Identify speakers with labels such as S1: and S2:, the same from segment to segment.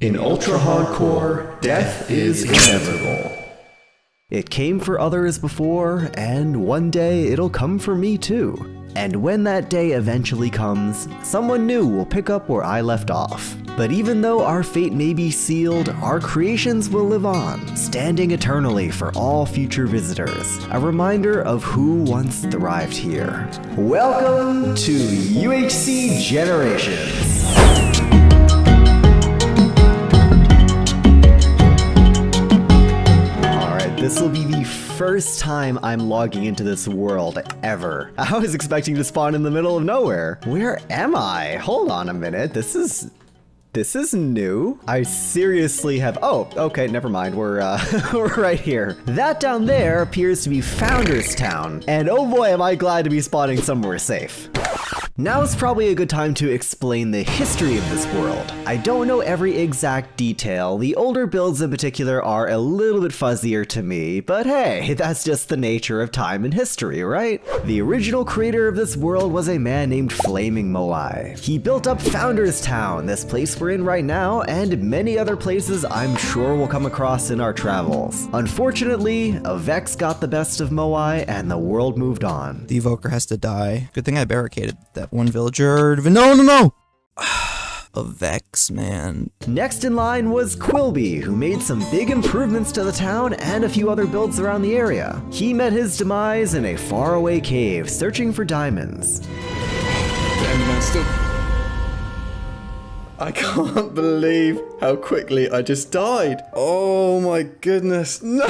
S1: In ultra hardcore, death is inevitable.
S2: It came for others before, and one day it'll come for me too. And when that day eventually comes, someone new will pick up where I left off. But even though our fate may be sealed, our creations will live on, standing eternally for all future visitors. A reminder of who once thrived here. Welcome to UHC Generations. This will be the first time I'm logging into this world ever. I was expecting to spawn in the middle of nowhere. Where am I? Hold on a minute. This is new. I seriously have, oh, okay, never mind. We're right here. That down there appears to be Founders Town. And oh boy, am I glad to be spawning somewhere safe. Now is probably a good time to explain the history of this world. I don't know every exact detail. The older builds in particular are a little bit fuzzier to me, but hey, that's just the nature of time and history, right? The original creator of this world was a man named Flaming Moai. He built up Founders Town, this place we're in right now, and many other places I'm sure we'll come across in our travels. Unfortunately, a Vex got the best of Moai and the world moved on.
S3: The evoker has to die. Good thing I barricaded that one villager. No! A Vex, man.
S2: Next in line was Quilby, who made some big improvements to the town and a few other builds around the area. He met his demise in a faraway cave, searching for diamonds.
S1: I can't believe how quickly I just died. Oh my goodness, no!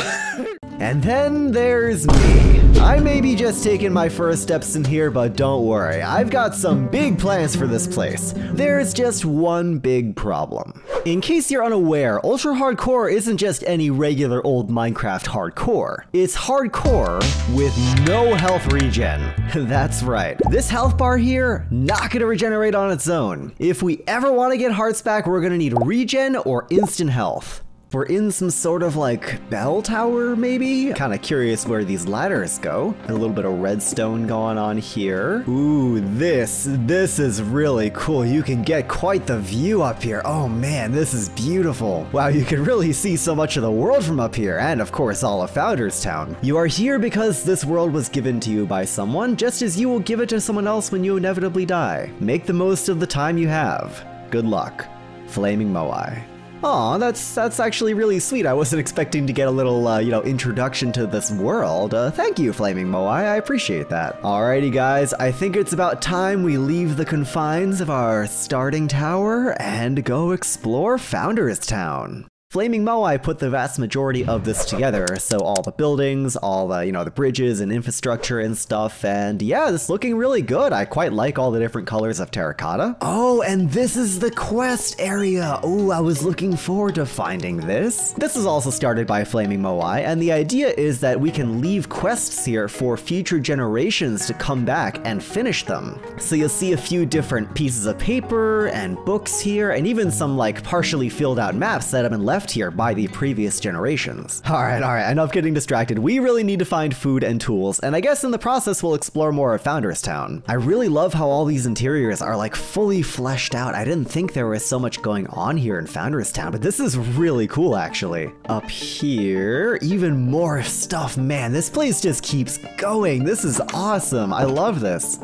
S2: And then there's me. I may be just taking my first steps in here, but don't worry, I've got some big plans for this place. There's just one big problem. In case you're unaware, ultra hardcore isn't just any regular old Minecraft hardcore. It's hardcore with no health regen. That's right. This health bar here, not gonna regenerate on its own. If we ever want to get hearts back, we're gonna need regen or instant health. We're in some sort of like bell tower, maybe? Kinda curious where these ladders go. A little bit of redstone going on here. Ooh, this is really cool. You can get quite the view up here. Oh man, this is beautiful. Wow, you can really see so much of the world from up here, and of course all of Founders Town. You are here because this world was given to you by someone, just as you will give it to someone else when you inevitably die. Make the most of the time you have. Good luck. Flaming Moai. Aw, that's actually really sweet. I wasn't expecting to get a little, introduction to this world. Thank you, Flaming Moai. I appreciate that. Alrighty, guys. I think it's about time we leave the confines of our starting tower and go explore Founders Town. Flaming Moai put the vast majority of this together, so all the buildings, all the, the bridges and infrastructure and stuff, and yeah, it's looking really good. I quite like all the different colors of terracotta. Oh, and this is the quest area. Oh, I was looking forward to finding this. This is also started by Flaming Moai, and the idea is that we can leave quests here for future generations to come back and finish them. So you'll see a few different pieces of paper and books here, and even some like partially filled out maps that have been left here by the previous generations. Alright, enough getting distracted. We really need to find food and tools, and I guess in the process we'll explore more of Founders Town. I really love how all these interiors are like fully fleshed out. I didn't think there was so much going on here in Founders Town, but this is really cool actually. Up here, even more stuff. Man, this place just keeps going. This is awesome. I love this.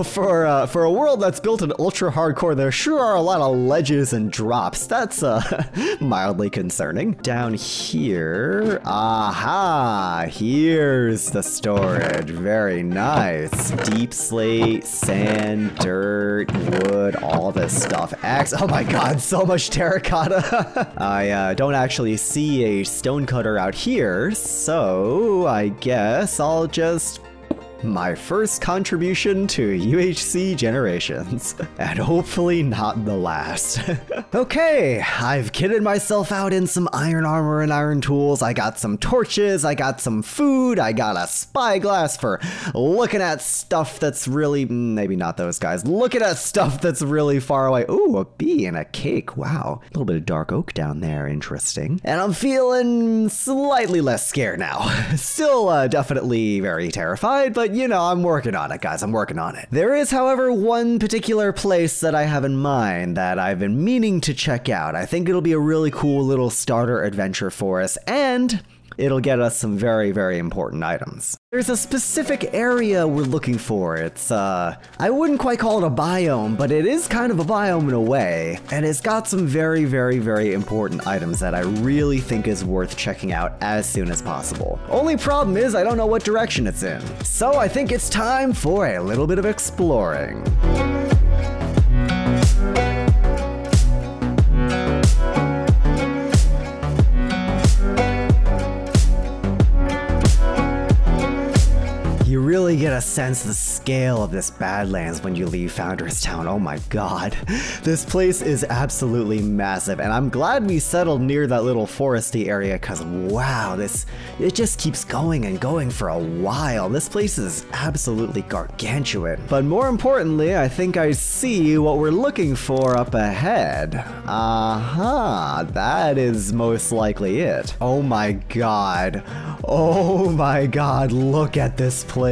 S2: For a world that's built in ultra hardcore, there sure are a lot of ledges and drops. That's mildly concerning. Down here, aha, here's the storage. Very nice. Deep slate, sand, dirt, wood, all this stuff. Axe, oh my god, so much terracotta. I don't actually see a stonecutter out here, so I guess I'll just... my first contribution to UHC Generations. And hopefully not the last. Okay, I've kitted myself out in some iron armor and iron tools. I got some torches, I got some food, I got a spyglass for looking at stuff that's really, maybe not those guys, looking at stuff that's really far away. Ooh, a bee and a cake, wow. A little bit of dark oak down there, interesting. And I'm feeling slightly less scared now. Still definitely very terrified, but But, you know, I'm working on it, guys. I'm working on it. There is, however, one particular place that I have in mind that I've been meaning to check out. I think it'll be a really cool little starter adventure for us, and it'll get us some very, very important items. There's a specific area we're looking for. It's, I wouldn't quite call it a biome, but it is kind of a biome in a way. And it's got some very, very, very important items that I really think is worth checking out as soon as possible. Only problem is I don't know what direction it's in. So I think it's time for a little bit of exploring. You really get a sense of the scale of this Badlands when you leave Founders Town. Oh my god. This place is absolutely massive, and I'm glad we settled near that little foresty area because wow, it just keeps going and going for a while. This place is absolutely gargantuan. But more importantly, I think I see what we're looking for up ahead. Aha, that is most likely it. Oh my god. Oh my god, look at this place.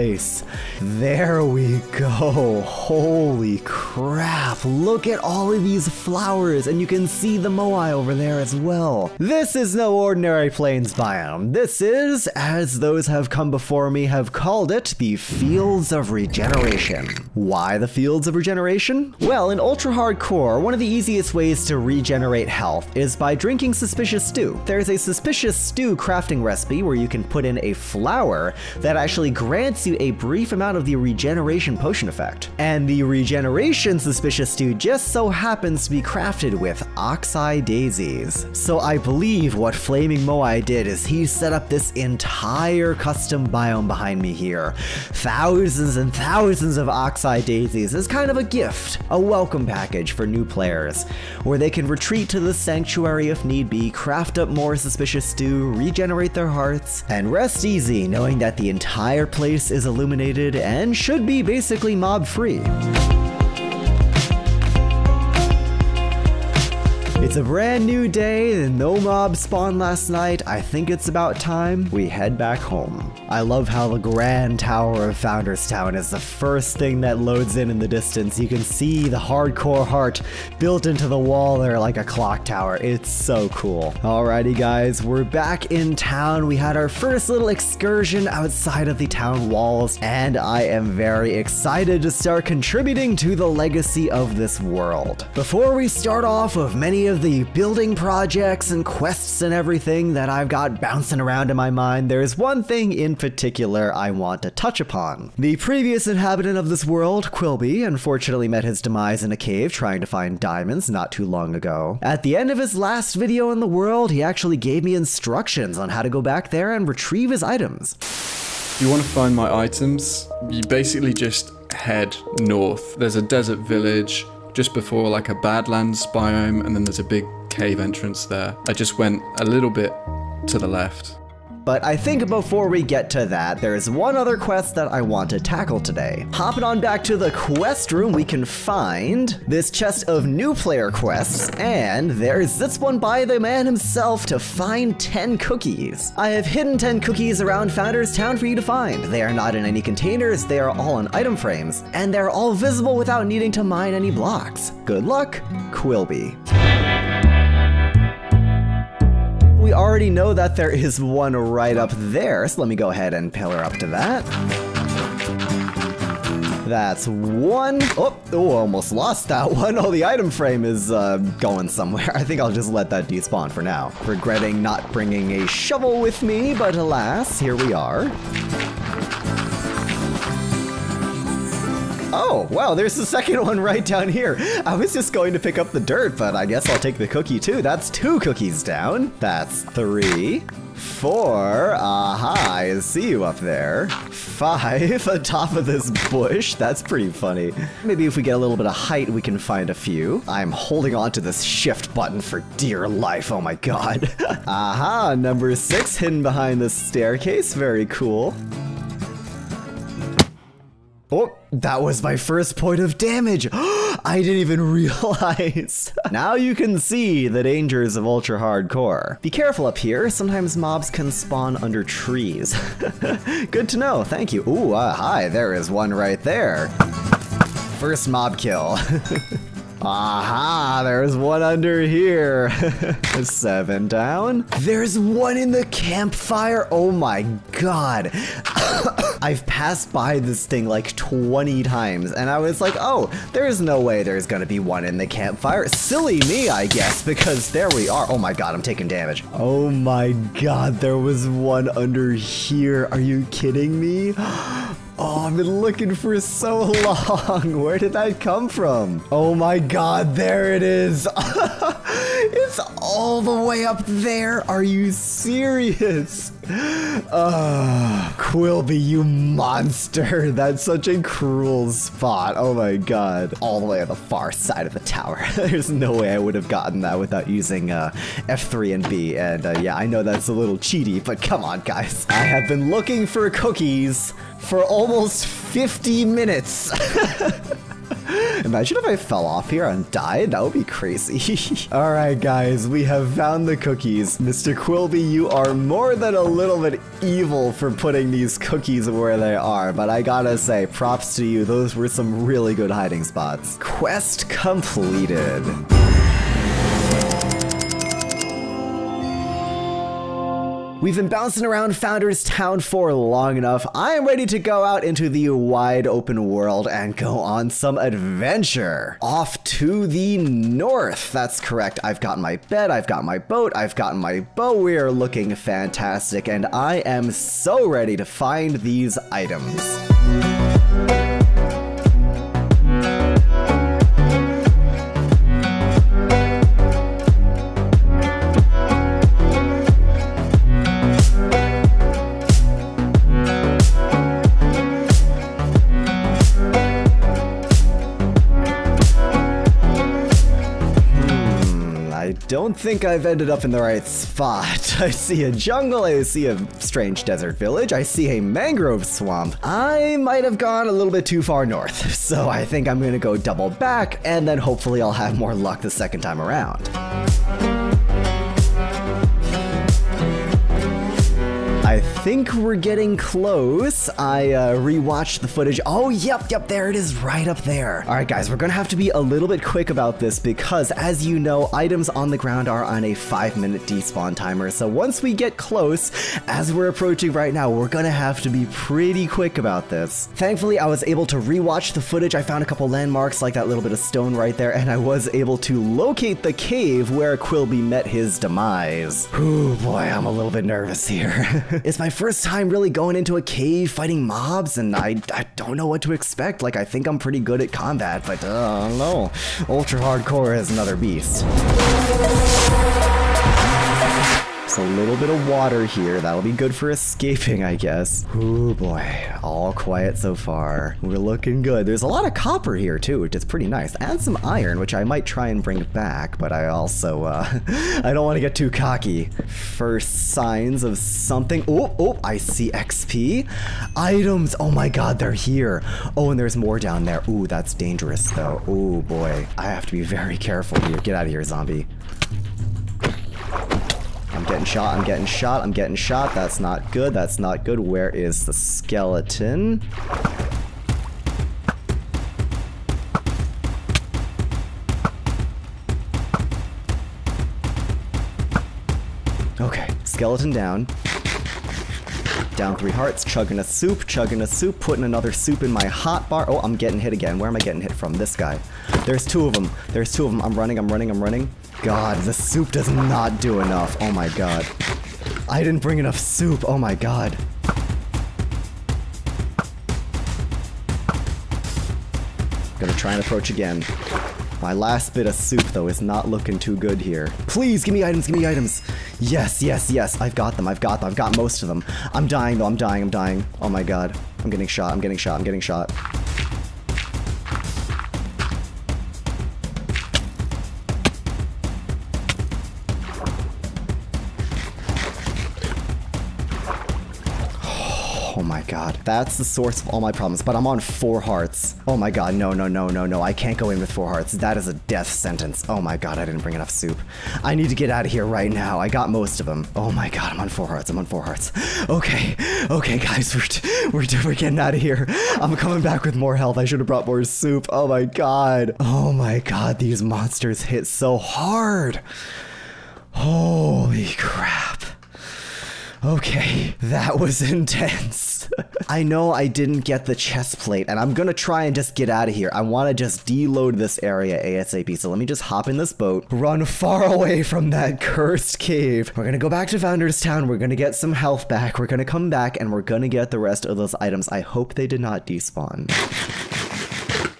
S2: There we go. Holy crap. Look at all of these flowers, and you can see the moai over there as well. This is no ordinary plains biome. This is, as those have come before me have called it, the Fields of Regeneration. Why the Fields of Regeneration? Well, in Ultra Hardcore, one of the easiest ways to regenerate health is by drinking Suspicious Stew. There's a Suspicious Stew crafting recipe where you can put in a flower that actually grants you a brief amount of the regeneration potion effect. And the regeneration Suspicious Stew just so happens to be crafted with Oxeye Daisies. So I believe what Flaming Moai did is he set up this entire custom biome behind me here. Thousands and thousands of Oxeye Daisies as kind of a gift, a welcome package for new players, where they can retreat to the sanctuary if need be, craft up more Suspicious Stew, regenerate their hearts, and rest easy knowing that the entire place is illuminated and should be basically mob-free. It's a brand new day and no mob spawned last night. I think it's about time we head back home. I love how the Grand Tower of Founders Town is the first thing that loads in the distance. You can see the hardcore heart built into the wall there like a clock tower. It's so cool. Alrighty guys, we're back in town. We had our first little excursion outside of the town walls, and I am very excited to start contributing to the legacy of this world. Before we start off with many of the building projects and quests and everything that I've got bouncing around in my mind, there's one thing in particular I want to touch upon. The previous inhabitant of this world, Quilby, unfortunately met his demise in a cave trying to find diamonds not too long ago. At the end of his last video in the world, he actually gave me instructions on how to go back there and retrieve his items.
S1: You want to find my items? You basically just head north. There's a desert village just before like a Badlands biome, and then there's a big cave entrance there. I just went a little bit to the left.
S2: But I think before we get to that, there's one other quest that I want to tackle today. Hopping on back to the quest room, we can find this chest of new player quests, and there's this one by the man himself to find 10 cookies. I have hidden 10 cookies around Founders Town for you to find. They are not in any containers, they are all in item frames, and they're all visible without needing to mine any blocks. Good luck, Quilby. We already know that there is one right up there, so let me go ahead and pillar up to that. That's one. Oh, almost lost that one. Oh, the item frame is going somewhere. I think I'll just let that despawn for now. Regretting not bringing a shovel with me, but alas, here we are. Oh, wow, there's the second one right down here. I was just going to pick up the dirt, but I guess I'll take the cookie too. That's 2 cookies down. That's 3, 4. Aha, I see you up there. 5 on top of this bush. That's pretty funny. Maybe if we get a little bit of height, we can find a few. I'm holding on to this shift button for dear life. Oh my god. Aha, number 6 hidden behind the staircase. Very cool. Oh, that was my first point of damage. I didn't even realize. Now you can see the dangers of ultra hardcore. Be careful up here. Sometimes mobs can spawn under trees. Good to know. Thank you. Ooh, hi. There is one right there. First mob kill. Aha, there's one under here. 7 down. There's one in the campfire. Oh my god. I've passed by this thing like 20 times, and I was like, oh, there's no way there's gonna be one in the campfire. Silly me, I guess, because there we are. Oh my god, I'm taking damage. Oh my god, there was one under here. Are you kidding me? Oh, I've been looking for so long. Where did that come from? Oh my god, there it is. It's all the way up there. Are you serious? Quilby, you monster. That's such a cruel spot. Oh my god. All the way on the far side of the tower. There's no way I would have gotten that without using F3 and B. And yeah, I know that's a little cheaty, but come on, guys. I have been looking for cookies for almost 50 minutes. Imagine if I fell off here and died. That would be crazy. All right, guys, we have found the cookies. Mr. Quilby, you are more than a little bit evil for putting these cookies where they are, but I gotta say, props to you. Those were some really good hiding spots. Quest completed. We've been bouncing around Founders Town for long enough. I am ready to go out into the wide open world and go on some adventure. Off to the north. That's correct. I've got my bed, I've got my boat, I've gotten my bow. We are looking fantastic, and I am so ready to find these items. Don't think I've ended up in the right spot. I see a jungle, I see a strange desert village, I see a mangrove swamp. I might have gone a little bit too far north, so I think I'm gonna go double back, and then hopefully I'll have more luck the second time around. I think we're getting close. I rewatched the footage. Oh, yep, there it is right up there. All right, guys, we're gonna have to be a little bit quick about this because, as you know, items on the ground are on a 5-minute despawn timer. So once we get close, as we're approaching right now, we're gonna have to be pretty quick about this. Thankfully, I was able to rewatch the footage. I found a couple landmarks like that little bit of stone right there, and I was able to locate the cave where Quilby met his demise. Ooh, boy, I'm a little bit nervous here. It's my first time really going into a cave fighting mobs, and I don't know what to expect. Like, I think I'm pretty good at combat, but I don't know. Ultra hardcore is another beast. Just a little bit of water here. That'll be good for escaping, I guess. Ooh, boy. All quiet so far. We're looking good. There's a lot of copper here, too, which is pretty nice. And some iron, which I might try and bring back, but I also, I don't want to get too cocky. First signs of something. Oh, I see XP. Items. Oh my god, they're here. Oh, and there's more down there. Ooh, that's dangerous, though. Ooh, boy. I have to be very careful here. Get out of here, zombie. I'm getting shot. That's not good. Where is the skeleton? Okay, skeleton down. Down 3 hearts, chugging a soup, putting another soup in my hot bar. Oh, I'm getting hit again. Where am I getting hit from? This guy. There's two of them. I'm running. God, the soup does not do enough. Oh my god. I didn't bring enough soup. Oh my god. Gonna try and approach again. My last bit of soup, though, is not looking too good here. Please, give me items. Yes. I've got them. I've got most of them. I'm dying, though. I'm dying. Oh my god. I'm getting shot. Oh my god. That's the source of all my problems, but I'm on 4 hearts. Oh my god, no, no, no, no, no. I can't go in with 4 hearts. That is a death sentence. Oh my god, I didn't bring enough soup. I need to get out of here right now. I got most of them. Oh my god, I'm on 4 hearts. I'm on 4 hearts. Okay, okay, guys, we're getting out of here. I'm coming back with more health. I should have brought more soup. Oh my god. Oh my god, these monsters hit so hard. Holy crap. Okay, that was intense. I know I didn't get the chest plate, and I'm gonna try and just get out of here. I want to just deload this area ASAP, so let me just hop in this boat, run far away from that cursed cave. We're gonna go back to Founders Town, we're gonna get some health back, we're gonna come back, and we're gonna get the rest of those items. I hope they did not despawn.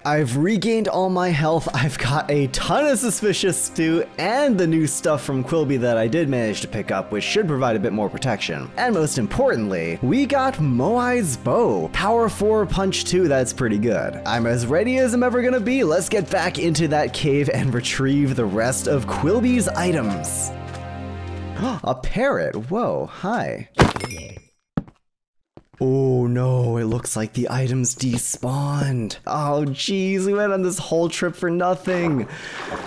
S2: I've regained all my health, I've got a ton of suspicious stew, and the new stuff from Quilby that I did manage to pick up, which should provide a bit more protection. And most importantly, we got Moai's bow. Power 4, punch 2, that's pretty good. I'm as ready as I'm ever gonna be. Let's get back into that cave and retrieve the rest of Quilby's items. A parrot, whoa, hi. Oh no, it looks like the items despawned. Oh geez, we went on this whole trip for nothing.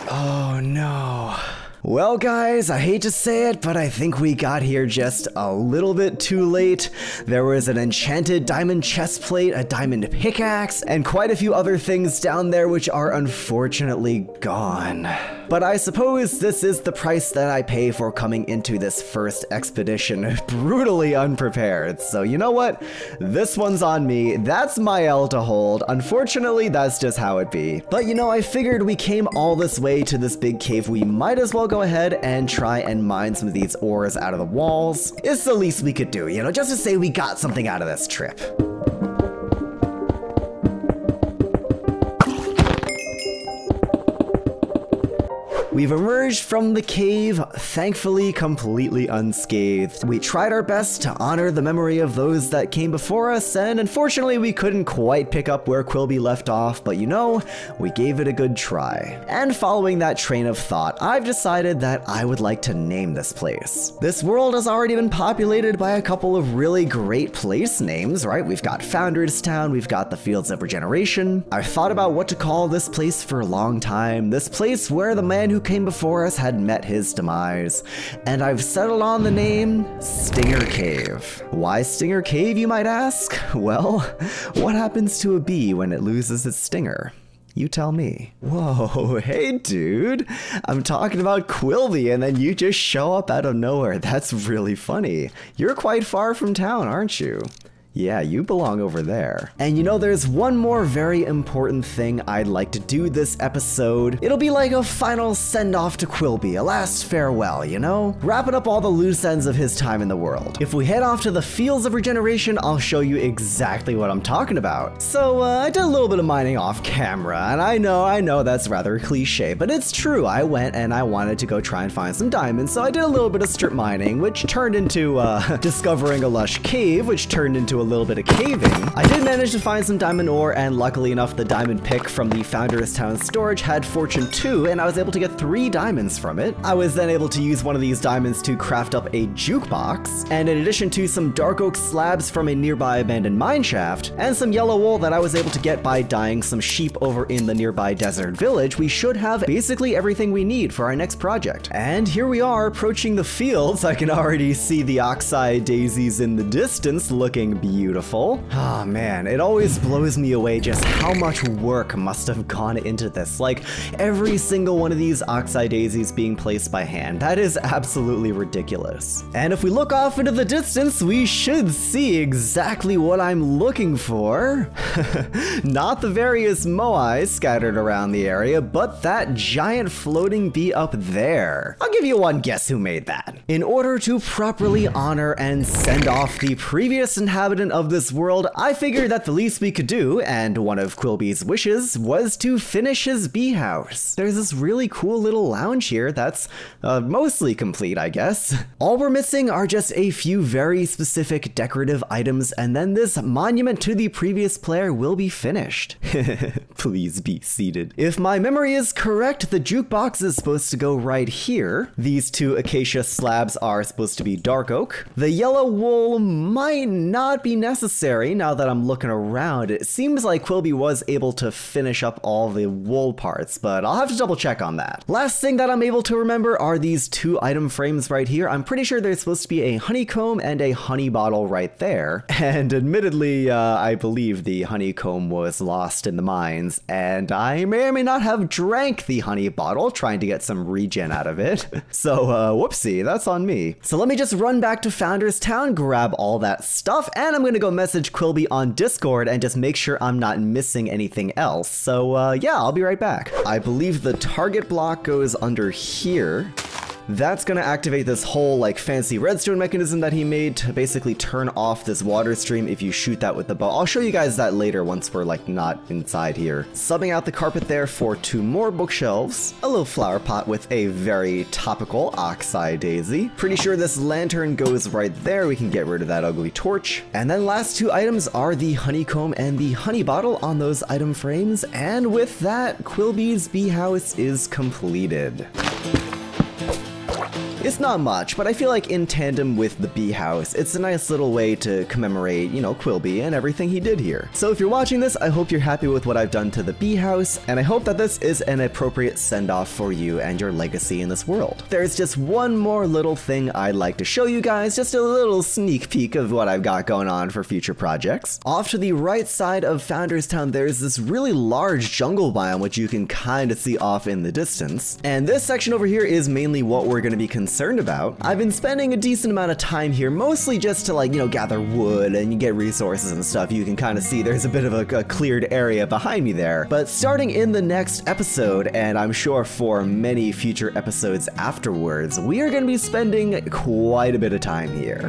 S2: Oh no. Well guys, I hate to say it, but I think we got here just a little bit too late. There was an enchanted diamond chest plate, a diamond pickaxe, and quite a few other things down there which are unfortunately gone. But I suppose this is the price that I pay for coming into this first expedition brutally unprepared. So you know what? This one's on me. That's my L to hold. Unfortunately, that's just how it be. But you know, I figured we came all this way to this big cave. We might as well go ahead and try and mine some of these ores out of the walls. It's the least we could do, you know, just to say we got something out of this trip. We've emerged from the cave, thankfully completely unscathed. We tried our best to honor the memory of those that came before us, and unfortunately we couldn't quite pick up where Quilby left off, but you know, we gave it a good try. And following that train of thought, I've decided that I would like to name this place. This world has already been populated by a couple of really great place names, right? We've got Founders Town, we've got the Fields of Regeneration. I've thought about what to call this place for a long time, this place where the man who came before us had met his demise, and I've settled on the name Stinger Cave. Why Stinger Cave, you might ask? Well, what happens to a bee when it loses its stinger? You tell me. Whoa, hey dude, I'm talking about Quilby and then you just show up out of nowhere. That's really funny. You're quite far from town, aren't you? Yeah, you belong over there. And you know, there's one more very important thing I'd like to do this episode. It'll be like a final send-off to Quilby, a last farewell, you know? Wrapping up all the loose ends of his time in the world. If we head off to the Fields of Regeneration, I'll show you exactly what I'm talking about. So, I did a little bit of mining off camera, and I know that's rather cliche, but it's true. I went and I wanted to go try and find some diamonds, so I did a little bit of strip mining, which turned into, discovering a lush cave, which turned into a little bit of caving. I did manage to find some diamond ore, and luckily enough, the diamond pick from the Founders Town storage had Fortune 2, and I was able to get 3 diamonds from it. I was then able to use one of these diamonds to craft up a jukebox, and in addition to some dark oak slabs from a nearby abandoned mine shaft, and some yellow wool that I was able to get by dyeing some sheep over in the nearby desert village, we should have basically everything we need for our next project. And here we are approaching the fields. I can already see the oxeye daisies in the distance looking beautiful. Oh man, it always blows me away just how much work must have gone into this. Like, every single one of these oxeye daisies being placed by hand. That is absolutely ridiculous. And if we look off into the distance, we should see exactly what I'm looking for. Not the various moais scattered around the area, but that giant floating bee up there. I'll give you one guess who made that. In order to properly honor and send off the previous inhabitant of this world, I figured that the least we could do, and one of Quilby's wishes, was to finish his bee house. There's this really cool little lounge here that's mostly complete, I guess. All we're missing are just a few very specific decorative items, and then this monument to the previous player will be finished. Please be seated. If my memory is correct, the jukebox is supposed to go right here. These 2 acacia slabs are supposed to be dark oak. The yellow wool might not be be necessary now that I'm looking around. It seems like Quilby was able to finish up all the wool parts, but I'll have to double check on that. Last thing that I'm able to remember are these 2 item frames right here. I'm pretty sure there's supposed to be a honeycomb and a honey bottle right there. And admittedly, I believe the honeycomb was lost in the mines, and I may or may not have drank the honey bottle trying to get some regen out of it. So, whoopsie, that's on me. So let me just run back to Founders Town, grab all that stuff, and I'm gonna go message Quilby on Discord and just make sure I'm not missing anything else. So, yeah, I'll be right back. I believe the target block goes under here. That's gonna activate this whole like fancy redstone mechanism that he made to basically turn off this water stream if you shoot that with the bow. I'll show you guys that later once we're like not inside here. Subbing out the carpet there for 2 more bookshelves, a little flower pot with a very topical oxeye daisy. Pretty sure this lantern goes right there. We can get rid of that ugly torch. And then last 2 items are the honeycomb and the honey bottle on those item frames. And with that, Quilby's bee house is completed. It's not much, but I feel like in tandem with the bee house, it's a nice little way to commemorate, you know, Quilby and everything he did here. So if you're watching this, I hope you're happy with what I've done to the bee house, and I hope that this is an appropriate send-off for you and your legacy in this world. There's just one more little thing I'd like to show you guys, just a little sneak peek of what I've got going on for future projects. Off to the right side of Founders Town, there's this really large jungle biome, which you can kind of see off in the distance. And this section over here is mainly what we're going to be concerned about. I've been spending a decent amount of time here, mostly just to like, you know, gather wood and you get resources and stuff. You can kind of see there's a bit of a cleared area behind me there. But starting in the next episode, and I'm sure for many future episodes afterwards, we are going to be spending quite a bit of time here.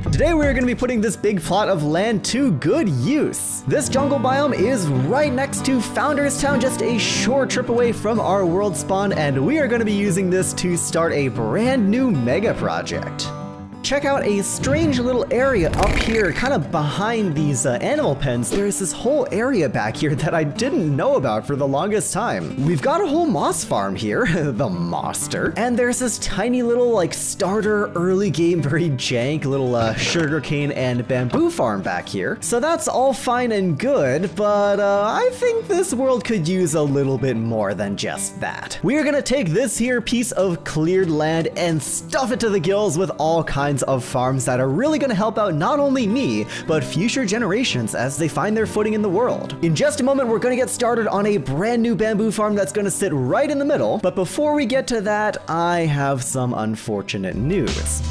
S2: Today we're going to be putting this big plot of land to good use. This jungle biome is right next to Founders Town, just a short trip away from our world spawn, and we are going to be using this to start a brand new mega project. Check out a strange little area up here, kind of behind these animal pens. There's this whole area back here that I didn't know about for the longest time. We've got a whole moss farm here, the Monster, and there's this tiny little like starter early game, very jank little sugarcane and bamboo farm back here. So that's all fine and good, but I think this world could use a little bit more than just that. We're gonna take this here piece of cleared land and stuff it to the gills with all kinds of farms that are really going to help out not only me, but future generations as they find their footing in the world. In just a moment, we're going to get started on a brand new bamboo farm that's going to sit right in the middle, but before we get to that, I have some unfortunate news.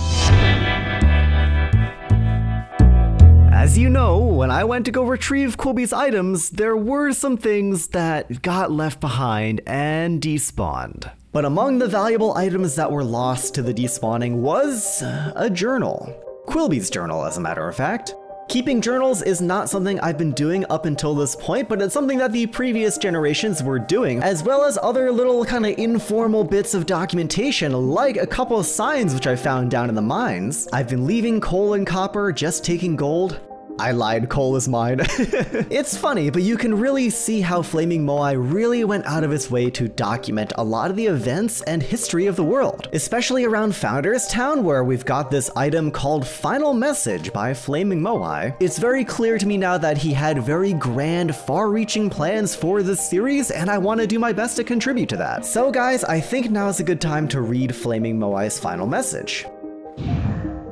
S2: As you know, when I went to go retrieve Quilby's items, there were some things that got left behind and despawned. But among the valuable items that were lost to the despawning was a journal. Quilby's journal, as a matter of fact. Keeping journals is not something I've been doing up until this point, but it's something that the previous generations were doing, as well as other little kind of informal bits of documentation, like a couple of signs which I found down in the mines. I've been leaving coal and copper, just taking gold. I lied, coal is mine. It's funny, but you can really see how Flaming Moai really went out of its way to document a lot of the events and history of the world, especially around Founders Town, where we've got this item called Final Message by Flaming Moai. It's very clear to me now that he had very grand, far-reaching plans for this series, and I want to do my best to contribute to that. So guys, I think now is a good time to read Flaming Moai's final message.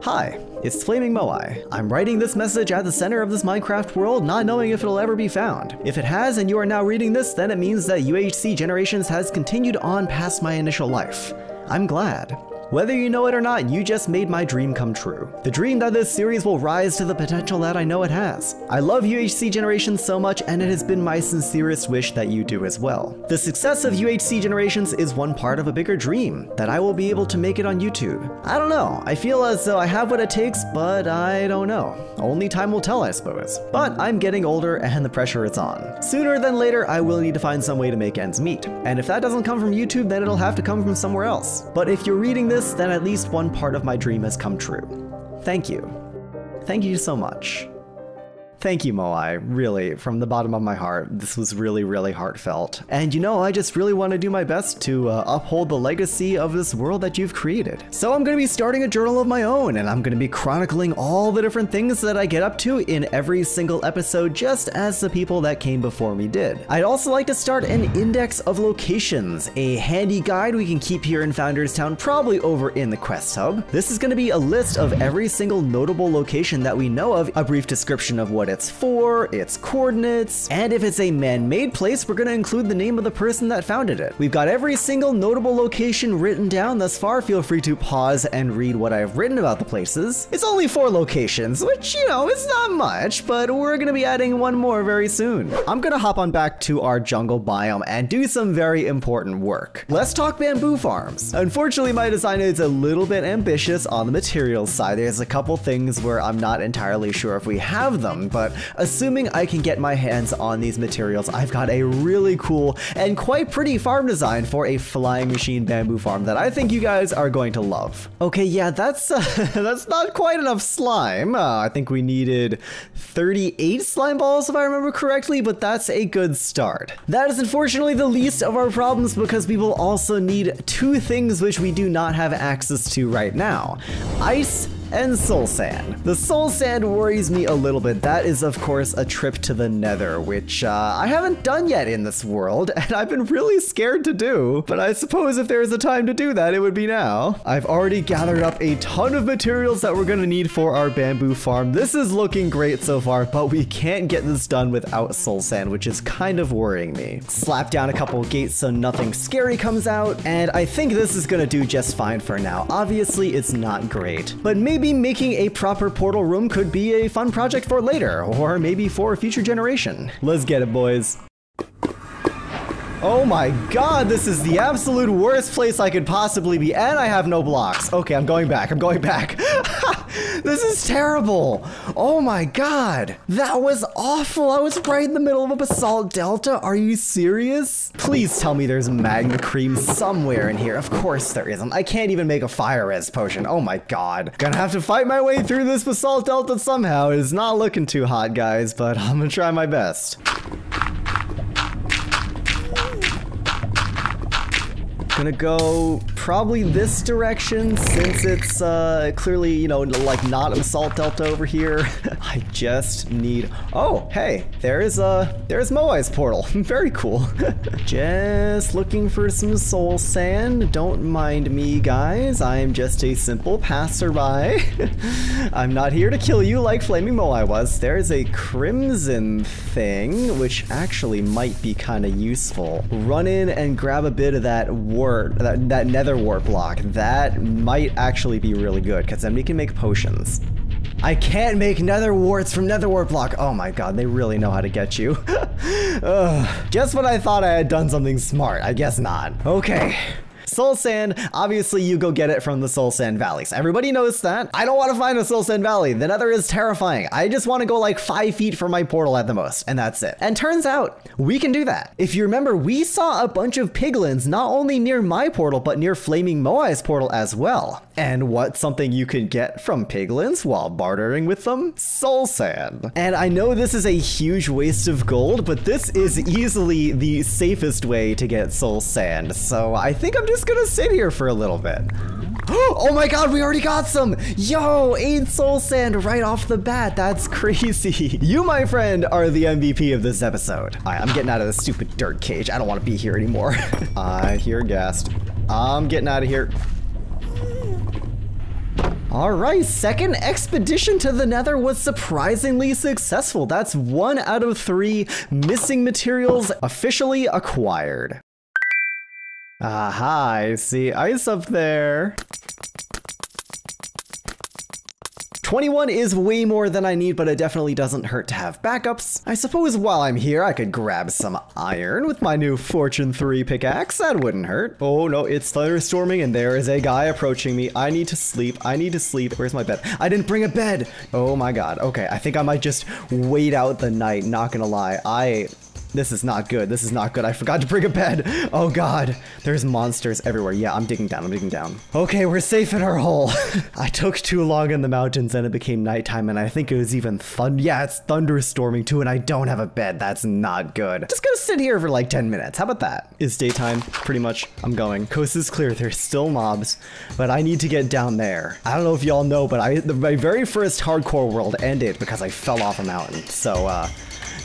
S2: Hi, it's Flaming Moai. I'm writing this message at the center of this Minecraft world, not knowing if it'll ever be found. If it has and you are now reading this, then it means that UHC Generations has continued on past my initial life. I'm glad. Whether you know it or not, you just made my dream come true. The dream that this series will rise to the potential that I know it has. I love UHC Generations so much, and it has been my sincerest wish that you do as well. The success of UHC Generations is one part of a bigger dream, that I will be able to make it on YouTube. I don't know, I feel as though I have what it takes, but I don't know. Only time will tell, I suppose. But I'm getting older and the pressure is on. Sooner than later, I will need to find some way to make ends meet. And if that doesn't come from YouTube, then it'll have to come from somewhere else. But if you're reading this, then at least one part of my dream has come true. Thank you. Thank you so much. Thank you, Moai. Really, from the bottom of my heart, this was really, really heartfelt. And you know, I just really want to do my best to uphold the legacy of this world that you've created. So I'm going to be starting a journal of my own, and I'm going to be chronicling all the different things that I get up to in every single episode, just as the people that came before me did. I'd also like to start an index of locations, a handy guide we can keep here in Founders Town, probably over in the quest hub. This is going to be a list of every single notable location that we know of, a brief description of what it's for, its coordinates, and if it's a man-made place, we're going to include the name of the person that founded it. We've got every single notable location written down thus far. Feel free to pause and read what I've written about the places. It's only 4 locations, which, you know, is not much, but we're going to be adding one more very soon. I'm going to hop on back to our jungle biome and do some very important work. Let's talk bamboo farms. Unfortunately, my design is a little bit ambitious on the materials side. There's a couple things where I'm not entirely sure if we have them, but assuming I can get my hands on these materials, I've got a really cool and quite pretty farm design for a flying machine bamboo farm that I think you guys are going to love. Okay, yeah, that's not quite enough slime. I think we needed 38 slime balls if I remember correctly, but that's a good start. That is unfortunately the least of our problems because we will also need 2 things which we do not have access to right now: ice and soul sand. The soul sand worries me a little bit. That is, of course, a trip to the nether, which I haven't done yet in this world, and I've been really scared to do, but I suppose if there's a time to do that, it would be now. I've already gathered up a ton of materials that we're gonna need for our bamboo farm. This is looking great so far, but we can't get this done without soul sand, which is kind of worrying me. Slap down a couple gates so nothing scary comes out, and I think this is gonna do just fine for now. Obviously, it's not great, but maybe making a proper portal room could be a fun project for later, or maybe for a future generation. Let's get it, boys. Oh my god, this is the absolute worst place I could possibly be, and I have no blocks. Okay, I'm going back. This is terrible. Oh my god. That was awful. I was right in the middle of a basalt delta. Are you serious? Please tell me there's magma cream somewhere in here. Of course there isn't. I can't even make a fire res potion. Oh my god. Gonna have to fight my way through this basalt delta somehow. It's not looking too hot, guys, but I'm gonna try my best. Gonna go probably this direction since it's clearly, you know, like not a basalt delta over here. I just need, oh, hey, there's Moai's portal. Very cool. Just looking for some soul sand. Don't mind me, guys. I'm just a simple passerby. I'm not here to kill you like Flaming Moai was. There's a crimson thing, which actually might be kind of useful. Run in and grab a bit of that that nether wart block. That might actually be really good, because then we can make potions. I can't make nether warts from nether wart block. Oh my god, they really know how to get you. Just when I thought I had done something smart, I guess not. Okay. Soul sand, obviously you go get it from the soul sand valleys. Everybody knows that. I don't want to find a soul sand valley. The nether is terrifying. I just want to go like 5 feet from my portal at the most, and that's it. And turns out we can do that. If you remember, we saw a bunch of piglins not only near my portal, but near Flaming Moai's portal as well. And what's something you can get from piglins while bartering with them? Soul sand. And I know this is a huge waste of gold, but this is easily the safest way to get soul sand. So I think I'm just gonna sit here for a little bit. Oh my god, we already got some! Yo, 8 soul sand right off the bat. That's crazy. You, my friend, are the MVP of this episode. Alright, I'm getting out of this stupid dirt cage. I don't want to be here anymore. I hear ghast. I'm getting out of here. Alright, second expedition to the nether was surprisingly successful. That's 1 out of 3 missing materials officially acquired. Aha, I see ice up there. 21 is way more than I need, but it definitely doesn't hurt to have backups. I suppose while I'm here, I could grab some iron with my new Fortune 3 pickaxe. That wouldn't hurt. Oh no, it's thunderstorming and there is a guy approaching me. I need to sleep. I need to sleep. Where's my bed? I didn't bring a bed. Oh my god. Okay, I think I might just wait out the night. Not gonna lie. This is not good. This is not good. I forgot to bring a bed. Oh god. There's monsters everywhere. Yeah, I'm digging down. I'm digging down. Okay, we're safe in our hole. I took too long in the mountains and it became nighttime, and I think it was even yeah, it's thunderstorming too, and I don't have a bed. That's not good. Just gonna sit here for like 10 minutes. How about that? It's daytime, pretty much. I'm going. Coast is clear. There's still mobs, but I need to get down there. I don't know if y'all know, but my very first hardcore world ended because I fell off a mountain. So,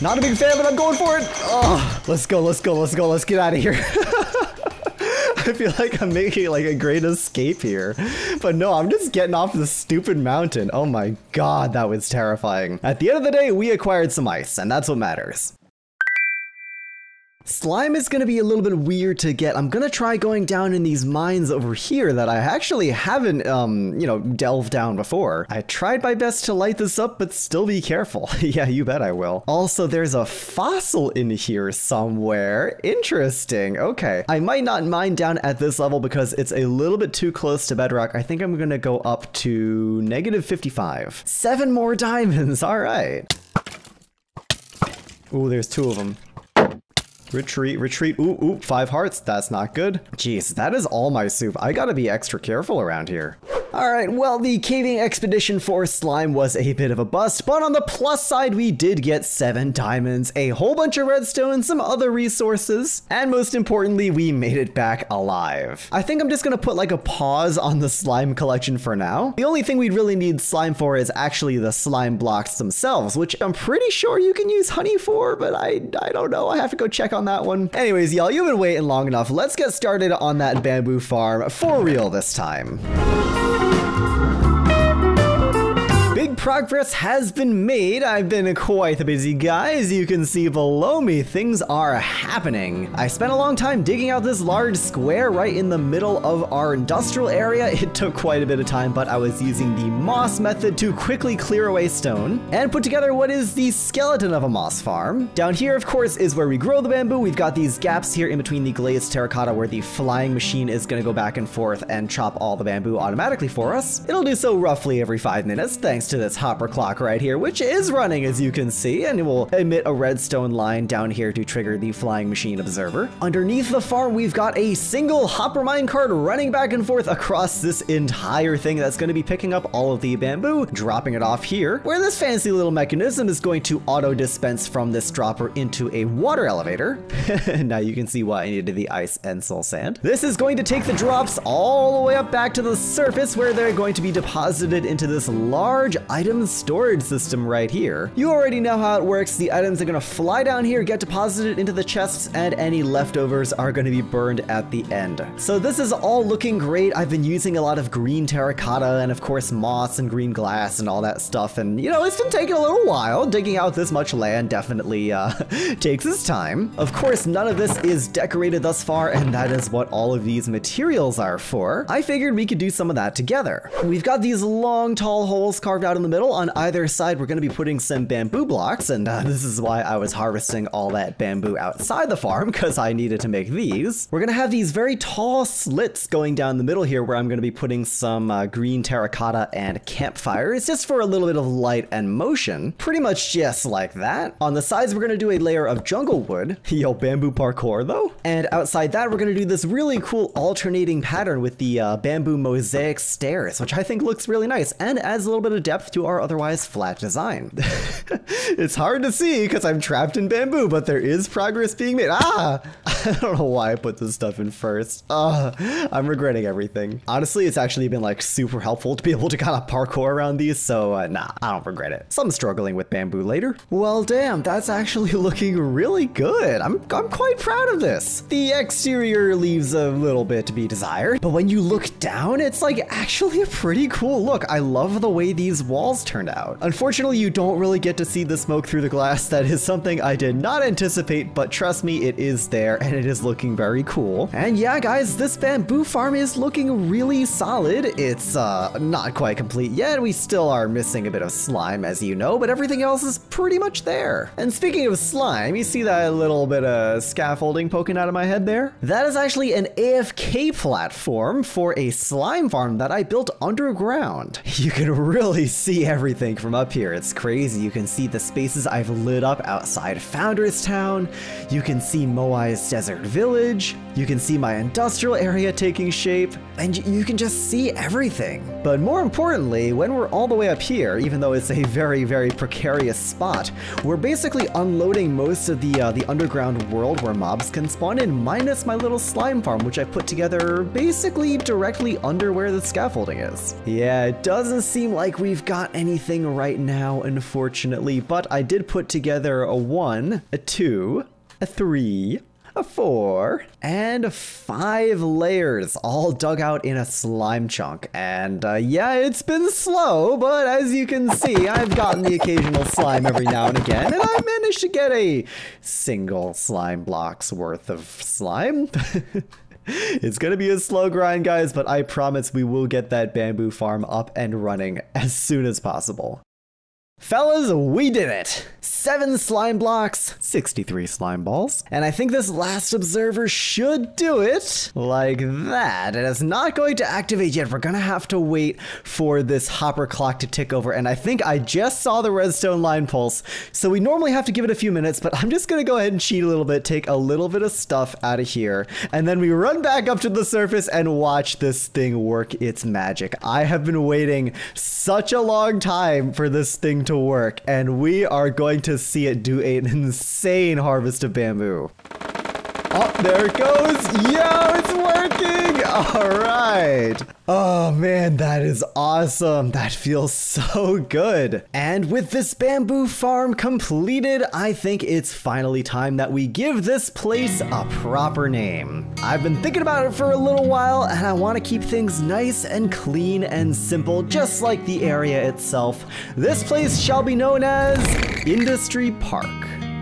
S2: not a big fan, but I'm going for it. Oh, let's go, let's go, let's go. Let's get out of here. I feel like I'm making like a great escape here, but no, I'm just getting off this stupid mountain. Oh my god, that was terrifying. At the end of the day, we acquired some ice, and that's what matters. Slime is going to be a little bit weird to get. I'm going to try going down in these mines over here that I actually haven't, you know, delved down before. I tried my best to light this up, but still be careful. Yeah, you bet I will. Also, there's a fossil in here somewhere. Interesting. Okay. I might not mine down at this level because it's a little bit too close to bedrock. I think I'm going to go up to -55. 7 more diamonds. All right. Ooh, there's 2 of them. Retreat, retreat. Ooh, ooh, 5 hearts. That's not good. Jeez, that is all my soup. I gotta be extra careful around here. Alright, well, the caving expedition for slime was a bit of a bust, but on the plus side, we did get 7 diamonds, a whole bunch of redstone, some other resources, and most importantly, we made it back alive. I think I'm just gonna put like a pause on the slime collection for now. The only thing we'd really need slime for is actually the slime blocks themselves, which I'm pretty sure you can use honey for, but I don't know. I have to go check on that one. Anyways, y'all, you've been waiting long enough. Let's get started on that bamboo farm for real this time. Big progress has been made. I've been quite busy, guys. You can see below me, things are happening. I spent a long time digging out this large square right in the middle of our industrial area. It took quite a bit of time, but I was using the moss method to quickly clear away stone and put together what is the skeleton of a moss farm. Down here, of course, is where we grow the bamboo. We've got these gaps here in between the glazed terracotta where the flying machine is going to go back and forth and chop all the bamboo automatically for us. It'll do so roughly every 5 minutes, thanks to this hopper clock right here, which is running, as you can see, and it will emit a redstone line down here to trigger the flying machine observer. Underneath the farm, we've got a single hopper minecart running back and forth across this entire thing that's going to be picking up all of the bamboo, dropping it off here, where this fancy little mechanism is going to auto-dispense from this dropper into a water elevator. Now you can see why I needed the ice and soul sand. This is going to take the drops all the way up back to the surface, where they're going to be deposited into this large item storage system right here. You already know how it works. The items are going to fly down here, get deposited into the chests, and any leftovers are going to be burned at the end. So this is all looking great. I've been using a lot of green terracotta and of course moss and green glass and all that stuff, and you know, it's been taking a little while. Digging out this much land definitely takes its time. Of course, none of this is decorated thus far, and that is what all of these materials are for. I figured we could do some of that together. We've got these long, tall holes carved out in the middle. On either side, we're going to be putting some bamboo blocks, and this is why I was harvesting all that bamboo outside the farm, because I needed to make these. We're going to have these very tall slits going down the middle here, where I'm going to be putting some green terracotta and campfires, just for a little bit of light and motion. Pretty much just like that. On the sides, we're going to do a layer of jungle wood. Yo, bamboo parkour, though. And outside that, we're going to do this really cool alternating pattern with the bamboo mosaic stairs, which I think looks really nice and adds a little bit of depth to our otherwise flat design. It's hard to see because I'm trapped in bamboo, but there is progress being made. I don't know why I put this stuff in first. I'm regretting everything. Honestly, it's actually been like super helpful to be able to kind of parkour around these, so nah, I don't regret it. So I'm struggling with bamboo later. Well, damn, that's actually looking really good. I'm quite proud of this. The exterior leaves a little bit to be desired, but when you look down, it's like actually a pretty cool look. I love the way these walls turned out. Unfortunately, you don't really get to see the smoke through the glass. That is something I did not anticipate, but trust me, it is there and it is looking very cool. And yeah, guys, this bamboo farm is looking really solid. It's not quite complete yet. We still are missing a bit of slime, as you know, but everything else is pretty much there. And speaking of slime, you see that little bit of scaffolding poking out of my head there? That is actually an AFK platform for a slime farm that I built underground. You can really see see everything from up here. It's crazy. You can see the spaces I've lit up outside Founders Town. You can see Moai's Desert Village. You can see my industrial area taking shape, and you can just see everything. But more importantly, when we're all the way up here, even though it's a very, very precarious spot, we're basically unloading most of the underground world where mobs can spawn in, minus my little slime farm, which I put together basically directly under where the scaffolding is. Yeah, it doesn't seem like we've got anything right now, unfortunately, but I did put together a 1, a 2, a 3, a 4, and 5 layers, all dug out in a slime chunk. And yeah, it's been slow, but as you can see, I've gotten the occasional slime every now and again, and I managed to get a single slime block's worth of slime. It's gonna be a slow grind, guys, but I promise we will get that bamboo farm up and running as soon as possible. Fellas, we did it! 7 slime blocks, 63 slime balls, and I think this last observer should do it like that. And it's not going to activate yet. We're gonna have to wait for this hopper clock to tick over, and I think I just saw the redstone line pulse, so we normally have to give it a few minutes, but I'm just gonna go ahead and cheat a little bit, take a little bit of stuff out of here, and then we run back up to the surface and watch this thing work its magic. I have been waiting such a long time for this thing to work, and we are going to see it do an insane harvest of bamboo. Oh, there it goes. Yo, it's working. All right. Oh man, that is awesome. That feels so good. And with this bamboo farm completed, I think it's finally time that we give this place a proper name. I've been thinking about it for a little while, and I want to keep things nice and clean and simple, just like the area itself. This place shall be known as Industry Park.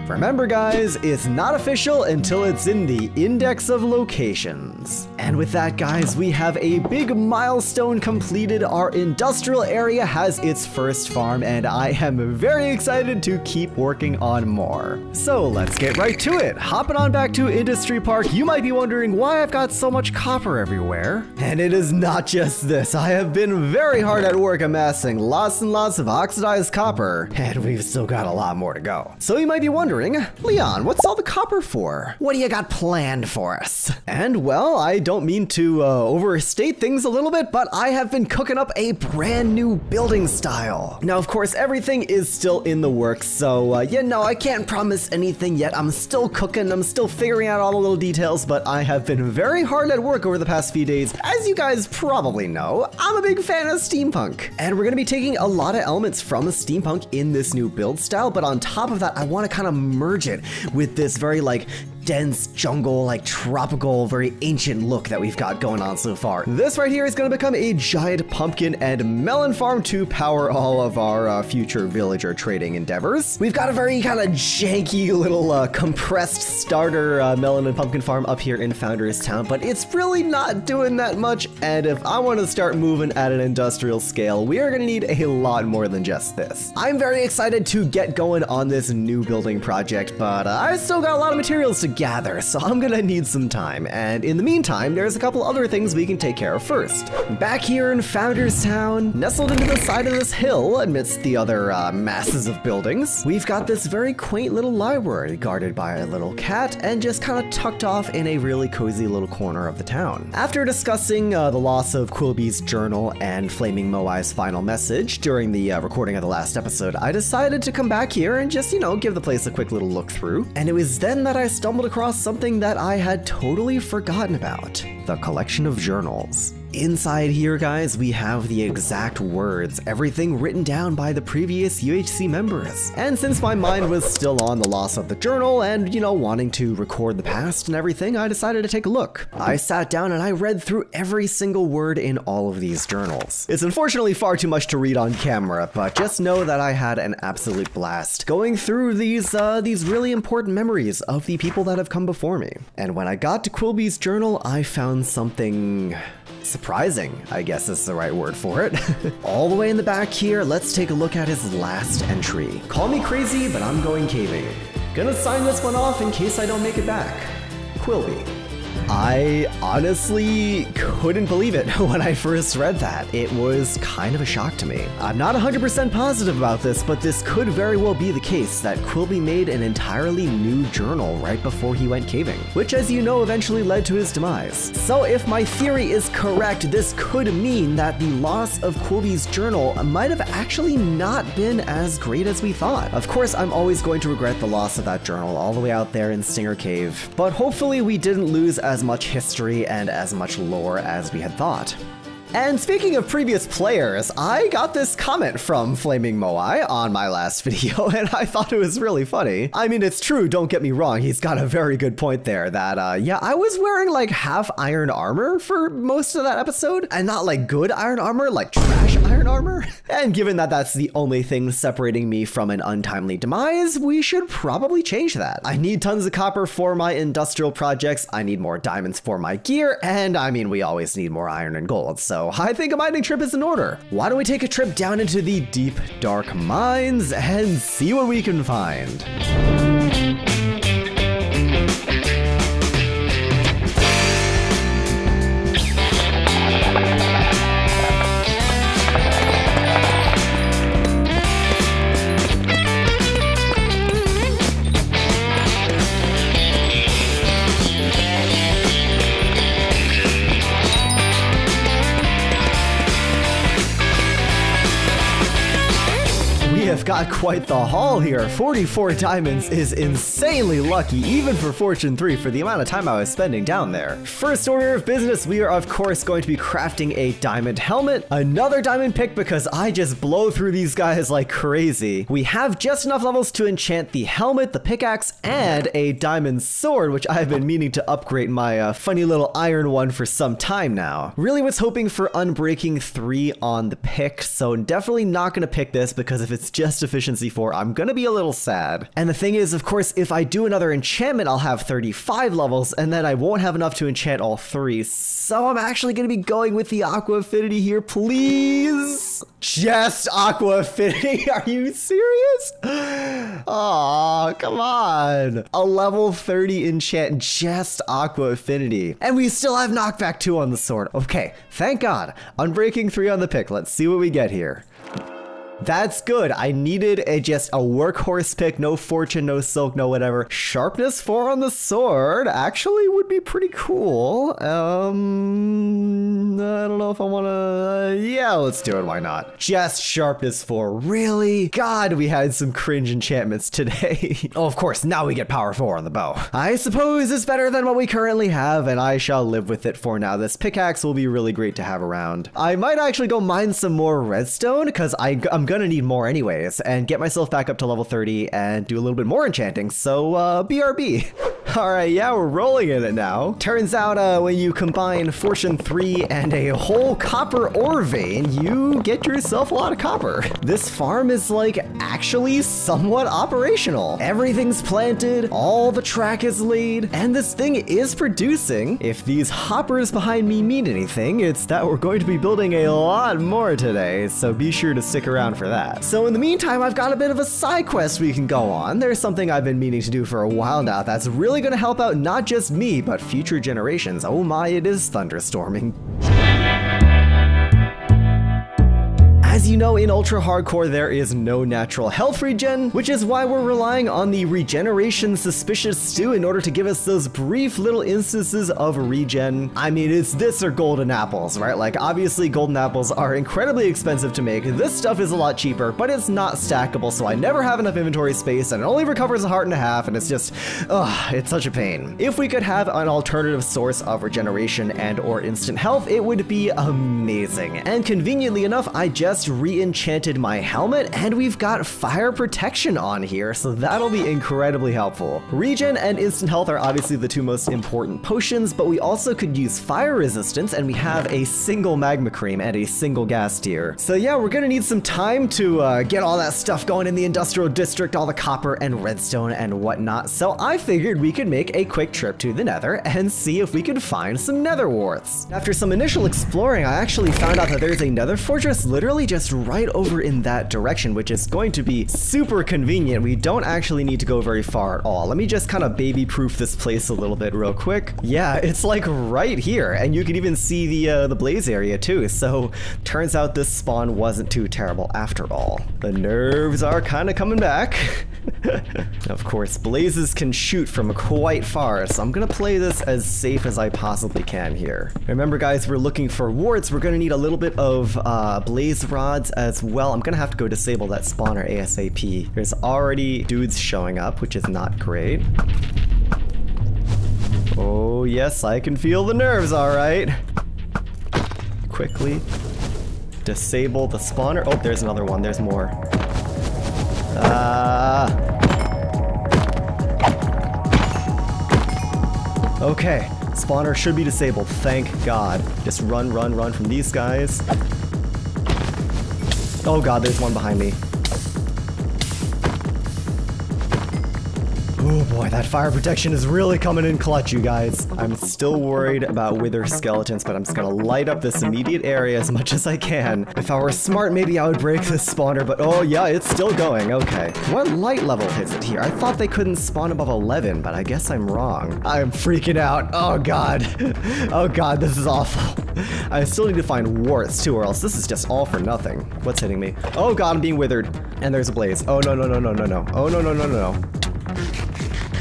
S2: Remember guys, it's not official until it's in the index of locations. And with that guys, we have a big milestone completed. Our industrial area has its first farm, and I am very excited to keep working on more. So let's get right to it. Hopping on back to Industry Park, you might be wondering why I've got so much copper everywhere. And it is not just this. I have been very hard at work amassing lots and lots of oxidized copper, and we've still got a lot more to go. So you might be wondering, Leon, what's all the copper for? What do you got planned for us? And well, I don't mean to overstate things a little bit, but I have been cooking up a brand new building style. Now, of course, everything is still in the works, so yeah, no, I can't promise anything yet. I'm still cooking, I'm still figuring out all the little details, but I have been very hard at work over the past few days. As you guys probably know, I'm a big fan of steampunk, and we're gonna be taking a lot of elements from steampunk in this new build style, but on top of that, I want to kind of merge it with this very like dense jungle, like tropical, very ancient look that we've got going on so far. This right here is going to become a giant pumpkin and melon farm to power all of our future villager trading endeavors. We've got a very kind of janky little compressed starter melon and pumpkin farm up here in Founders Town, but it's really not doing that much, and if I want to start moving at an industrial scale, we are going to need a lot more than just this. I'm very excited to get going on this new building project, but I still got a lot of materials to gather, so I'm gonna need some time, and in the meantime, there's a couple other things we can take care of first. Back here in Founders Town, nestled into the side of this hill amidst the other masses of buildings, we've got this very quaint little library guarded by a little cat and just kind of tucked off in a really cozy little corner of the town. After discussing the loss of Quilby's journal and Flaming Moai's final message during the recording of the last episode, I decided to come back here and just, you know, give the place a quick little look through, and it was then that I stumbled across something that I had totally forgotten about: the collection of journals. Inside here, guys, we have the exact words, everything written down by the previous UHC members. And since my mind was still on the loss of the journal and, you know, wanting to record the past and everything, I decided to take a look. I sat down and I read through every single word in all of these journals. It's unfortunately far too much to read on camera, but just know that I had an absolute blast going through these really important memories of the people that have come before me. And when I got to Quilby's journal, I found something surprising, I guess is the right word for it. All the way in the back here, let's take a look at his last entry. Call me crazy, but I'm going caving. Gonna sign this one off in case I don't make it back. Quilby. I honestly couldn't believe it when I first read that. It was kind of a shock to me. I'm not 100% positive about this, but this could very well be the case that Quilby made an entirely new journal right before he went caving, which, as you know, eventually led to his demise. So if my theory is correct, this could mean that the loss of Quilby's journal might have actually not been as great as we thought. Of course, I'm always going to regret the loss of that journal all the way out there in Stinger Cave, but hopefully we didn't lose as much history and as much lore as we had thought. And speaking of previous players, I got this comment from Flaming Moai on my last video, and I thought it was really funny. I mean, it's true, don't get me wrong, he's got a very good point there that, yeah, I was wearing like half iron armor for most of that episode, and not like good iron armor, like trash iron armor. And given that that's the only thing separating me from an untimely demise, we should probably change that. I need tons of copper for my industrial projects, I need more diamonds for my gear, and I mean, we always need more iron and gold, so I think a mining trip is in order. Why don't we take a trip down into the deep, dark mines and see what we can find? Have got quite the haul here. 44 diamonds is insanely lucky, even for Fortune 3, for the amount of time I was spending down there. First order of business, we are of course going to be crafting a diamond helmet, another diamond pick because I just blow through these guys like crazy. We have just enough levels to enchant the helmet, the pickaxe, and a diamond sword, which I've been meaning to upgrade my funny little iron one for some time now. Really was hoping for Unbreaking 3 on the pick, so definitely not gonna pick this because if it's just efficiency 4, I'm gonna be a little sad. And the thing is, of course, if I do another enchantment, I'll have 35 levels, and then I won't have enough to enchant all 3. So I'm actually gonna be going with the Aqua Affinity here, please. Just Aqua Affinity? Are you serious? Aw, come on. A level 30 enchant, just Aqua Affinity. And we still have knockback 2 on the sword. Okay, thank God. Unbreaking 3 on the pick. Let's see what we get here. That's good. I needed just a workhorse pick, no fortune, no silk, no whatever. Sharpness 4 on the sword actually would be pretty cool. I don't know if I wanna, yeah, let's do it, why not? Just sharpness 4, really? God, we had some cringe enchantments today. Oh, of course, now we get power 4 on the bow. I suppose it's better than what we currently have, and I shall live with it for now. This pickaxe will be really great to have around. I might actually go mine some more redstone, because I'm gonna need more anyways, and get myself back up to level 30 and do a little bit more enchanting, so BRB. Alright, yeah, we're rolling in it now. Turns out when you combine Fortune 3 and a whole copper ore vein, you get yourself a lot of copper. This farm is like actually somewhat operational. Everything's planted, all the track is laid, and this thing is producing. If these hoppers behind me mean anything, it's that we're going to be building a lot more today, so be sure to stick around for that. So in the meantime, I've got a bit of a side quest we can go on. There's something I've been meaning to do for a while now that's really going to help out not just me, but future generations. Oh my, it is thunderstorming. As you know, in Ultra Hardcore, there is no natural health regen, which is why we're relying on the Regeneration Suspicious Stew in order to give us those brief little instances of regen. I mean, it's this or golden apples, right? Like, obviously, golden apples are incredibly expensive to make. This stuff is a lot cheaper, but it's not stackable, so I never have enough inventory space, and it only recovers a heart and a half, and it's just, ugh, it's such a pain. If we could have an alternative source of regeneration and or instant health, it would be amazing. And conveniently enough, I just re-enchanted my helmet, and we've got fire protection on here, so that'll be incredibly helpful. Regen and instant health are obviously the two most important potions, but we also could use fire resistance, and we have a single magma cream and a single gas tier. So yeah, we're gonna need some time to get all that stuff going in the industrial district, all the copper and redstone and whatnot, so I figured we could make a quick trip to the nether and see if we could find some nether warts. After some initial exploring, I actually found out that there's a nether fortress literally just just right over in that direction, which is going to be super convenient. We don't actually need to go very far at all. Let me just kind of baby-proof this place a little bit real quick. Yeah, it's like right here, and you can even see the blaze area too. So turns out this spawn wasn't too terrible after all. The nerves are kind of coming back. Of course, blazes can shoot from quite far, so I'm gonna play this as safe as I possibly can here. Remember guys, we're looking for warts. We're gonna need a little bit of blaze rods as well. I'm gonna have to go disable that spawner ASAP. There's already dudes showing up, which is not great. Oh yes, I can feel the nerves, alright. Quickly disable the spawner. Oh, there's another one, there's more. Okay, spawner should be disabled, thank God. Just run from these guys. Oh God, there's one behind me. Oh boy, that fire protection is really coming in clutch, you guys. I'm still worried about wither skeletons, but I'm just gonna light up this immediate area as much as I can. If I were smart, maybe I would break this spawner, but oh yeah, it's still going, okay. What light level is it here? I thought they couldn't spawn above 11, but I guess I'm wrong. I'm freaking out, oh God. Oh God, this is awful. I still need to find warts too, or else this is just all for nothing. What's hitting me? Oh God, I'm being withered. And there's a blaze. Oh no. Oh no.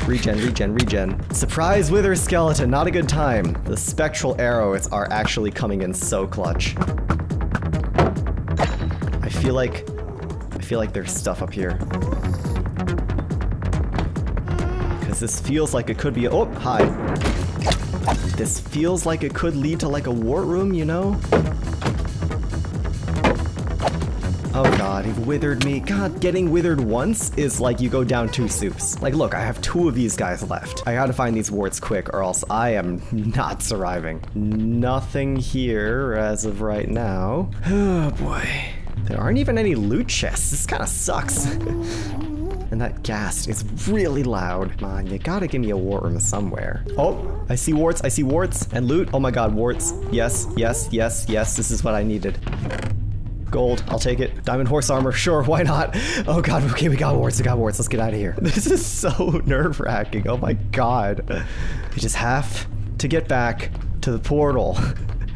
S2: Regen. Surprise wither skeleton, not a good time. The spectral arrows are actually coming in so clutch. I feel like there's stuff up here. Because this feels like it could be oh, hi. This feels like it could lead to like a wart room, you know? Oh God, he withered me. God, getting withered once is like you go down 2 soups. Like, look, I have 2 of these guys left. I gotta find these warts quick or else I am not surviving. Nothing here as of right now. Oh boy. There aren't even any loot chests. This kind of sucks. And that ghast is really loud. Come on, you gotta give me a wart room somewhere. Oh, I see warts, and loot. Oh my God, warts. Yes, this is what I needed. Gold, I'll take it. Diamond horse armor, sure, why not? Oh God, okay, we got warts, let's get out of here. This is so nerve-wracking, oh my God. You just have to get back to the portal.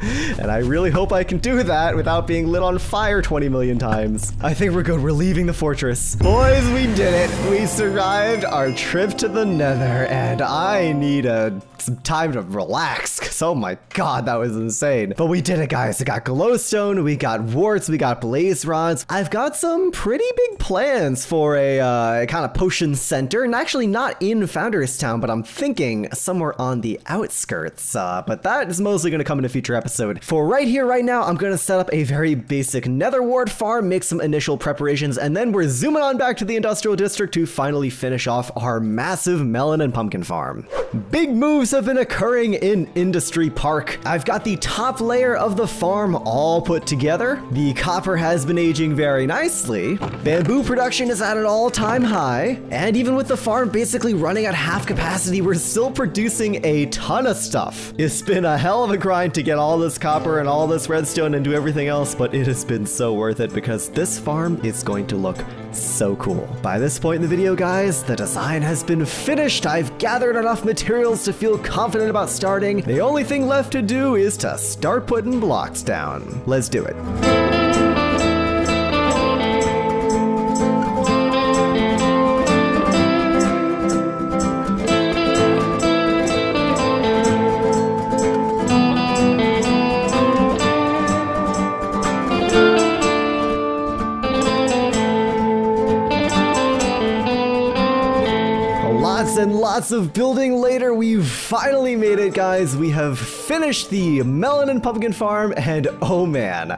S2: And I really hope I can do that without being lit on fire 20 million times. I think we're good, we're leaving the fortress. Boys, we did it. We survived our trip to the nether, and I need some time to relax, because oh my God, that was insane. But we did it, guys. We got glowstone, we got warts, we got blaze rods. I've got some pretty big plans for a kind of potion center, and actually not in Founders Town, but I'm thinking somewhere on the outskirts. But that is mostly going to come in a future episode. For right here, right now, I'm going to set up a very basic nether wart farm, make some initial preparations, and then we're zooming on back to the industrial district to finally finish off our massive melon and pumpkin farm. Big moves have been occurring in Industry Park. I've got the top layer of the farm all put together. The copper has been aging very nicely. Bamboo production is at an all-time high. And even with the farm basically running at half capacity, we're still producing a ton of stuff. It's been a hell of a grind to get all this copper and all this redstone and do everything else, but it has been so worth it because this farm is going to look so cool. By this point in the video, guys, the design has been finished. I've gathered enough materials to feel confident about starting. The only thing left to do is to start putting blocks down. Let's do it. And lots of building later, we've finally made it, guys. We have finished the melon and pumpkin farm, and oh man,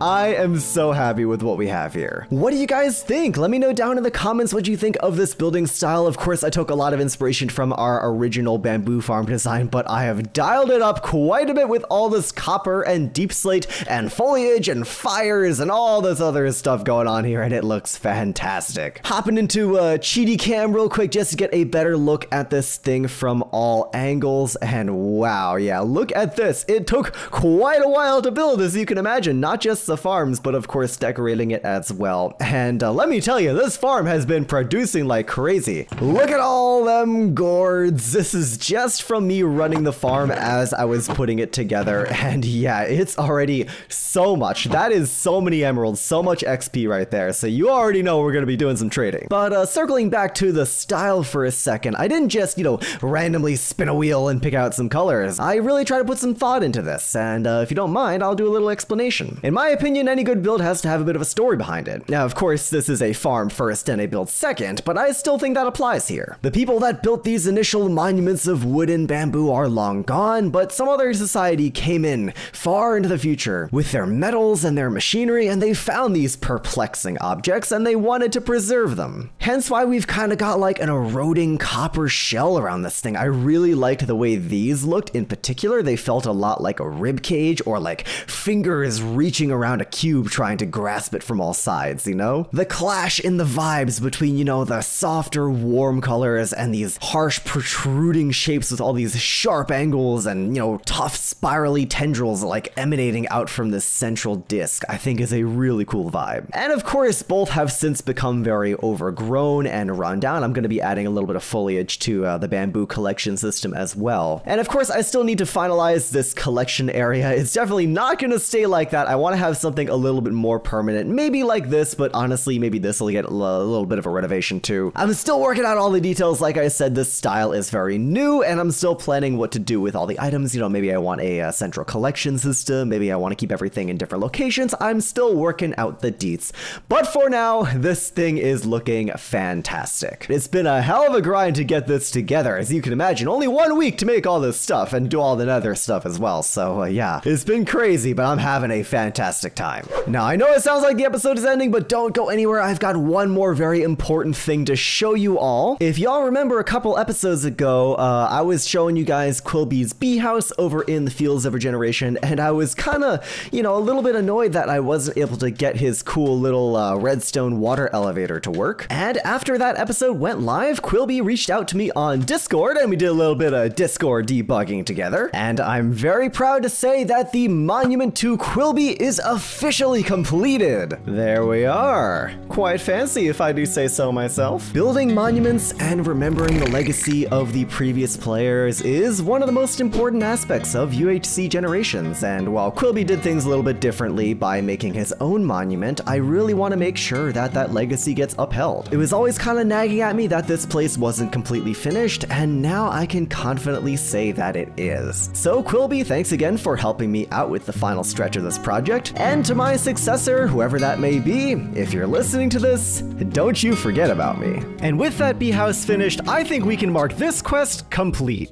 S2: I am so happy with what we have here. What do you guys think? Let me know down in the comments what you think of this building style. Of course, I took a lot of inspiration from our original bamboo farm design, but I have dialed it up quite a bit with all this copper and deep slate and foliage and fires and all this other stuff going on here, and it looks fantastic. Hopping into Cheaty Cam real quick just to get a better look look at this thing from all angles, and wow, yeah, look at this. It took quite a while to build, as you can imagine, not just the farms, but of course decorating it as well. And let me tell you, this farm has been producing like crazy. Look at all them gourds. This is just from me running the farm as I was putting it together, and yeah, it's already so much. That is so many emeralds, so much XP right there, so you already know we're gonna be doing some trading. But circling back to the style for a second, I didn't just, you know, randomly spin a wheel and pick out some colors. I really try to put some thought into this, and if you don't mind, I'll do a little explanation. In my opinion, any good build has to have a bit of a story behind it. Now, of course, this is a farm first and a build second, but I still think that applies here. The people that built these initial monuments of wood and bamboo are long gone, but some other society came in far into the future with their metals and their machinery, and they found these perplexing objects and they wanted to preserve them. Hence why we've kind of got like an eroding copper shell around this thing. I really liked the way these looked. In particular, they felt a lot like a rib cage or like fingers reaching around a cube trying to grasp it from all sides, you know? The clash in the vibes between, you know, the softer, warm colors and these harsh, protruding shapes with all these sharp angles and, you know, tough, spirally tendrils like emanating out from this central disc, I think is a really cool vibe. And of course, both have since become very overgrown and run down. I'm going to be adding a little bit of foliage to the bamboo collection system as well. And of course, I still need to finalize this collection area. It's definitely not going to stay like that. I want to have something a little bit more permanent, maybe like this, but honestly, maybe this will get a little bit of a renovation too. I'm still working out all the details. Like I said, this style is very new, and I'm still planning what to do with all the items. You know, maybe I want a central collection system. Maybe I want to keep everything in different locations. I'm still working out the deets. But for now, this thing is looking fantastic. It's been a hell of a grind to get this together, as you can imagine. Only 1 week to make all this stuff and do all the other stuff as well. So yeah, it's been crazy, but I'm having a fantastic time. Now, I know it sounds like the episode is ending, but don't go anywhere. I've got one more very important thing to show you all. If y'all remember a couple episodes ago, I was showing you guys Quilby's bee house over in the Fields of Regeneration, and I was kind of, you know, a little bit annoyed that I wasn't able to get his cool little redstone water elevator to work. And after that episode went live, Quilby reached out to me on Discord, and we did a little bit of Discord debugging together. And I'm very proud to say that the monument to Quilby is officially completed. There we are. Quite fancy, if I do say so myself. Building monuments and remembering the legacy of the previous players is one of the most important aspects of UHC Generations, and while Quilby did things a little bit differently by making his own monument, I really want to make sure that that legacy gets upheld. It was always kind of nagging at me that this place wasn't completely finished, and now I can confidently say that it is. So Quilby, thanks again for helping me out with the final stretch of this project, and to my successor, whoever that may be, if you're listening to this, don't you forget about me. And with that bee house finished, I think we can mark this quest complete.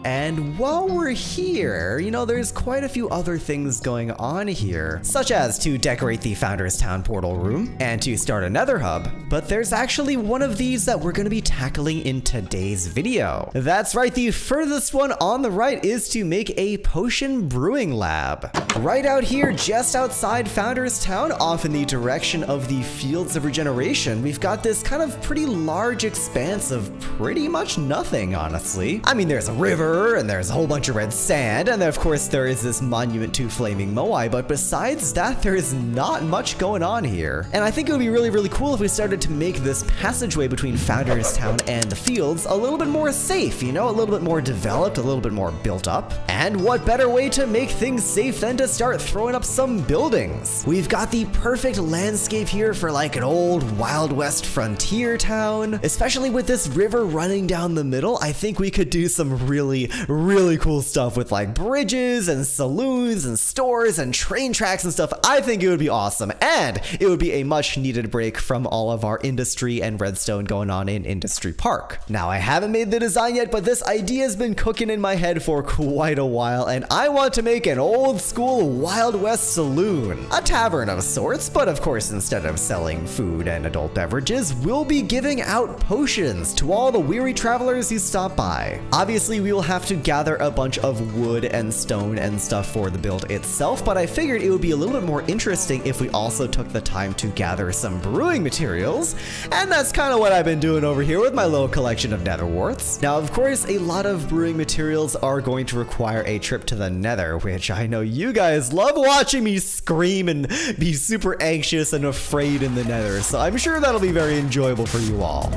S2: And while we're here, you know, there's quite a few other things going on here, such as to decorate the Founders Town portal room and to start a nether hub, but there's actually one of these that we're going to be tackling in today's video. That's right, the furthest one on the right is to make a potion brewing lab. Right out here, just outside Founders Town, off in the direction of the Fields of Regeneration, we've got this kind of pretty large expanse of pretty much nothing, honestly. I mean, there's a river, and there's a whole bunch of red sand, and then of course there is this monument to Flaming Moai, but besides that, there is not much going on here. And I think it would be really cool if we started to make this passageway between Founders Town and the Fields a little bit more safe, you know, a little bit more developed, a little bit more built up. And what better way to make things safe than to start throwing up some buildings? We've got the perfect landscape here for like an old Wild West frontier town, especially with this river running down the middle. I think we could do some really cool stuff with like bridges and saloons and stores and train tracks and stuff. I think it would be awesome, and it would be a much needed break from all of our industry and redstone going on in Industry Park. Now, I haven't made the design yet, but this idea has been cooking in my head for quite a while, and I want to make an old school Wild West saloon. A tavern of sorts, but of course, instead of selling food and adult beverages, we'll be giving out potions to all the weary travelers who stop by. Obviously, we will have to gather a bunch of wood and stone and stuff for the build itself, but I figured it would be a little bit more interesting if we also took the time to gather some brewing materials, and that's kind of what I've been doing over here with my little collection of nether warts. Now, of course, a lot of brewing materials are going to require a trip to the nether, which I know you guys love watching me scream and be super anxious and afraid in the nether, so I'm sure that'll be very enjoyable for you all.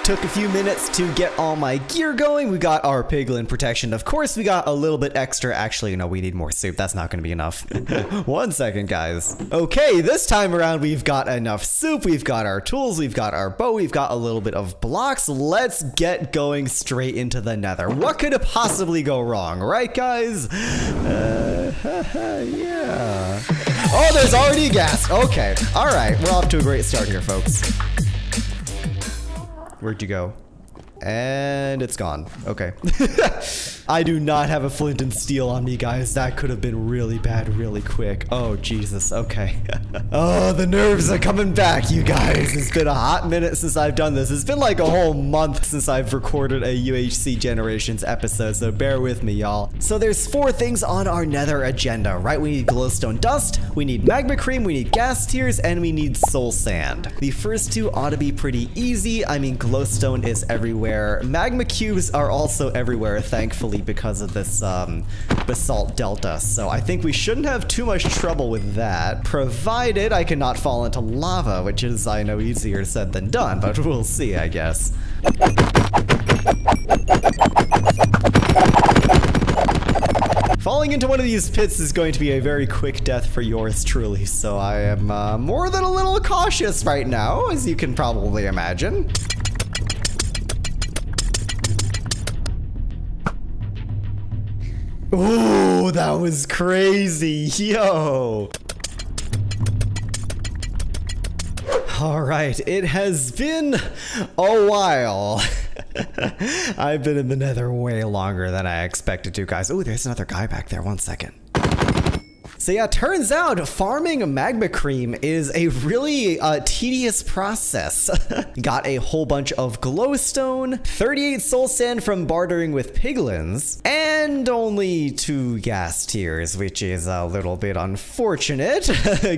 S2: Took a few minutes to get all my gear going. We got our piglin protection. Of course, we got a little bit extra. Actually, no, we need more soup. That's not going to be enough. 1 second, guys. Okay, this time around, we've got enough soup. We've got our tools. We've got our bow. We've got a little bit of blocks. Let's get going straight into the nether. What could possibly go wrong, right, guys? Yeah. Oh, there's already a ghast. Okay. All right. We're off to a great start here, folks. Where'd you go? And it's gone. Okay. I do not have a flint and steel on me, guys. That could have been really bad really quick. Oh, Jesus. Okay. Oh, the nerves are coming back, you guys. It's been a hot minute since I've done this. It's been like a whole month since I've recorded a UHC Generations episode, so bear with me, y'all. So there's 4 things on our nether agenda, right? We need glowstone dust, we need magma cream, we need gas tears, and we need soul sand. The first 2 ought to be pretty easy. I mean, glowstone is everywhere. Magma cubes are also everywhere, thankfully, because of this basalt delta, so I think we shouldn't have too much trouble with that, provided I cannot fall into lava, which is, I know, easier said than done, but we'll see, I guess. Falling into one of these pits is going to be a very quick death for yours truly, so I am more than a little cautious right now, as you can probably imagine. Ooh, that was crazy, yo! Alright, it has been a while. I've been in the nether way longer than I expected to, guys. Ooh, there's another guy back there, 1 second. So yeah, turns out farming magma cream is a really tedious process. Got a whole bunch of glowstone, 38 soul sand from bartering with piglins, and only 2 gas tiers, which is a little bit unfortunate.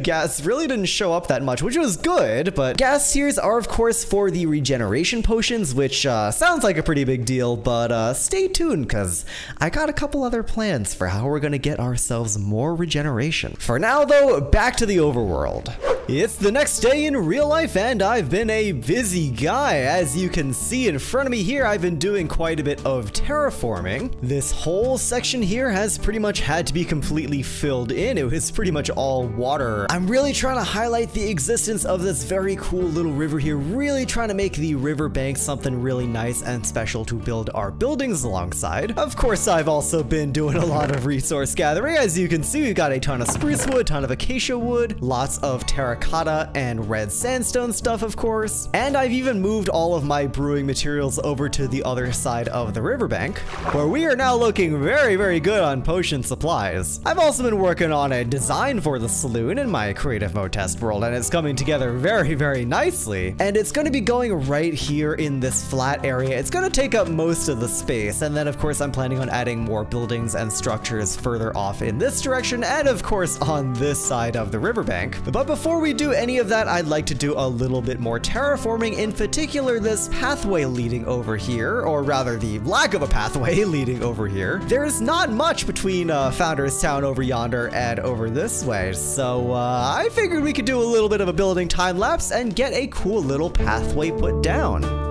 S2: Gas really didn't show up that much, which was good, but gas tiers are of course for the regeneration potions, which sounds like a pretty big deal, but stay tuned, because I got a couple other plans for how we're gonna get ourselves more regeneration. For now though, back to the overworld. It's the next day in real life and I've been a busy guy. As you can see in front of me here, I've been doing quite a bit of terraforming. This whole section here has pretty much had to be completely filled in. It was pretty much all water. I'm really trying to highlight the existence of this very cool little river here, really trying to make the riverbank something really nice and special to build our buildings alongside. Of course, I've also been doing a lot of resource gathering. As you can see, we've got a ton of spruce wood, ton of acacia wood, lots of terracotta and red sandstone stuff, of course. And I've even moved all of my brewing materials over to the other side of the riverbank, where we are now looking very, very good on potion supplies. I've also been working on a design for the saloon in my creative mode test world, and it's coming together very, very nicely. And it's going to be going right here in this flat area. It's going to take up most of the space, and then of course I'm planning on adding more buildings and structures further off in this direction, and of course on this side of the riverbank. But before we do any of that, I'd like to do a little bit more terraforming, in particular this pathway leading over here, or rather the lack of a pathway leading over here. There's not much between Founders Town over yonder and over this way, so I figured we could do a little bit of a building time lapse and get a cool little pathway put down.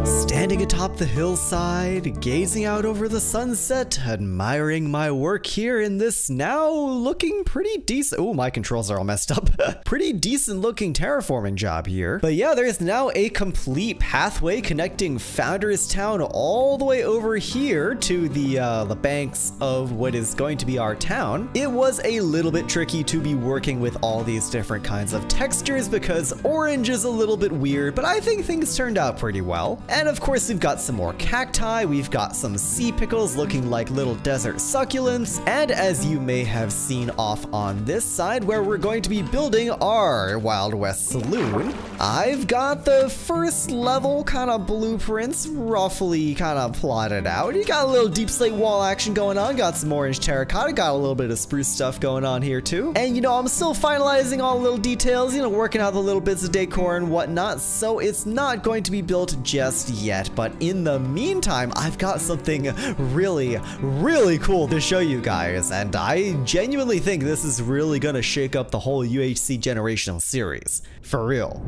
S2: Standing atop the hillside, gazing out over the sunset, admiring my work here in this now looking pretty decent— oh, my controls are all messed up. Pretty decent looking terraforming job here. But yeah, there's now a complete pathway connecting Founders Town all the way over here to the banks of what is going to be our town. It was a little bit tricky to be working with all these different kinds of textures because orange is a little bit weird, but I think things turned out pretty well. And of course, course, we've got some more cacti, we've got some sea pickles looking like little desert succulents, and as you may have seen off on this side where we're going to be building our Wild West Saloon, I've got the first level kind of blueprints roughly kind of plotted out. You got a little deep slate wall action going on, got some orange terracotta, got a little bit of spruce stuff going on here too. And you know, I'm still finalizing all the little details, you know, working out the little bits of decor and whatnot, so it's not going to be built just yet. But in the meantime, I've got something really, really cool to show you guys, and I genuinely think this is really gonna shake up the whole UHC Generations series. For real.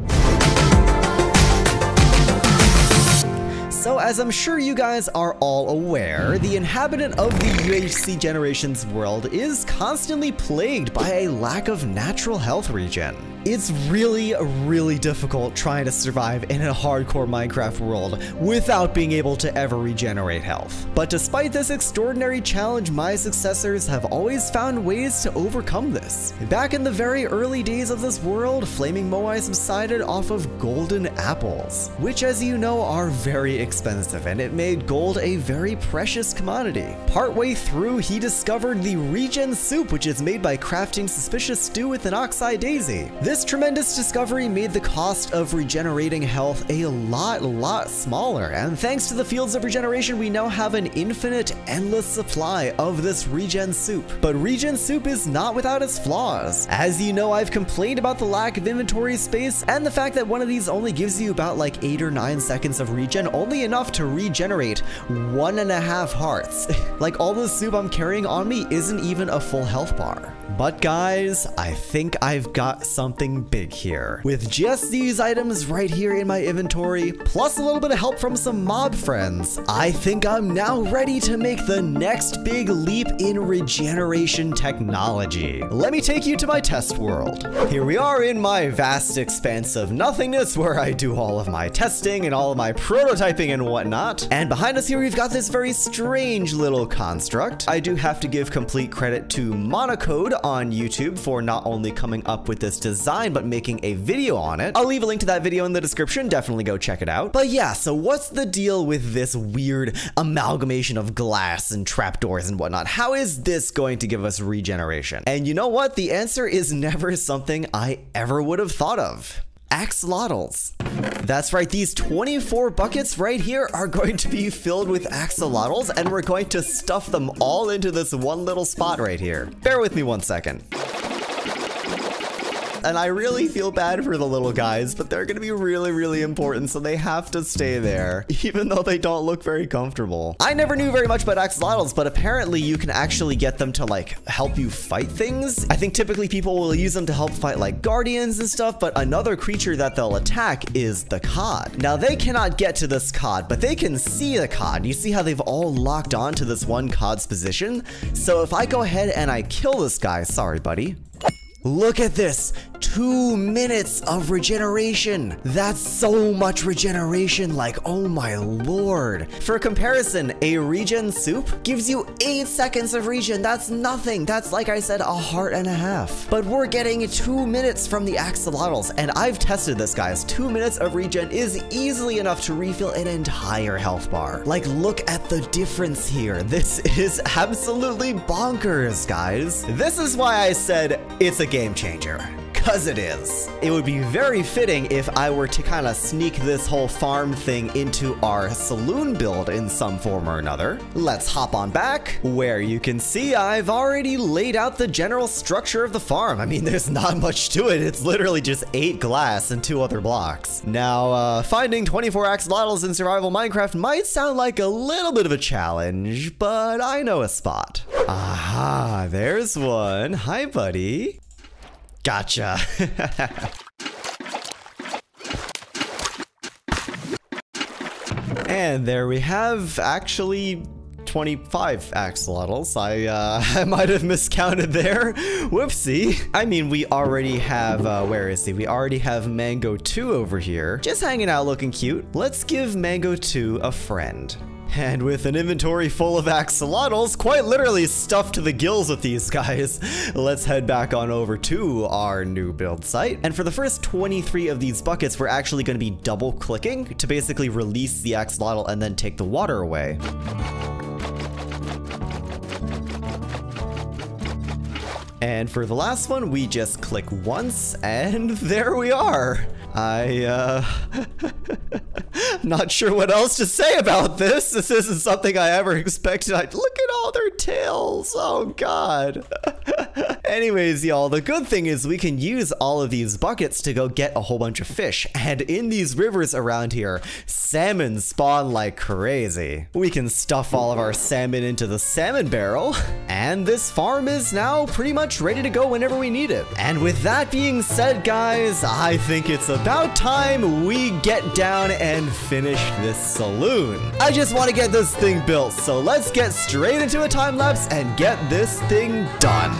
S2: So as I'm sure you guys are all aware, the inhabitant of the UHC Generations world is constantly plagued by a lack of natural health regen. It's really, really difficult trying to survive in a hardcore Minecraft world without being able to ever regenerate health. But despite this extraordinary challenge, my successors have always found ways to overcome this. Back in the very early days of this world, Flaming Moai subsided off of golden apples, which as you know are very expensive, and it made gold a very precious commodity. Partway through, he discovered the regen soup, which is made by crafting suspicious stew with an oxeye daisy. This tremendous discovery made the cost of regenerating health a lot smaller, and thanks to the fields of regeneration, we now have an infinite, endless supply of this regen soup. But regen soup is not without its flaws. As you know, I've complained about the lack of inventory space and the fact that one of these only gives you about like 8 or 9 seconds of regen, only enough to regenerate 1.5 hearts. Like all the soup I'm carrying on me isn't even a full health bar. But guys, I think I've got something big here. With just these items right here in my inventory, plus a little bit of help from some mob friends, I think I'm now ready to make the next big leap in regeneration technology. Let me take you to my test world. Here we are in my vast expanse of nothingness where I do all of my testing and all of my prototyping and whatnot. And behind us here, we've got this very strange little construct. I do have to give complete credit to Monocode on YouTube for not only coming up with this design, but making a video on it. I'll leave a link to that video in the description, definitely go check it out. But yeah, so what's the deal with this weird amalgamation of glass and trapdoors and whatnot? How is this going to give us regeneration? And you know what? The answer is never something I ever would have thought of. Axolotls. That's right, these 24 buckets right here are going to be filled with axolotls, and we're going to stuff them all into this one little spot right here. Bear with me one second. And I really feel bad for the little guys, but they're gonna be really important, so they have to stay there, even though they don't look very comfortable. I never knew very much about axolotls, but apparently you can actually get them to like help you fight things. I think typically people will use them to help fight like guardians and stuff, but another creature that they'll attack is the cod. Now they cannot get to this cod, but they can see the cod. You see how they've all locked on to this one cod's position? So if I go ahead and I kill this guy, sorry buddy. Look at this, 2 minutes of regeneration. That's so much regeneration, like, oh my lord. For comparison, a regen soup gives you 8 seconds of regen. That's nothing. That's, like I said, 1.5 hearts. But we're getting 2 minutes from the axolotls, and I've tested this, guys. 2 minutes of regen is easily enough to refill an entire health bar. Like, look at the difference here. This is absolutely bonkers, guys. This is why I said it's a game changer. Cause it is. It would be very fitting if I were to kind of sneak this whole farm thing into our saloon build in some form or another. Let's hop on back, where you can see I've already laid out the general structure of the farm. I mean, there's not much to it. It's literally just 8 glass and 2 other blocks. Now, finding 24 axolotls in survival Minecraft might sound like a little bit of a challenge, but I know a spot. Aha, there's one. Hi, buddy. Gotcha. And there we have actually 25 axolotls. I might have miscounted there. Whoopsie. I mean, we already have, where is he? We already have Mango 2 over here, just hanging out looking cute. Let's give Mango 2 a friend. And with an inventory full of axolotls, quite literally stuffed to the gills with these guys, let's head back on over to our new build site. And for the first 23 of these buckets, we're actually going to be double clicking to basically release the axolotl and then take the water away. And for the last one, we just click once, and there we are. Not sure what else to say about this. This isn't something I ever expected. Look at all their tails. Oh, God. Anyways, y'all, the good thing is we can use all of these buckets to go get a whole bunch of fish. And in these rivers around here, salmon spawn like crazy. We can stuff all of our salmon into the salmon barrel. And this farm is now pretty much ready to go whenever we need it. And with that being said, guys, I think it's about time we get down and finish this saloon. I just want to get this thing built, so let's get straight into a time lapse and get this thing done.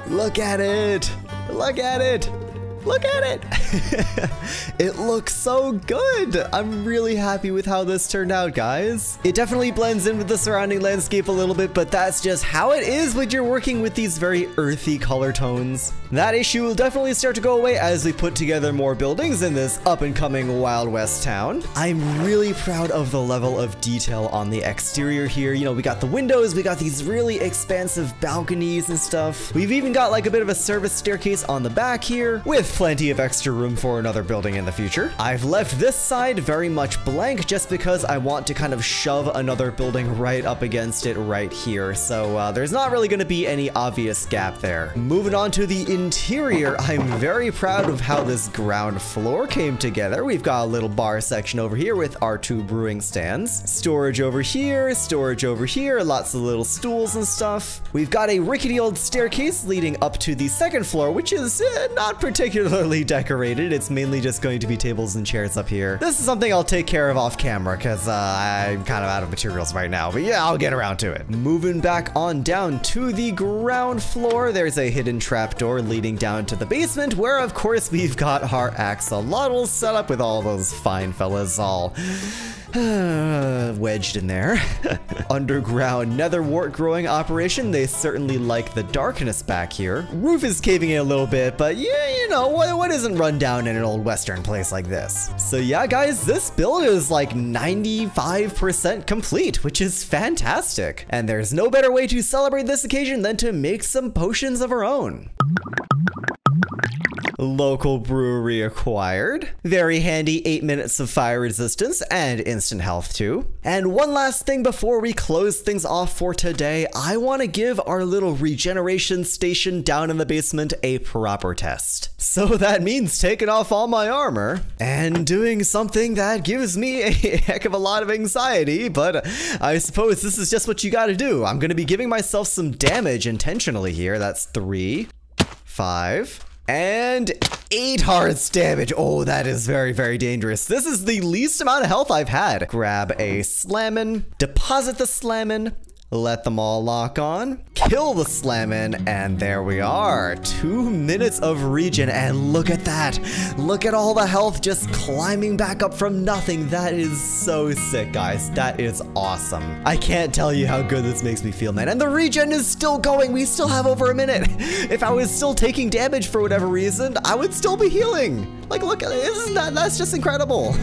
S2: Look at it! Look at it! Look at it! It looks so good! I'm really happy with how this turned out, guys. It definitely blends in with the surrounding landscape a little bit, but that's just how it is when you're working with these very earthy color tones. That issue will definitely start to go away as we put together more buildings in this up-and-coming Wild West town. I'm really proud of the level of detail on the exterior here. You know, we got the windows, we got these really expansive balconies and stuff. We've even got like a bit of a service staircase on the back here, with plenty of extra room for another building in the future. I've left this side very much blank just because I want to kind of shove another building right up against it right here. So there's not really going to be any obvious gap there. Moving on to the interior, I'm very proud of how this ground floor came together. We've got a little bar section over here with our 2 brewing stands. Storage over here, lots of little stools and stuff. We've got a rickety old staircase leading up to the 2nd floor, which is not particularly decorated. It's mainly just going to be tables and chairs up here. This is something I'll take care of off camera because I'm kind of out of materials right now, but yeah, I'll get around to it. Moving back on down to the ground floor, there's a hidden trapdoor leading down to the basement where of course we've got our axolotls set up with all those fine fellas all wedged in there. Underground nether wart growing operation. They certainly like the darkness back here. Roof is caving in a little bit, but yeah, you know, what isn't run down in an old western place like this? So yeah, guys, this build is like 95% complete, which is fantastic. And there's no better way to celebrate this occasion than to make some potions of our own. Local brewery acquired. Very handy 8 minutes of fire resistance and instant health too. And one last thing before we close things off for today, I want to give our little regeneration station down in the basement a proper test. So that means taking off all my armor and doing something that gives me a heck of a lot of anxiety, but I suppose this is just what you gotta do. I'm gonna be giving myself some damage intentionally here. That's 3, 5, and 8 hearts damage. Oh, that is very, very dangerous. This is the least amount of health I've had. Grab a slammin, deposit the slammin, let them all lock on, kill the slammin, and there we are. 2 minutes of regen, and look at that. Look at all the health just climbing back up from nothing. That is so sick, guys. That is awesome. I can't tell you how good this makes me feel, man. And the regen is still going. We still have over a minute. If I was still taking damage for whatever reason, I would still be healing. Like, look at this. That's just incredible.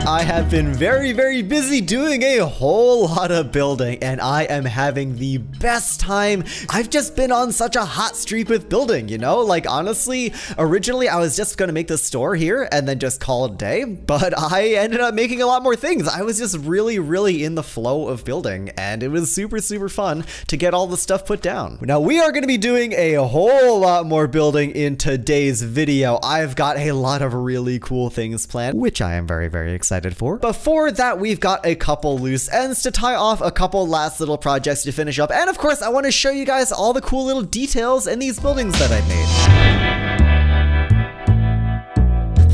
S2: I have been very, very busy doing a whole lot of building, and I am having the best time. I've just been on such a hot streak with building, you know? Like, honestly, originally I was just gonna make the store here and then just call it a day, but I ended up making a lot more things. I was just really, really in the flow of building, and it was super, super fun to get all the stuff put down. Now, we are gonna be doing a whole lot more building in today's video. I've got a lot of really cool things planned, which I am very, very excited for. Before before that, we've got a couple loose ends to tie off, a couple last little projects to finish up, and of course, I want to show you guys all the cool little details in these buildings that I've made.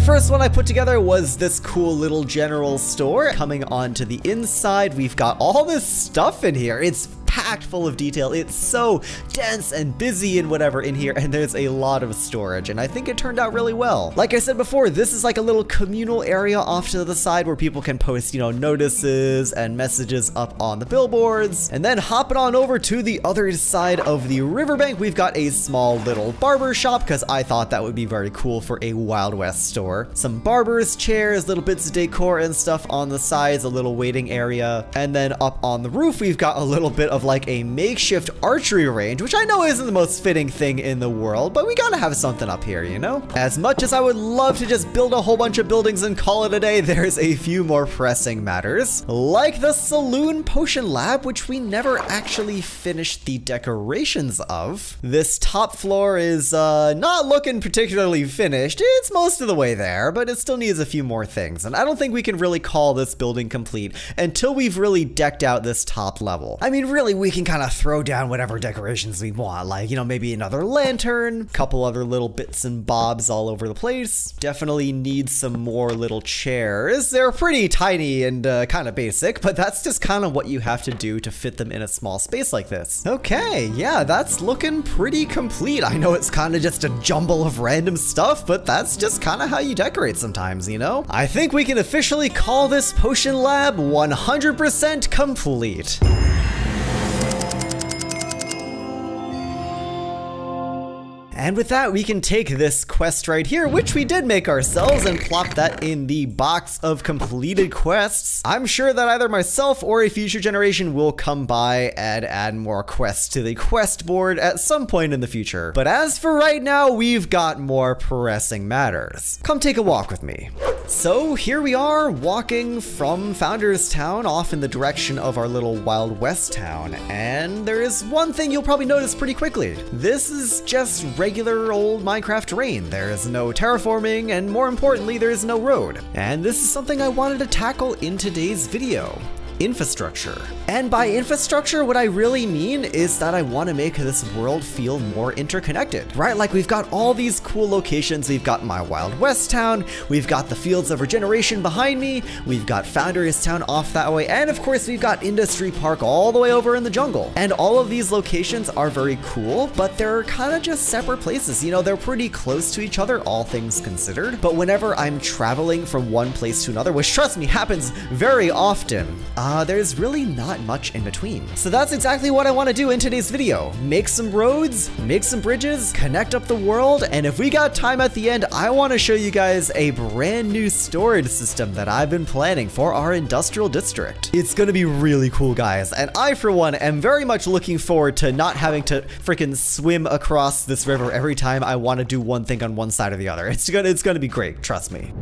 S2: First one I put together was this cool little general store. Coming onto the inside, we've got all this stuff in here. It's packed full of detail. It's so dense and busy and whatever in here, and there's a lot of storage, and I think it turned out really well. Like I said before, this is like a little communal area off to the side where people can post, you know, notices and messages up on the billboards. And then hopping on over to the other side of the riverbank, we've got a small little barber shop, because I thought that would be very cool for a Wild West store. Some barbers, chairs, little bits of decor and stuff on the sides, a little waiting area. And then up on the roof, we've got a little bit of like a makeshift archery range, which I know isn't the most fitting thing in the world, but we gotta have something up here, you know? As much as I would love to just build a whole bunch of buildings and call it a day, there's a few more pressing matters, like the saloon potion lab, which we never actually finished the decorations of. This top floor is not looking particularly finished. It's most of the way there, but it still needs a few more things, and I don't think we can really call this building complete until we've really decked out this top level. I mean, really, we can kind of throw down whatever decorations we want, like, you know, maybe another lantern, couple other little bits and bobs all over the place. Definitely need some more little chairs. They're pretty tiny and kind of basic, but that's just kind of what you have to do to fit them in a small space like this. Okay, yeah, that's looking pretty complete. I know it's kind of just a jumble of random stuff, but that's just kind of how you decorate sometimes, you know? I think we can officially call this potion lab 100% complete. And with that, we can take this quest right here, which we did make ourselves, and plop that in the box of completed quests. I'm sure that either myself or a future generation will come by and add more quests to the quest board at some point in the future. But as for right now, we've got more pressing matters. Come take a walk with me. So here we are walking from Founders Town off in the direction of our little Wild West town, and there is one thing you'll probably notice pretty quickly. This is just regular old Minecraft terrain. There is no terraforming, and more importantly, there is no road. And this is something I wanted to tackle in today's video. Infrastructure. And by infrastructure, what I really mean is that I want to make this world feel more interconnected, right? Like, we've got all these cool locations. We've got my Wild West town, we've got the Fields of Regeneration behind me, we've got Founders Town off that way, and of course we've got Industry Park all the way over in the jungle. And all of these locations are very cool, but they're kind of just separate places. You know, they're pretty close to each other, all things considered. But whenever I'm traveling from one place to another, which trust me, happens very often, there's really not much in between. So that's exactly what I want to do in today's video. Make some roads, make some bridges, connect up the world, and if we got time at the end, I want to show you guys a brand new storage system that I've been planning for our industrial district. It's gonna be really cool, guys, and I, for one, am very much looking forward to not having to freaking swim across this river every time I want to do one thing on one side or the other. It's gonna be great, trust me.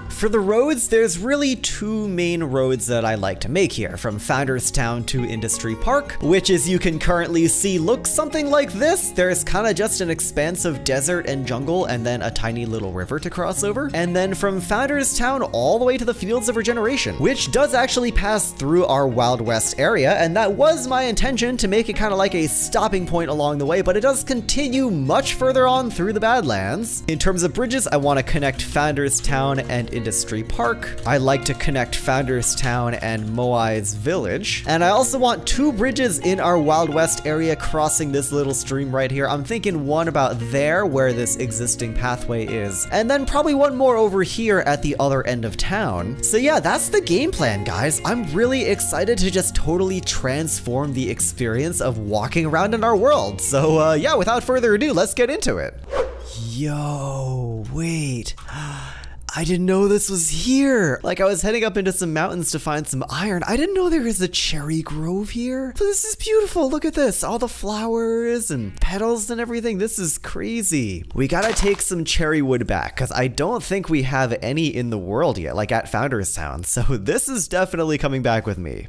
S2: For the roads, there's really two main roads that I like to make here, from Founders Town to Industry Park, which, as you can currently see, looks something like this. There's kind of just an expanse of desert and jungle, and then a tiny little river to cross over. And then from Founders Town all the way to the Fields of Regeneration, which does actually pass through our Wild West area, and that was my intention, to make it kind of like a stopping point along the way, but it does continue much further on through the Badlands. In terms of bridges, I want to connect Founders Town and Industry Park. I like to connect Founders Town and Moai's Village. And I also want two bridges in our Wild West area crossing this little stream right here. I'm thinking one about there where this existing pathway is, and then probably one more over here at the other end of town. So yeah, that's the game plan, guys. I'm really excited to just totally transform the experience of walking around in our world. So yeah, without further ado, let's get into it. Yo, wait. I didn't know this was here. Like, I was heading up into some mountains to find some iron. I didn't know there is a cherry grove here. But this is beautiful. Look at this. All the flowers and petals and everything. This is crazy. We gotta take some cherry wood back, because I don't think we have any in the world yet, like at Founders Town. So this is definitely coming back with me.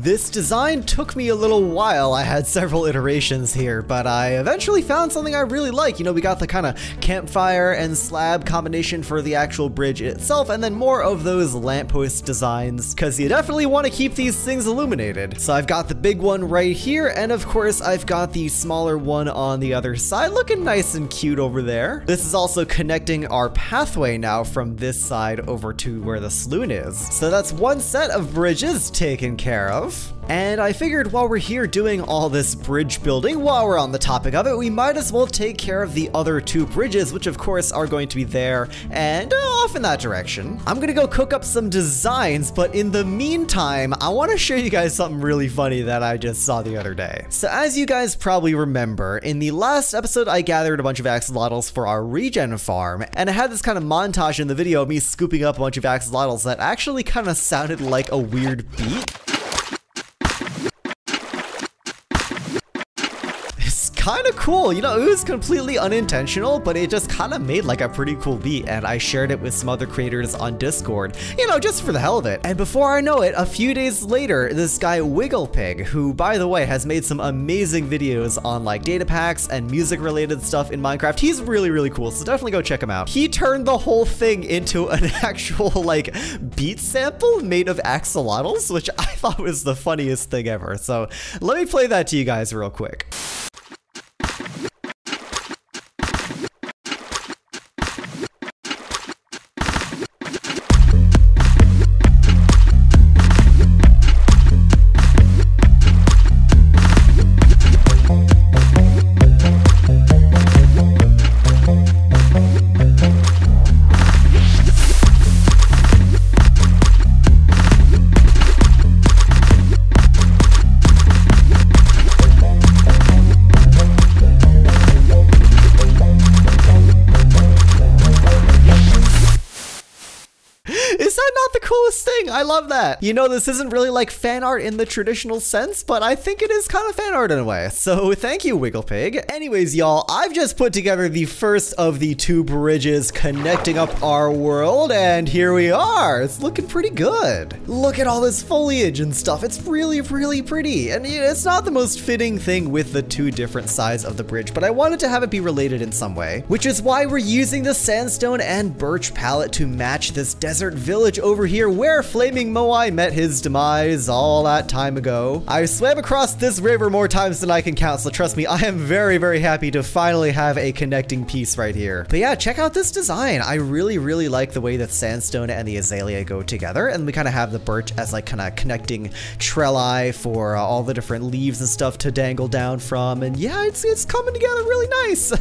S2: This design took me a little while. I had several iterations here, but I eventually found something I really like. You know, we got the kind of campfire and slab combination for the actual bridge itself, and then more of those lamppost designs, because you definitely want to keep these things illuminated. So I've got the big one right here, and of course I've got the smaller one on the other side, looking nice and cute over there. This is also connecting our pathway now from this side over to where the saloon is. So that's one set of bridges taken care of. And I figured while we're here doing all this bridge building, while we're on the topic of it, we might as well take care of the other two bridges, which of course are going to be there and off in that direction. I'm gonna go cook up some designs, but in the meantime, I want to show you guys something really funny that I just saw the other day. So as you guys probably remember, in the last episode, I gathered a bunch of axolotls for our regen farm, and I had this kind of montage in the video of me scooping up a bunch of axolotls that actually kind of sounded like a weird beat. Kind of cool, you know, it was completely unintentional, but it just kind of made like a pretty cool beat, and I shared it with some other creators on Discord, you know, just for the hell of it. And before I know it, a few days later, this guy Wigglepig, who by the way has made some amazing videos on like data packs and music related stuff in Minecraft, he's really cool, so definitely go check him out. He turned the whole thing into an actual like beat sample made of axolotls, which I thought was the funniest thing ever. So let me play that to you guys real quick. I love that. You know, this isn't really like fan art in the traditional sense, but I think it is kind of fan art in a way. So thank you, Wigglepig. Anyways, y'all, I've just put together the first of the two bridges connecting up our world, and here we are. It's looking pretty good. Look at all this foliage and stuff. It's really pretty. And it's not the most fitting thing with the two different sides of the bridge, but I wanted to have it be related in some way, which is why we're using the sandstone and birch palette to match this desert village over here where Flaming Moai met his demise all that time ago. I swam across this river more times than I can count, so trust me, I am very happy to finally have a connecting piece right here. But yeah, check out this design. I really like the way that sandstone and the azalea go together, and we kind of have the birch as like kind of connecting trelli for all the different leaves and stuff to dangle down from, and yeah, it's coming together really nice.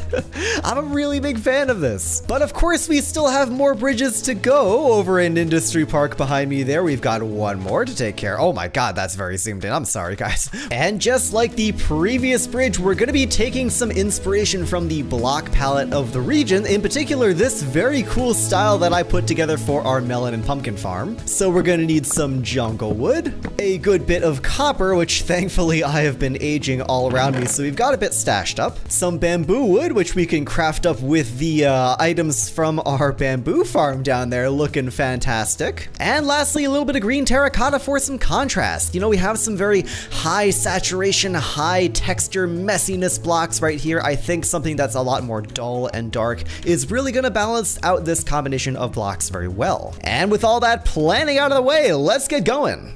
S2: I'm a really big fan of this. But of course, we still have more bridges to go over in Industry Park behind me there. We've got one more to take care of. Oh my god, that's very zoomed in. I'm sorry, guys. And just like the previous bridge, we're going to be taking some inspiration from the block palette of the region, in particular this very cool style that I put together for our melon and pumpkin farm. So we're going to need some jungle wood, a good bit of copper, which thankfully I have been aging all around me, so we've got a bit stashed up, some bamboo wood, which we can craft up with the items from our bamboo farm down there, looking fantastic. And lastly, a little bit of green terracotta for some contrast. You know, we have some very high saturation, high texture messiness blocks right here. I think something that's a lot more dull and dark is really going to balance out this combination of blocks very well. And with all that planning out of the way, let's get going.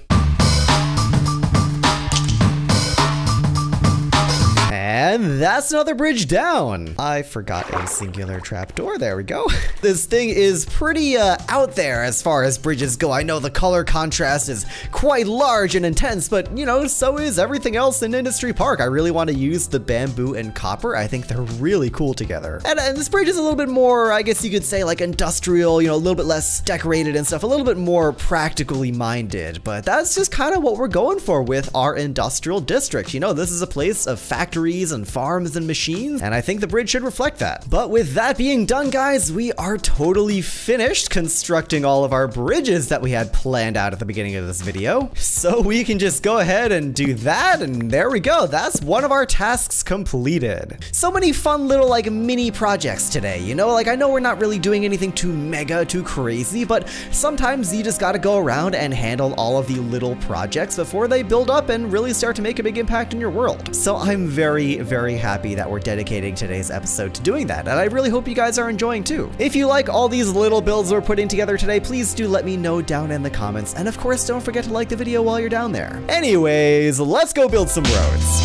S2: And that's another bridge down. I forgot a singular trapdoor. There we go. This thing is pretty out there as far as bridges go. I know the color contrast is quite large and intense, but you know, so is everything else in Industry Park. I really want to use the bamboo and copper. I think they're really cool together. And this bridge is a little bit more, I guess you could say, like industrial, you know, a little bit less decorated and stuff, a little bit more practically minded, but that's just kind of what we're going for with our industrial district. You know, this is a place of factories factories and farms and machines, and I think the bridge should reflect that. But with that being done, guys, we are totally finished constructing all of our bridges that we had planned out at the beginning of this video. So we can just go ahead and do that, and there we go. That's one of our tasks completed. So many fun little like mini projects today, you know, like I know we're not really doing anything too mega, too crazy, but sometimes you just gotta go around and handle all of the little projects before they build up and really start to make a big impact in your world. So I'm very, very happy that we're dedicating today's episode to doing that, and I really hope you guys are enjoying too. If you like all these little builds we're putting together today, please do let me know down in the comments, and of course don't forget to like the video while you're down there. Anyways, let's go build some roads.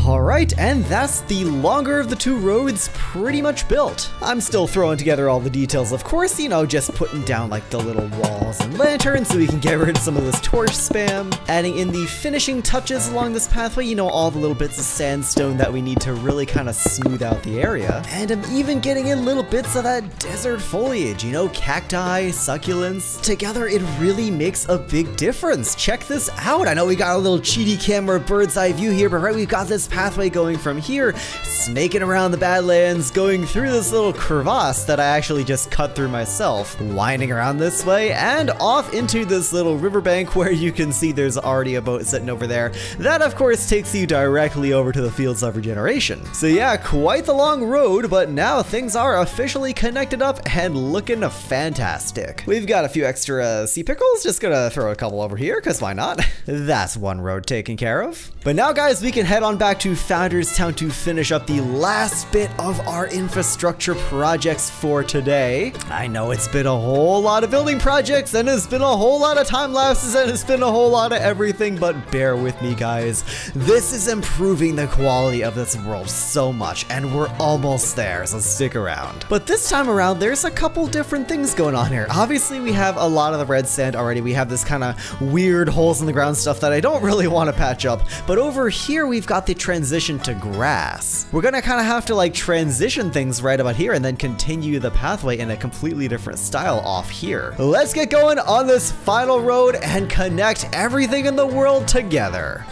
S2: Alright, and that's the longer of the two roads pretty much built. I'm still throwing together all the details, of course, you know, just putting down like the little walls and lanterns so we can get rid of some of this torch spam. Adding in the finishing touches along this pathway, you know, all the little bits of sandstone that we need to really kind of smooth out the area. And I'm even getting in little bits of that desert foliage, you know, cacti, succulents. Together, it really makes a big difference. Check this out. I know we got a little cheaty camera bird's eye view here, but right, we've got this pathway going from here, snaking around the Badlands, going through this little crevasse that I actually just cut through myself, winding around this way, and off into this little riverbank where you can see there's already a boat sitting over there. That, of course, takes you directly over to the fields of regeneration. So yeah, quite the long road, but now things are officially connected up and looking fantastic. We've got a few extra sea pickles, just gonna throw a couple over here, because why not? That's one road taken care of. But now, guys, we can head on back to Founders Town to finish up the last bit of our infrastructure projects for today. I know it's been a whole lot of building projects, and it's been a whole lot of time lapses, and it's been a whole lot of everything, but bear with me, guys. This is improving the quality of this world so much, and we're almost there, so stick around. But this time around, there's a couple different things going on here. Obviously, we have a lot of the red sand already. We have this kind of weird holes in the ground stuff that I don't really want to patch up, but over here, we've got the transition to grass. We're gonna kind of have to like transition things right about here and then continue the pathway in a completely different style off here. Let's get going on this final road and connect everything in the world together.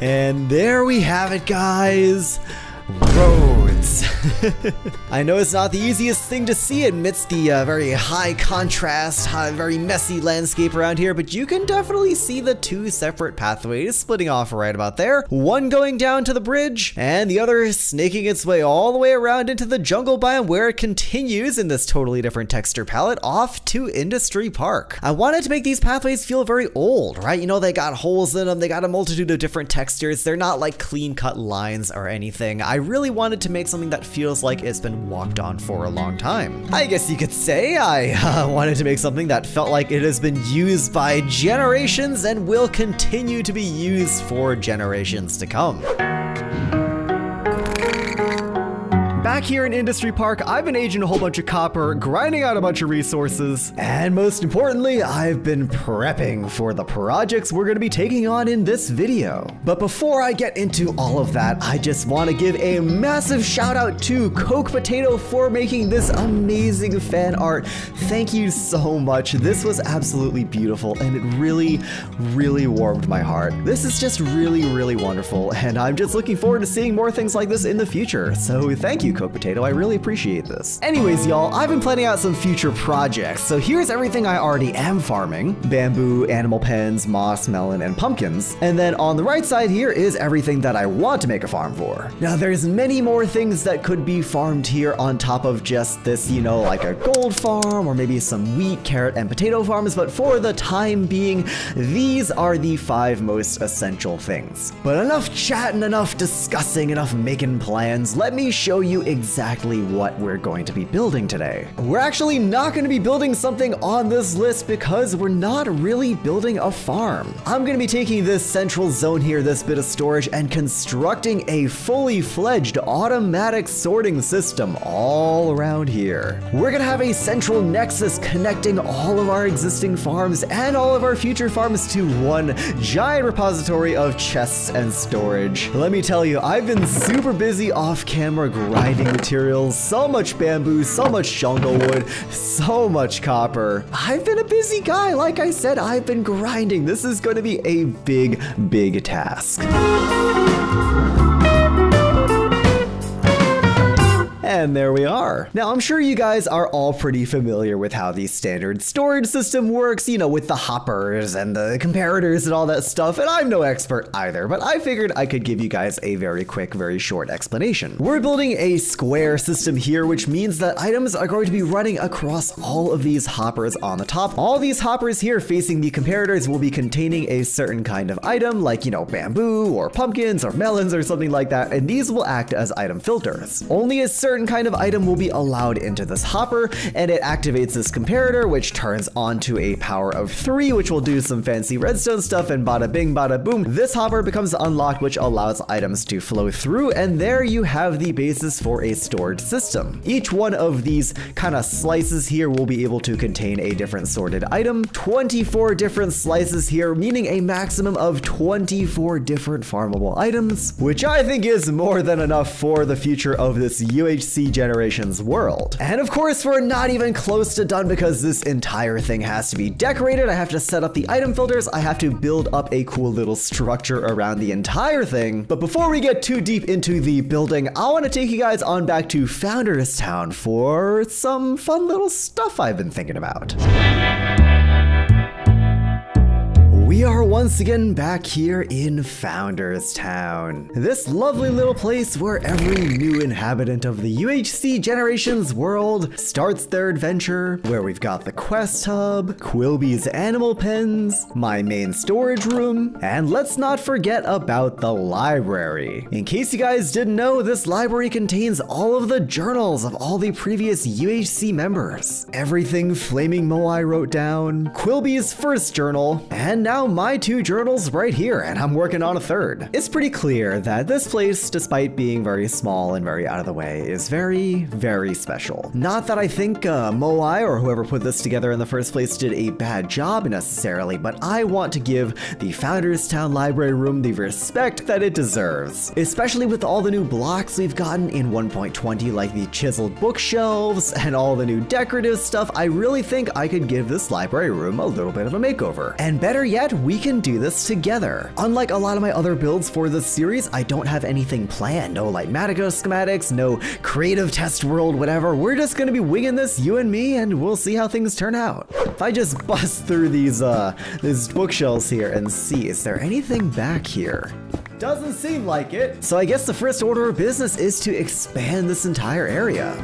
S2: And there we have it, guys. Roads. I know it's not the easiest thing to see amidst the very high contrast, very messy landscape around here, but you can definitely see the two separate pathways splitting off right about there. One going down to the bridge, and the other snaking its way all the way around into the jungle biome where it continues in this totally different texture palette off to Industry Park. I wanted to make these pathways feel very old, right? You know, they got holes in them, they got a multitude of different textures, they're not like clean-cut lines or anything. I really wanted to make something that feels like it's been walked on for a long time. I guess you could say I wanted to make something that felt like it has been used by generations and will continue to be used for generations to come. Back here in Industry Park, I've been aging a whole bunch of copper, grinding out a bunch of resources, and most importantly, I've been prepping for the projects we're going to be taking on in this video. But before I get into all of that, I just want to give a massive shout out to Coke Potato for making this amazing fan art. Thank you so much. This was absolutely beautiful, and it really, really warmed my heart. This is just really, really wonderful, and I'm just looking forward to seeing more things like this in the future. So thank you, Coke Potato. I really appreciate this. Anyways, y'all, I've been planning out some future projects. So here's everything I already am farming: bamboo, animal pens, moss, melon, and pumpkins. And then on the right side here is everything that I want to make a farm for. Now, there's many more things that could be farmed here on top of just this, you know, like a gold farm or maybe some wheat, carrot, and potato farms. But for the time being, these are the 5 most essential things. But enough chatting, enough discussing, enough making plans. Let me show you exactly what we're going to be building today. We're actually not going to be building something on this list because we're not really building a farm. I'm going to be taking this central zone here, this bit of storage, and constructing a fully fledged automatic sorting system all around here. We're going to have a central nexus connecting all of our existing farms and all of our future farms to one giant repository of chests and storage. Let me tell you, I've been super busy off camera grinding paving materials, so much bamboo, so much jungle wood, so much copper. I've been a busy guy. Like I said, I've been grinding. This is going to be a big, big task. And there we are. Now, I'm sure you guys are all pretty familiar with how the standard storage system works, you know, with the hoppers and the comparators and all that stuff, and I'm no expert either, but I figured I could give you guys a very quick, very short explanation. We're building a square system here, which means that items are going to be running across all of these hoppers on the top. All these hoppers here facing the comparators will be containing a certain kind of item, like, you know, bamboo or pumpkins or melons or something like that, and these will act as item filters. Only a certain kind of item will be allowed into this hopper, and it activates this comparator, which turns on to a power of 3, which will do some fancy redstone stuff, and bada bing, bada boom, this hopper becomes unlocked, which allows items to flow through, and there you have the basis for a storage system. Each one of these kind of slices here will be able to contain a different sorted item. 24 different slices here, meaning a maximum of 24 different farmable items, which I think is more than enough for the future of this UHC Generations world. And of course, we're not even close to done because this entire thing has to be decorated. I have to set up the item filters. I have to build up a cool little structure around the entire thing. But before we get too deep into the building, I want to take you guys on back to Founders Town for some fun little stuff I've been thinking about. We are once again back here in Founders Town. This lovely little place where every new inhabitant of the UHC Generations world starts their adventure, where we've got the quest hub, Quilby's animal pens, my main storage room, and let's not forget about the library. In case you guys didn't know, this library contains all of the journals of all the previous UHC members. Everything Flaming Moai wrote down, Quilby's first journal, and now my 2 journals right here, and I'm working on a 3rd. It's pretty clear that this place, despite being very small and very out of the way, is very, very special. Not that I think Moai or whoever put this together in the first place did a bad job necessarily, but I want to give the Founders Town Library Room the respect that it deserves. Especially with all the new blocks we've gotten in 1.20, like the chiseled bookshelves and all the new decorative stuff, I really think I could give this library room a little bit of a makeover. And better yet, we can do this together. Unlike a lot of my other builds for this series, I don't have anything planned. No Lightmatica schematics, no creative test world, whatever. We're just gonna be winging this, you and me, and we'll see how things turn out. If I just bust through these bookshelves here and see, is there anything back here? Doesn't seem like it. So I guess the first order of business is to expand this entire area.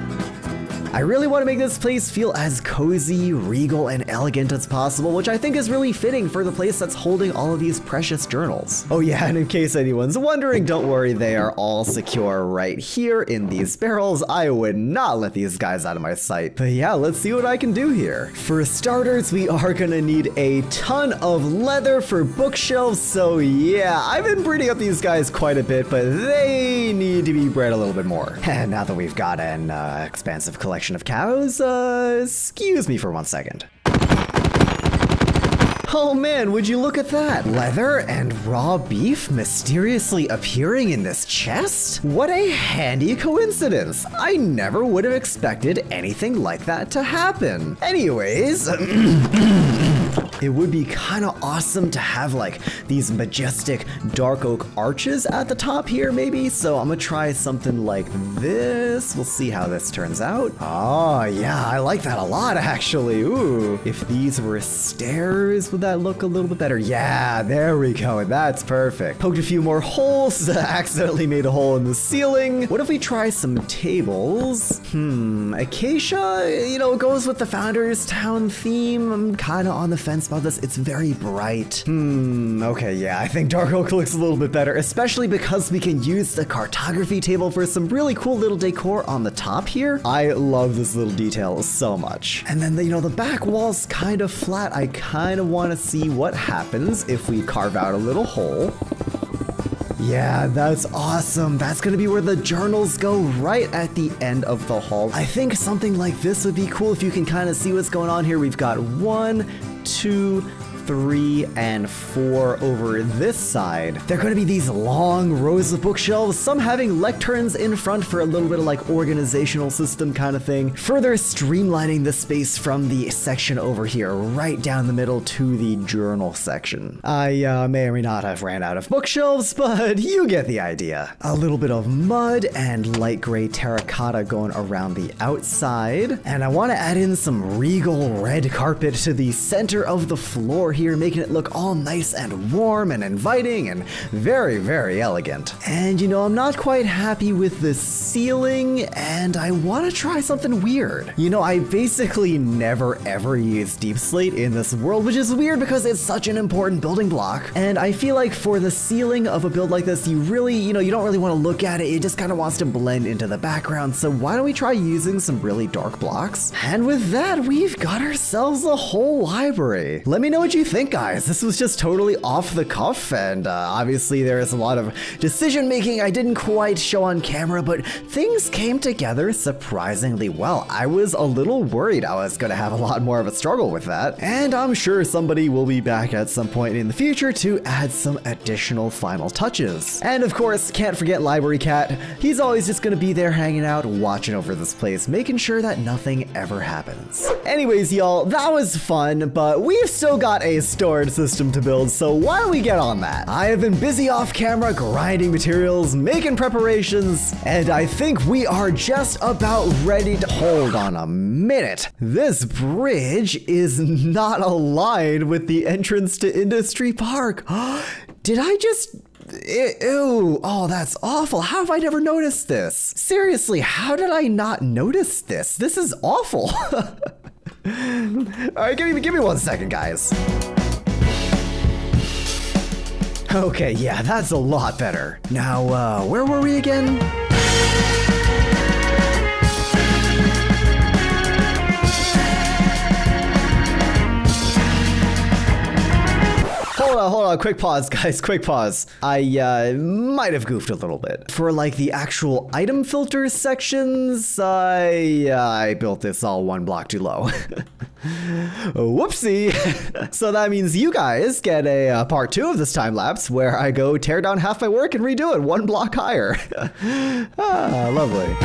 S2: I really want to make this place feel as cozy, regal, and elegant as possible, which I think is really fitting for the place that's holding all of these precious journals. Oh yeah, and in case anyone's wondering, don't worry, they are all secure right here in these barrels. I would not let these guys out of my sight. But yeah, let's see what I can do here. For starters, we are gonna need a ton of leather for bookshelves, so yeah, I've been breeding up these guys quite a bit, but they need to be bred a little bit more. And now that we've got an expansive collection of cows, excuse me for 1 second. Oh man, would you look at that? Leather and raw beef mysteriously appearing in this chest? What a handy coincidence. I never would have expected anything like that to happen. Anyways, it would be kind of awesome to have like these majestic dark oak arches at the top here maybe, so I'm gonna try something like this. We'll see how this turns out. Oh yeah, I like that a lot actually. Ooh, if these were stairs, would that look a little bit better? Yeah, there we go, that's perfect. Poked a few more holes, accidentally made a hole in the ceiling. What if we try some tables? Acacia, you know, goes with the Founders Town theme. I'm kind of on the fence about this. It's very bright. Okay, yeah, I think dark oak looks a little bit better, especially because we can use the cartography table for some really cool little decor on the top here. I love this little detail so much. And then, you know, the back wall's kind of flat. I kind of want to see what happens if we carve out a little hole. Yeah, that's awesome. That's gonna be where the journals go, right at the end of the hall. I think something like this would be cool if you can kind of see what's going on here. We've got 1, 2, 3 and 4 over this side. They're going to be these long rows of bookshelves, some having lecterns in front for a little bit of like organizational system kind of thing, further streamlining the space from the section over here right down the middle to the journal section. I may or may not have ran out of bookshelves, but you get the idea. A little bit of mud and light gray terracotta going around the outside, and I want to add in some regal red carpet to the center of the floor here, making it look all nice and warm and inviting and very, very elegant. And you know, I'm not quite happy with the ceiling, and I want to try something weird. You know, I basically never ever use deep slate in this world, which is weird because it's such an important building block. And I feel like for the ceiling of a build like this, you really, you don't really want to look at it. It just kind of wants to blend into the background. So why don't we try using some really dark blocks? And with that, we've got ourselves a whole library. Let me know what you think, guys. This was just totally off the cuff, and obviously there is a lot of decision making I didn't quite show on camera, but things came together surprisingly well. I was a little worried I was gonna have a lot more of a struggle with that, and I'm sure somebody will be back at some point in the future to add some additional final touches. And of course, can't forget Library Cat. He's always just gonna be there hanging out, watching over this place, making sure that nothing ever happens. Anyways, y'all, that was fun, but we've still got a storage system to build, so why don't we get on that? I have been busy off camera grinding materials, making preparations, and I think we are just about ready to— hold on a minute. This bridge is not aligned with the entrance to Industry Park. Did I just— ew, oh, that's awful. How have I never noticed this? Seriously, how did I not notice this? This is awful. All right, give me 1 second, guys. Okay, yeah, that's a lot better. Now, where were we again? Hold on, quick pause, guys, quick pause. I might have goofed a little bit. For like the actual item filter sections, I built this all 1 block too low. Whoopsie. So that means you guys get a part 2 of this time lapse where I go tear down half my work and redo it 1 block higher. Ah, lovely.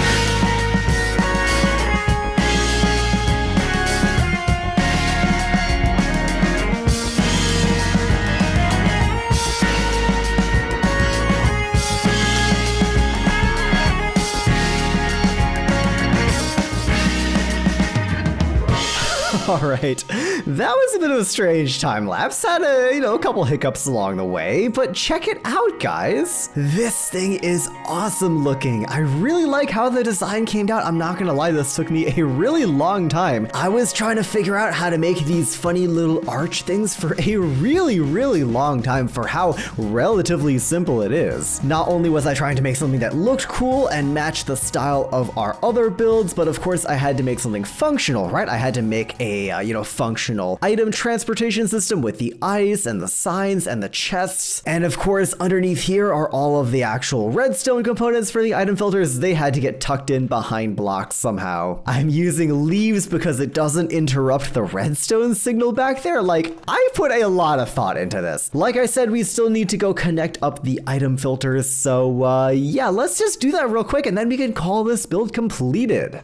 S2: All right, that was a bit of a strange time lapse. Had a couple hiccups along the way, but check it out, guys. This thing is awesome looking. I really like how the design came out. I'm not gonna lie, this took me a really long time. I was trying to figure out how to make these funny little arch things for a really, really long time for how relatively simple it is. Not only was I trying to make something that looked cool and matched the style of our other builds, but of course I had to make something functional, right? I had to make a functional item transportation system with the ice and the signs and the chests. And of course, underneath here are all of the actual redstone components for the item filters. They had to get tucked in behind blocks somehow. I'm using leaves because it doesn't interrupt the redstone signal back there. Like, I put a lot of thought into this. Like I said, we still need to go connect up the item filters. So yeah, let's just do that real quick and then we can call this build completed.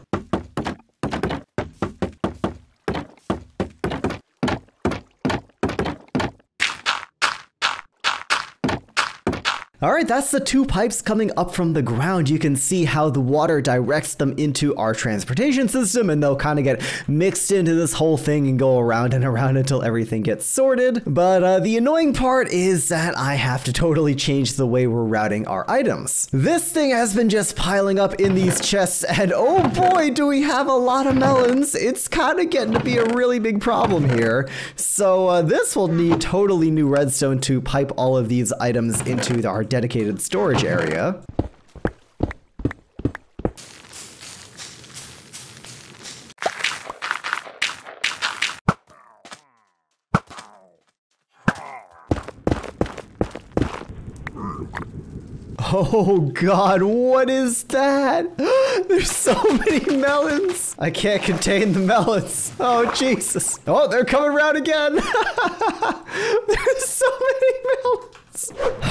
S2: All right, that's the 2 pipes coming up from the ground. You can see how the water directs them into our transportation system, and they'll kind of get mixed into this whole thing and go around and around until everything gets sorted. But the annoying part is that I have to totally change the way we're routing our items. This thing has been just piling up in these chests, and oh boy, do we have a lot of melons. It's kind of getting to be a really big problem here. So this will need totally new redstone to pipe all of these items into our dedicated storage area. Oh god, what is that? There's so many melons. I can't contain the melons. Oh Jesus. Oh, they're coming around again. There's so many melons.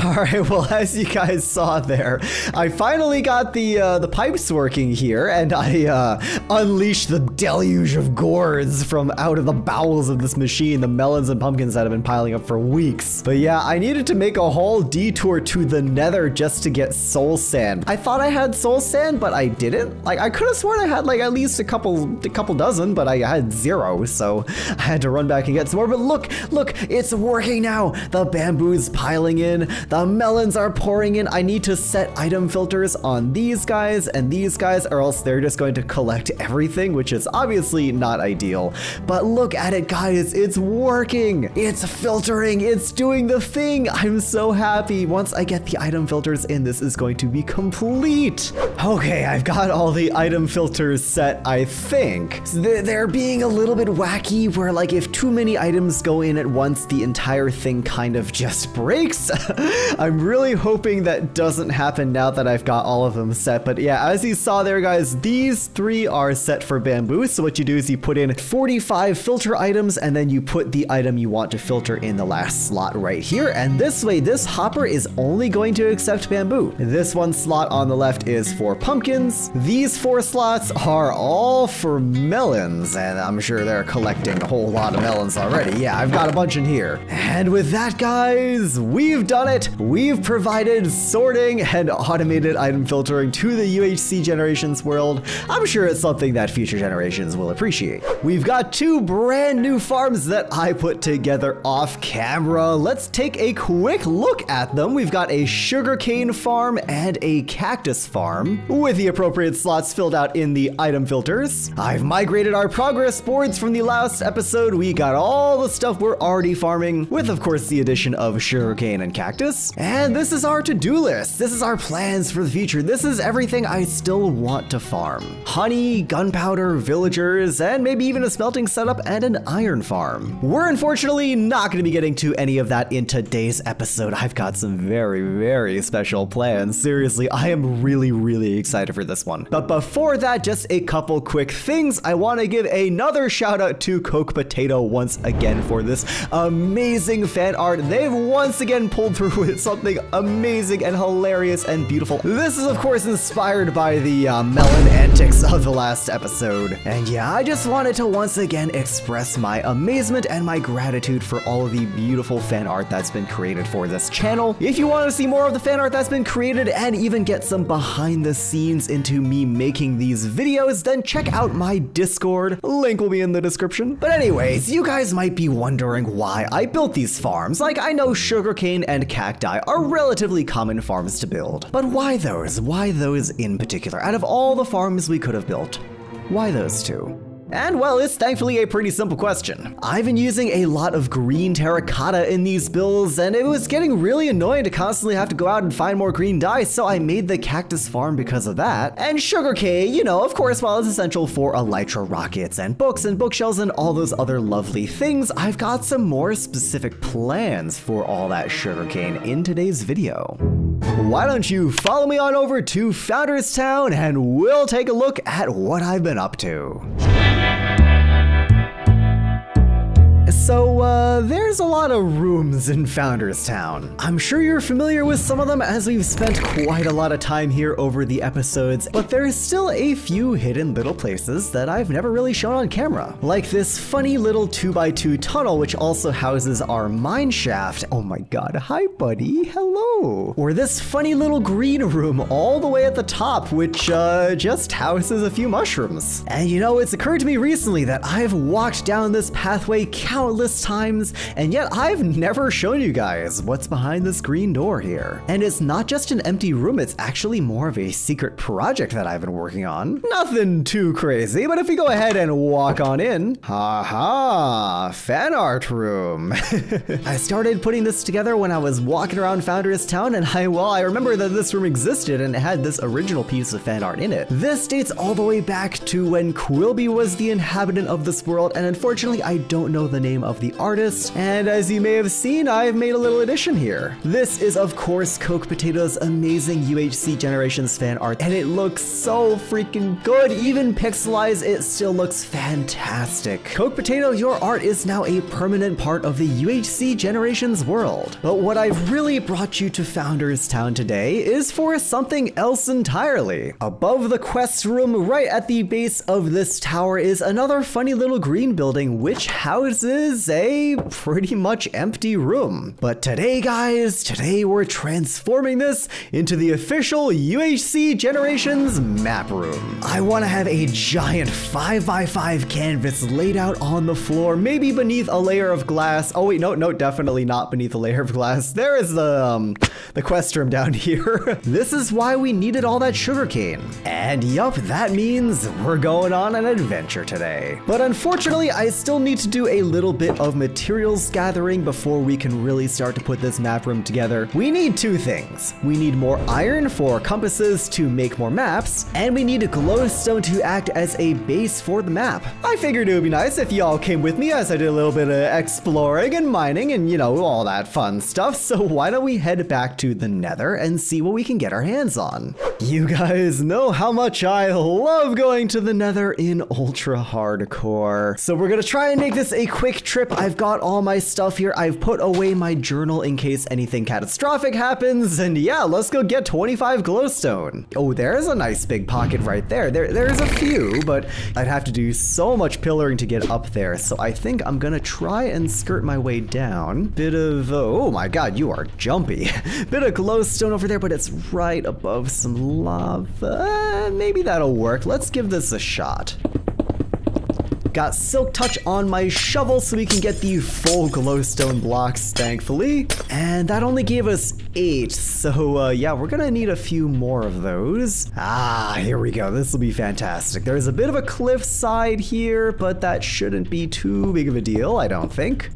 S2: Alright, well, as you guys saw there, I finally got the pipes working here, and I unleashed the deluge of gourds from out of the bowels of this machine, the melons and pumpkins that have been piling up for weeks. But yeah, I needed to make a whole detour to the nether just to get soul sand. I thought I had soul sand, but I didn't. Like, I could have sworn I had like at least a couple dozen, but I had 0, so I had to run back and get some more. But look, it's working now. The bamboo's piling in, the melons are pouring in. I need to set item filters on these guys and these guys, or else they're just going to collect everything, which is obviously not ideal. But look at it, guys, it's working. It's filtering, it's doing the thing. I'm so happy. Once I get the item filters in, this is going to be complete. Okay, I've got all the item filters set, I think. So they're being a little bit wacky, where like if too many items go in at once, the entire thing kind of just breaks. I'm really hoping that doesn't happen now that I've got all of them set. But yeah, as you saw there, guys, these 3 are set for bamboo. So what you do is you put in 45 filter items, and then you put the item you want to filter in the last slot right here. And this way, this hopper is only going to accept bamboo. This one slot on the left is for pumpkins. These 4 slots are all for melons, and I'm sure they're collecting a whole lot of melons already. Yeah, I've got a bunch in here. And with that, guys, we've done it. We've provided sorting and automated item filtering to the UHC Generations world. I'm sure it's something that future generations will appreciate. We've got 2 brand new farms that I put together off camera. Let's take a quick look at them. We've got a sugarcane farm and a cactus farm with the appropriate slots filled out in the item filters. I've migrated our progress boards from the last episode. We got all the stuff we're already farming, with of course the addition of sugarcane and cactus. And this is our to-do list. This is our plans for the future. This is everything I still want to farm. Honey, gunpowder, villagers, and maybe even a smelting setup and an iron farm. We're unfortunately not going to be getting to any of that in today's episode. I've got some very, very special plans. Seriously, I am really excited for this one. But before that, just a couple quick things. I want to give another shout out to Coke Potato once again for this amazing fan art. They've once again pulled through with something amazing and hilarious and beautiful. This is of course inspired by the melon antics of the last episode. And yeah, I just wanted to once again express my amazement and my gratitude for all of the beautiful fan art that's been created for this channel. If you want to see more of the fan art that's been created and even get some behind the scenes into me making these videos, then check out my Discord. Link will be in the description. But anyways, you guys might be wondering why I built these farms. Like, I know sugarcane and cacti are relatively common farms to build, but why those? Why those in particular? Out of all the farms we could have built, why those 2? And well, it's thankfully a pretty simple question. I've been using a lot of green terracotta in these builds, and it was getting really annoying to constantly have to go out and find more green dye, so I made the cactus farm because of that. And sugarcane, you know, of course, while it's essential for elytra rockets and books and bookshelves and all those other lovely things, I've got some more specific plans for all that sugarcane in today's video. Why don't you follow me on over to Founders Town and we'll take a look at what I've been up to. So, there's a lot of rooms in Founders Town. I'm sure you're familiar with some of them as we've spent quite a lot of time here over the episodes, but there's still a few hidden little places that I've never really shown on camera. Like this funny little 2x2 tunnel, which also houses our mine shaft. Oh my god, hi buddy, hello. Or this funny little green room all the way at the top, which just houses a few mushrooms. And you know, it's occurred to me recently that I've walked down this pathway countless times, and yet I've never shown you guys what's behind this green door here. And it's not just an empty room, it's actually more of a secret project that I've been working on. Nothing too crazy, but if we go ahead and walk on in, haha, fan art room. I started putting this together when I was walking around Founders Town, and I remember that this room existed and it had this original piece of fan art in it. This dates all the way back to when Quilby was the inhabitant of this world, and unfortunately I don't know the name of the artist, and as you may have seen, I've made a little addition here. This is of course Coke Potato's amazing UHC Generations fan art, and it looks so freaking good. Even pixelized, it still looks fantastic. Coke Potato, your art is now a permanent part of the UHC Generations world. But what I've really brought you to Founders Town today is for something else entirely. Above the quest room, right at the base of this tower, is another funny little green building which houses a pretty much empty room. But today, guys, today we're transforming this into the official UHC Generations map room. I want to have a giant 5x5 canvas laid out on the floor, maybe beneath a layer of glass. Oh wait, no, definitely not beneath a layer of glass. There is the quest room down here. This is why we needed all that sugarcane. And yup, that means we're going on an adventure today. But unfortunately, I still need to do a little bit of materials gathering before we can really start to put this map room together. We need two things. We need more iron for compasses to make more maps, and we need a glowstone to act as a base for the map. I figured it would be nice if y'all came with me as I did a little bit of exploring and mining and, you know, all that fun stuff. So why don't we head back to the Nether and see what we can get our hands on. You guys know how much I love going to the Nether in ultra hardcore. So we're gonna try and make this a quick trip. I've got all my stuff here. I've put away my journal in case anything catastrophic happens. And yeah, let's go get 25 glowstone. Oh, there's a nice big pocket right there. There's a few, but I'd have to do so much pillaring to get up there. So I think I'm gonna try and skirt my way down. Bit of, oh my God, you are jumpy. Bit of glowstone over there, but it's right above some lava. Maybe that'll work. Let's give this a shot. Got silk touch on my shovel so we can get the full glowstone blocks, thankfully. And that only gave us 8. So yeah, we're gonna need a few more of those. Ah, here we go. This will be fantastic. There's a bit of a cliff side here, but that shouldn't be too big of a deal, I don't think.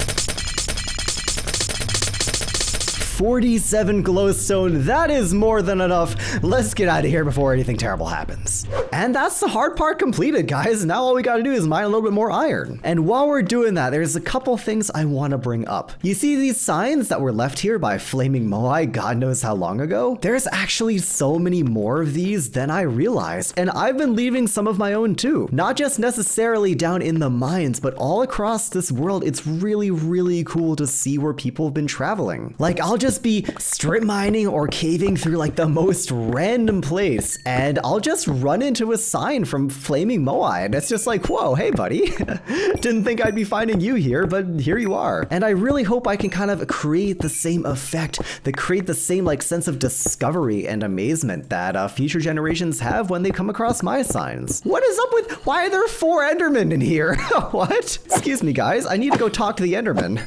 S2: 47 glowstone, that is more than enough. Let's get out of here before anything terrible happens. And that's the hard part completed, guys. Now all we gotta do is mine a little bit more iron. And while we're doing that, there's a couple things I wanna bring up. You see these signs that were left here by Flaming Moai God knows how long ago? There's actually so many more of these than I realized, and I've been leaving some of my own too. Not just necessarily down in the mines, but all across this world. It's really, really cool to see where people have been traveling. Like, I'll just be strip mining or caving through like the most random place, and I'll just run into a sign from Flaming Moai, and it's just like, whoa, hey buddy. Didn't think I'd be finding you here, but here you are. And I really hope I can kind of create the same effect, create the same like sense of discovery and amazement that future generations have when they come across my signs. What is up with, why are there 4 Endermen in here? What? Excuse me guys, I need to go talk to the Endermen.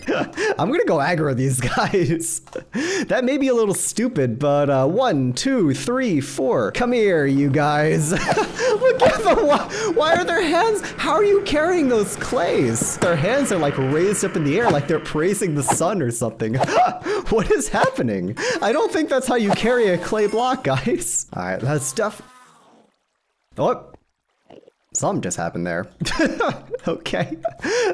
S2: I'm gonna go aggro these guys. That may be a little stupid, but 1, 2, 3, 4. Come here, you guys. Look at them. Why are their hands? How are you carrying those clays? Their hands are like raised up in the air like they're praising the sun or something. What is happening? I don't think that's how you carry a clay block, guys. All right, that's stuff. Oh. Something just happened there. Okay.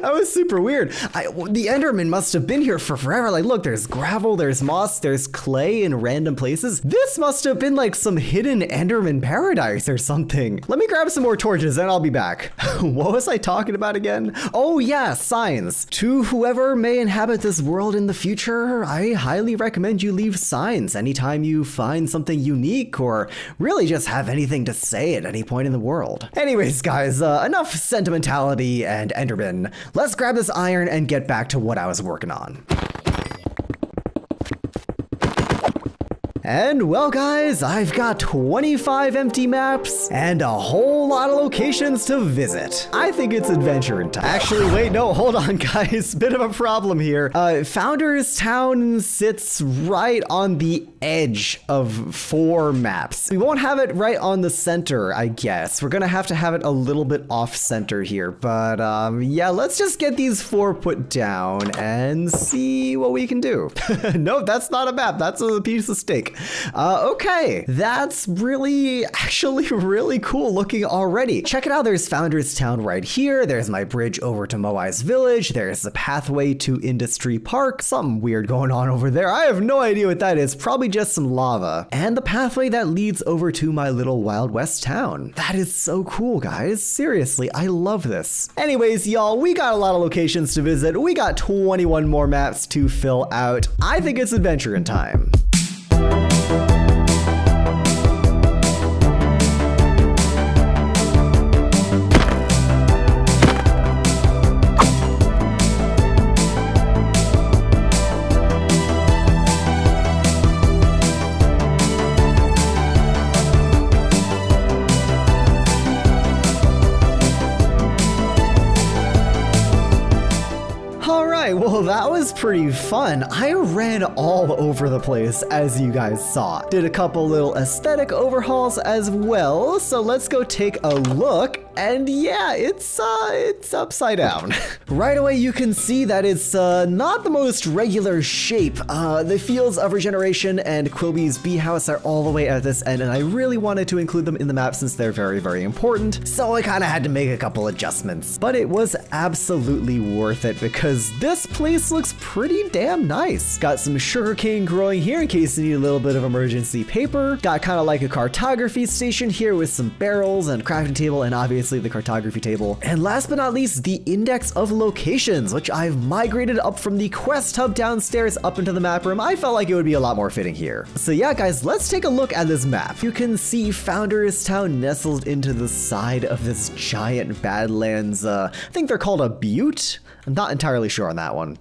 S2: That was super weird. The Enderman must have been here for forever. Like, look, there's gravel, there's moss, there's clay in random places. This must have been like some hidden Enderman paradise or something. Let me grab some more torches and I'll be back. What was I talking about again? Oh yeah, signs. To whoever may inhabit this world in the future, I highly recommend you leave signs anytime you find something unique or really just have anything to say at any point in the world. Anyways, guys, enough sentimentality and Enderman. Let's grab this iron and get back to what I was working on. And well guys, I've got 25 empty maps and a whole lot of locations to visit. I think it's adventure time. Actually, wait, no, hold on guys, bit of a problem here. Founders Town sits right on the edge of 4 maps. We won't have it right on the center, I guess. We're gonna have to have it a little bit off center here, but yeah, let's just get these 4 put down and see what we can do. No, that's not a map, that's a piece of steak. Okay, that's actually really cool looking already. Check it out, there's Founders Town right here. There's my bridge over to Moai's village. There's the pathway to Industry Park. Something weird going on over there. I have no idea what that is. Probably just some lava. And the pathway that leads over to my little Wild West town. That is so cool, guys. Seriously, I love this. Anyways, y'all, we got a lot of locations to visit. We got 21 more maps to fill out. I think it's adventuring time. Well, that was pretty fun. I ran all over the place, as you guys saw. Did a couple little aesthetic overhauls as well, so let's go take a look. And yeah, it's upside down. Right away, you can see that it's not the most regular shape. The Fields of Regeneration and Quilby's bee house are all the way at this end, and I really wanted to include them in the map since they're very, very important. So I kind of had to make a couple adjustments, but it was absolutely worth it because this place looks pretty damn nice. Got some sugarcane growing here in case you need a little bit of emergency paper. Got kind of like a cartography station here with some barrels and crafting table and obviously the cartography table. And last but not least, the index of locations, which I've migrated up from the quest hub downstairs up into the map room. I felt like it would be a lot more fitting here. So yeah, guys, let's take a look at this map. You can see Founders Town nestled into the side of this giant badlands. I think they're called a butte. I'm not entirely sure on that one.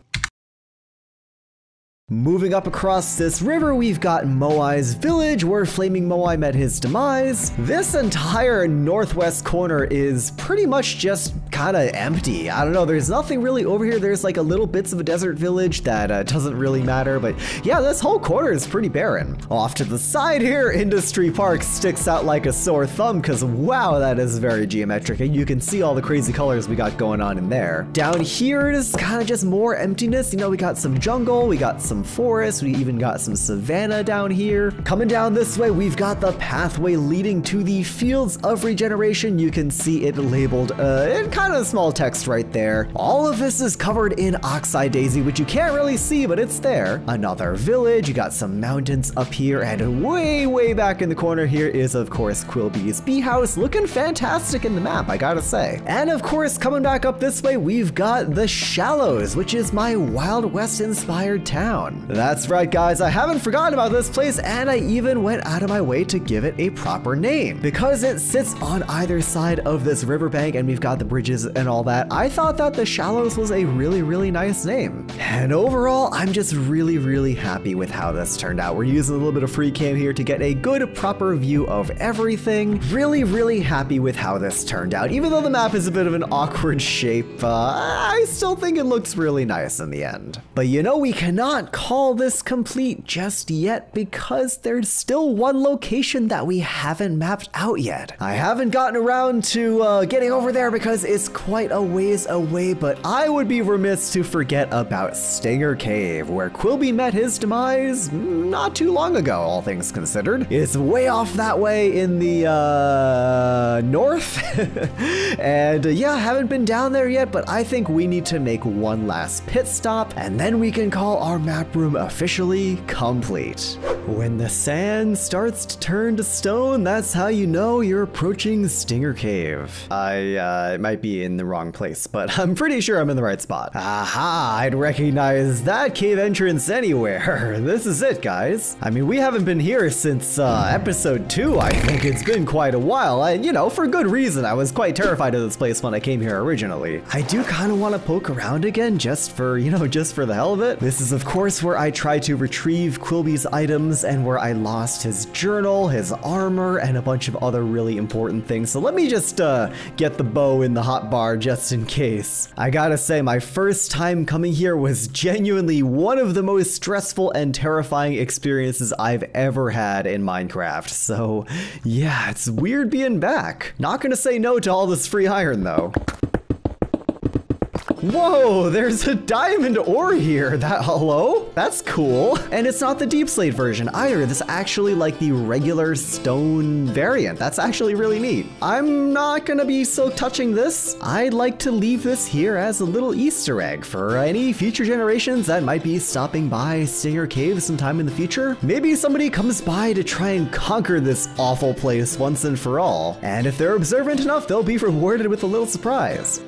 S2: Moving up across this river, we've got Moai's village, where Flaming Moai met his demise. This entire northwest corner is pretty much just kind of empty. I don't know, there's nothing really over here. There's like a little bits of a desert village that doesn't really matter, but yeah, this whole corner is pretty barren. Off to the side here, Industry Park sticks out like a sore thumb because wow, that is very geometric, and you can see all the crazy colors we got going on in there. Down here is kind of just more emptiness. You know, we got some jungle, we got some forest, we even got some savanna down here. Coming down this way, we've got the pathway leading to the Fields of Regeneration. You can see it labeled in kind of small text right there. All of this is covered in oxeye daisy, which you can't really see, but it's there. Another village, you got some mountains up here, and way back in the corner here is of course Quilby's bee house, looking fantastic in the map, I gotta say. And of course, coming back up this way, we've got the Shallows, which is my Wild West inspired town. That's right, guys, I haven't forgotten about this place, and I even went out of my way to give it a proper name. Because it sits on either side of this riverbank and we've got the bridges and all that, I thought that the Shallows was a really nice name. And overall, I'm just really happy with how this turned out. We're using a little bit of free cam here to get a good proper view of everything. Really happy with how this turned out. Even though the map is a bit of an awkward shape, I still think it looks really nice in the end. But you know, we cannot call this complete just yet because there's still one location that we haven't mapped out yet. I haven't gotten around to getting over there because it's quite a ways away, but I would be remiss to forget about Stinger Cave, where Quilby met his demise not too long ago, all things considered. It's way off that way in the north. And yeah, haven't been down there yet, but I think we need to make one last pit stop and then we can call our map room officially complete. When the sand starts to turn to stone, that's how you know you're approaching Stinger Cave. It might be in the wrong place, but I'm pretty sure I'm in the right spot. Aha, I'd recognize that cave entrance anywhere. This is it, guys. I mean, we haven't been here since episode 2. I think it's been quite a while, and you know, for good reason. I was quite terrified of this place when I came here originally. I do kind of want to poke around again just for, you know, just for the hell of it. This is of course where I tried to retrieve Quilby's items and where I lost his journal, his armor, and a bunch of other really important things. So let me just get the bow in the hotbar just in case. I gotta say, my first time coming here was genuinely one of the most stressful and terrifying experiences I've ever had in Minecraft. So yeah, it's weird being back. Not gonna say no to all this free iron though. Whoa, there's a diamond ore here. Hello? That's cool. And it's not the deep slate version either. This is actually like the regular stone variant. That's actually really neat. I'm not gonna be so touching this. I'd like to leave this here as a little Easter egg for any future generations that might be stopping by Stinger Cave sometime in the future. Maybe somebody comes by to try and conquer this awful place once and for all. And if they're observant enough, they'll be rewarded with a little surprise.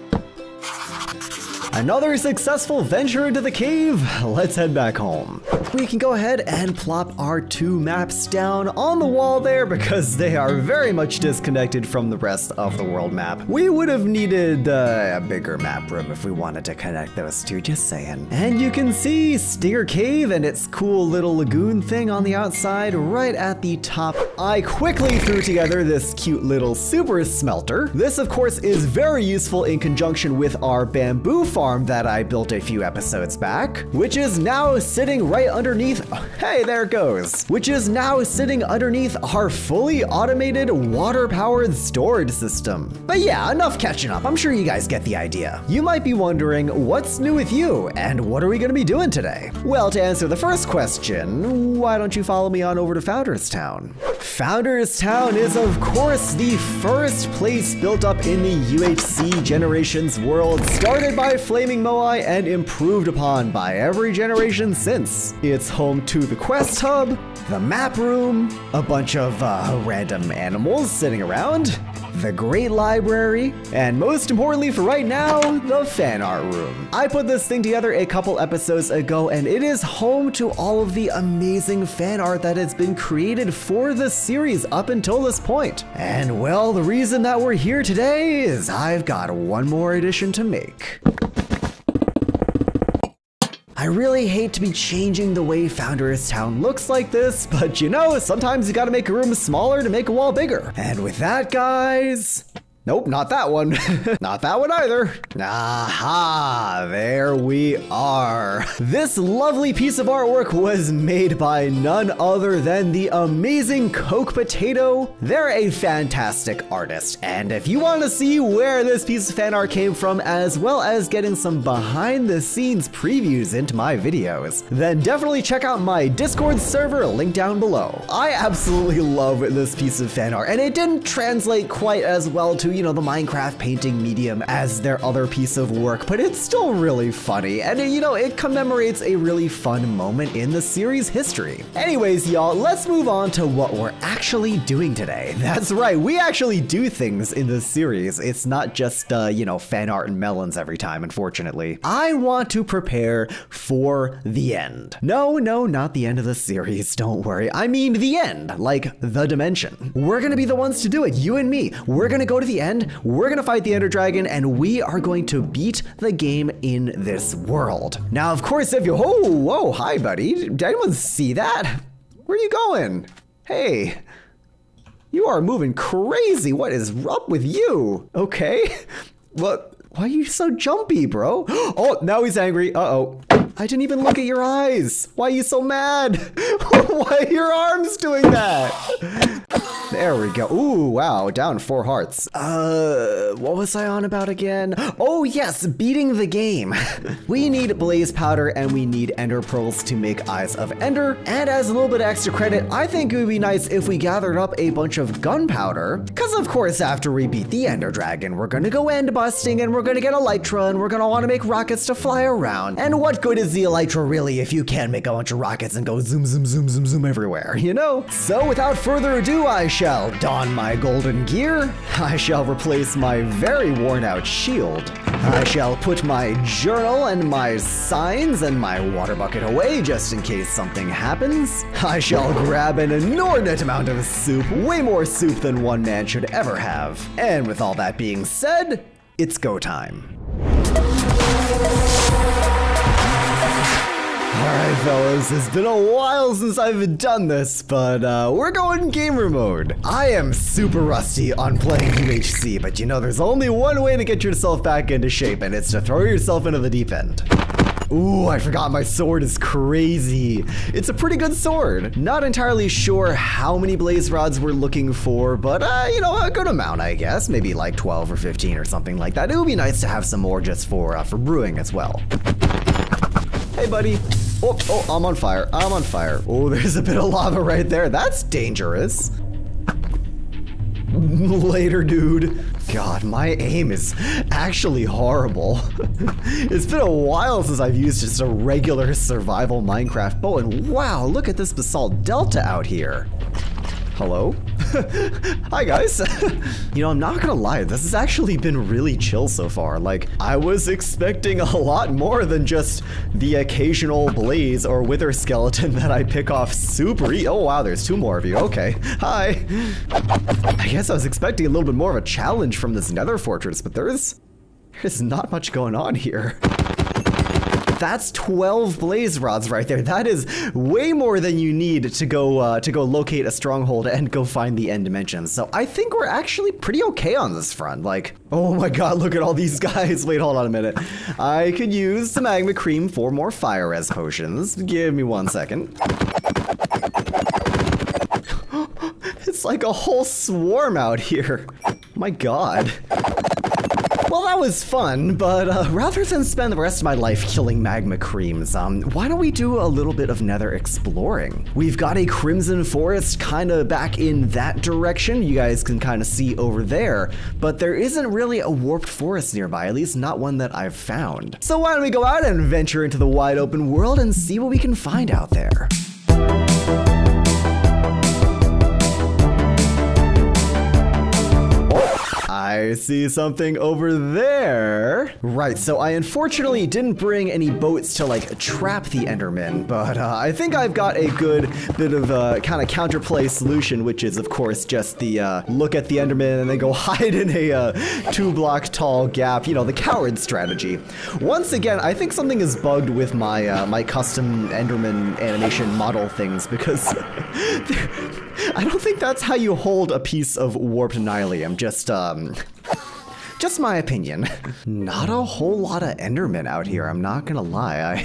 S2: Another successful venture into the cave. Let's head back home. We can go ahead and plop our 2 maps down on the wall there because they are very much disconnected from the rest of the world map. We would have needed a bigger map room if we wanted to connect those two, just saying. And you can see Stinger Cave and its cool little lagoon thing on the outside right at the top. I quickly threw together this cute little super smelter. This, of course, is very useful in conjunction with our bamboo farm that I built a few episodes back, which is now sitting right underneath, hey, there it goes, which is now sitting underneath our fully automated water-powered storage system. But yeah, enough catching up. I'm sure you guys get the idea. You might be wondering, what's new with you and what are we gonna be doing today? Well, to answer the first question, why don't you follow me on over to Founders Town? Founders Town is, of course, the first place built up in the UHC Generations world, started by Flaming Moai and improved upon by every generation since. It's home to the quest hub, the map room, a bunch of random animals sitting around, the great library, and most importantly for right now, the fan art room. I put this thing together a couple episodes ago and it is home to all of the amazing fan art that has been created for the series up until this point. And well, the reason that we're here today is I've got one more addition to make. I really hate to be changing the way Founders Town looks like this, but you know, sometimes you gotta make a room smaller to make a wall bigger. And with that, guys, nope, not that one. Not that one either. Aha, there we are. This lovely piece of artwork was made by none other than the amazing Coke Potato. They're a fantastic artist, and if you want to see where this piece of fan art came from, as well as getting some behind the scenes previews into my videos, then definitely check out my Discord server, link down below. I absolutely love this piece of fan art, and it didn't translate quite as well to, you know, the Minecraft painting medium as their other piece of work, but it's still really funny, and you know, it commemorates a really fun moment in the series history. Anyways, y'all, let's move on to what we're actually doing today. That's right, we actually do things in this series. It's not just, you know, fan art and melons every time, unfortunately. I want to prepare for the end. No, not the end of the series, don't worry. I mean the end, like the dimension. We're gonna be the ones to do it, you and me. We're gonna go to the end, we're gonna fight the Ender Dragon, and we are going to beat the game in this world. Now, of course, if you, whoa, hi, buddy. Did anyone see that? Where are you going? Hey, you are moving crazy. What is up with you? Okay, what? Why are you so jumpy, bro? Oh, now he's angry. Uh-oh. I didn't even look at your eyes. Why are you so mad? Why are your arms doing that? There we go. Ooh, wow, down 4 hearts. What was I on about again? Oh yes, beating the game. We need blaze powder and we need ender pearls to make Eyes of Ender. And as a little bit of extra credit, I think it would be nice if we gathered up a bunch of gunpowder. Cause of course, after we beat the Ender Dragon, we're gonna go end busting and we're gonna get Elytra and we're gonna wanna make rockets to fly around. And what good is the Elytra really if you can't make a bunch of rockets and go zoom, zoom, zoom, zoom, zoom everywhere, you know? So without further ado, I shall don my golden gear. I shall replace my very worn out shield. I shall put my journal and my signs and my water bucket away just in case something happens. I shall grab an inordinate amount of soup, way more soup than one man should ever have. And with all that being said, it's go time. Alright fellas, it's been a while since I've done this, but we're going gamer mode. I am super rusty on playing UHC, but you know there's only one way to get yourself back into shape, and it's to throw yourself into the deep end. Ooh, I forgot my sword is crazy. It's a pretty good sword. Not entirely sure how many blaze rods we're looking for, but you know, a good amount, I guess. Maybe like 12 or 15 or something like that. It would be nice to have some more just for brewing as well. Hey, buddy. Oh, I'm on fire. I'm on fire. Oh, there's a bit of lava right there. That's dangerous. Later, dude. God, my aim is actually horrible. It's been a while since I've used just a regular survival Minecraft bow, and wow, look at this basalt delta out here. Hello? Hi, guys. You know, I'm not gonna lie, this has actually been really chill so far. Like, I was expecting a lot more than just the occasional blaze or wither skeleton that I pick off super easy. Oh, wow, there's 2 more of you. Okay. Hi. I guess I was expecting a little bit more of a challenge from this nether fortress, but there's not much going on here. That's 12 blaze rods right there. That is way more than you need to go locate a stronghold and go find the end dimensions. So I think we're actually pretty okay on this front. Like, oh my god, look at all these guys. Wait, hold on a minute. I could use some magma cream for more fire res potions. Give me 1 second. It's like a whole swarm out here. My god. Well, that was fun, but rather than spend the rest of my life killing magma creams, why don't we do a little bit of nether exploring? We've got a crimson forest kind of back in that direction. You guys can kind of see over there, but there isn't really a warped forest nearby, at least not one that I've found. So why don't we go out and venture into the wide open world and see what we can find out there? I see something over there. Right, so I unfortunately didn't bring any boats to like trap the Enderman, but I think I've got a good bit of kind of counterplay solution, which is of course just the look at the Enderman and then go hide in a 2-block tall gap, you know, the coward strategy. Once again, I think something is bugged with my my custom Enderman animation model things, because I don't think that's how you hold a piece of warped nylium. Just my opinion. Not a whole lot of Endermen out here, I'm not gonna lie. I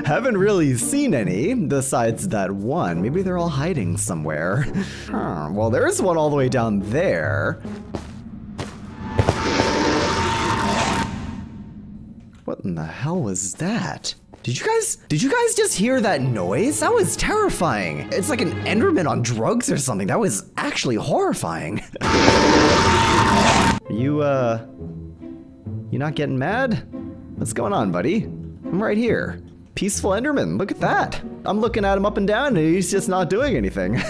S2: haven't really seen any, besides that one. Maybe they're all hiding somewhere. Well, there's one all the way down there. What in the hell was that? Did you guys just hear that noise? That was terrifying. It's like an Enderman on drugs or something. That was actually horrifying. You not getting mad? What's going on, buddy? I'm right here. Peaceful Enderman, look at that. I'm looking at him up and down and he's just not doing anything.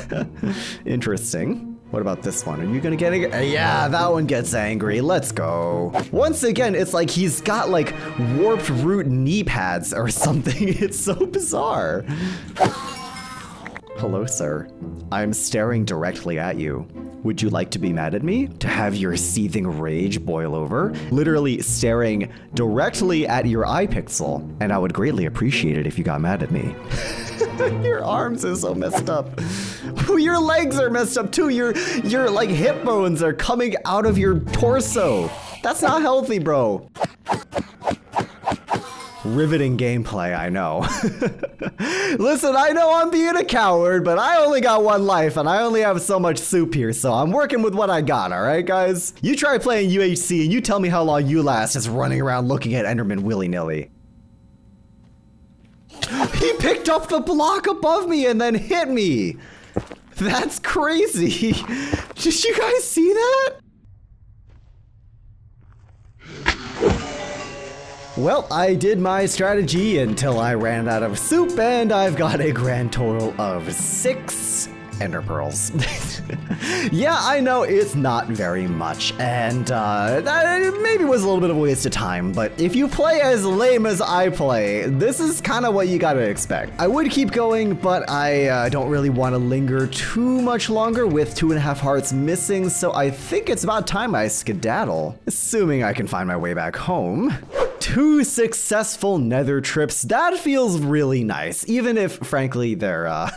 S2: Interesting. What about this one? Are you gonna get it? Yeah, that one gets angry. Let's go. Once again, it's like he's got like warped root knee pads or something. It's so bizarre. Hello, sir. I'm staring directly at you. Would you like to be mad at me? To have your seething rage boil over? Literally staring directly at your eye pixel. And I would greatly appreciate it if you got mad at me. Your arms are so messed up. Your legs are messed up too. Your like hip bones are coming out of your torso. That's not healthy, bro. Riveting gameplay, I know. Listen, I know I'm being a coward, but I only got one life and I only have so much soup here, so I'm working with what I got, alright guys? You try playing UHC and you tell me how long you last just running around looking at Enderman willy-nilly. He picked up the block above me and then hit me! That's crazy! Did you guys see that? Well, I did my strategy until I ran out of soup, and I've got a grand total of 6 ender pearls. Yeah, I know it's not very much, and that maybe was a little bit of a waste of time, but if you play as lame as I play, this is kind of what you gotta expect. I would keep going, but I don't really want to linger too much longer with 2.5 hearts missing, so I think it's about time I skedaddle, assuming I can find my way back home. 2 successful nether trips. That feels really nice, even if, frankly, there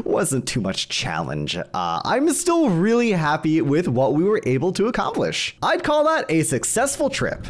S2: wasn't too much challenge. I'm still really happy with what we were able to accomplish. I'd call that a successful trip.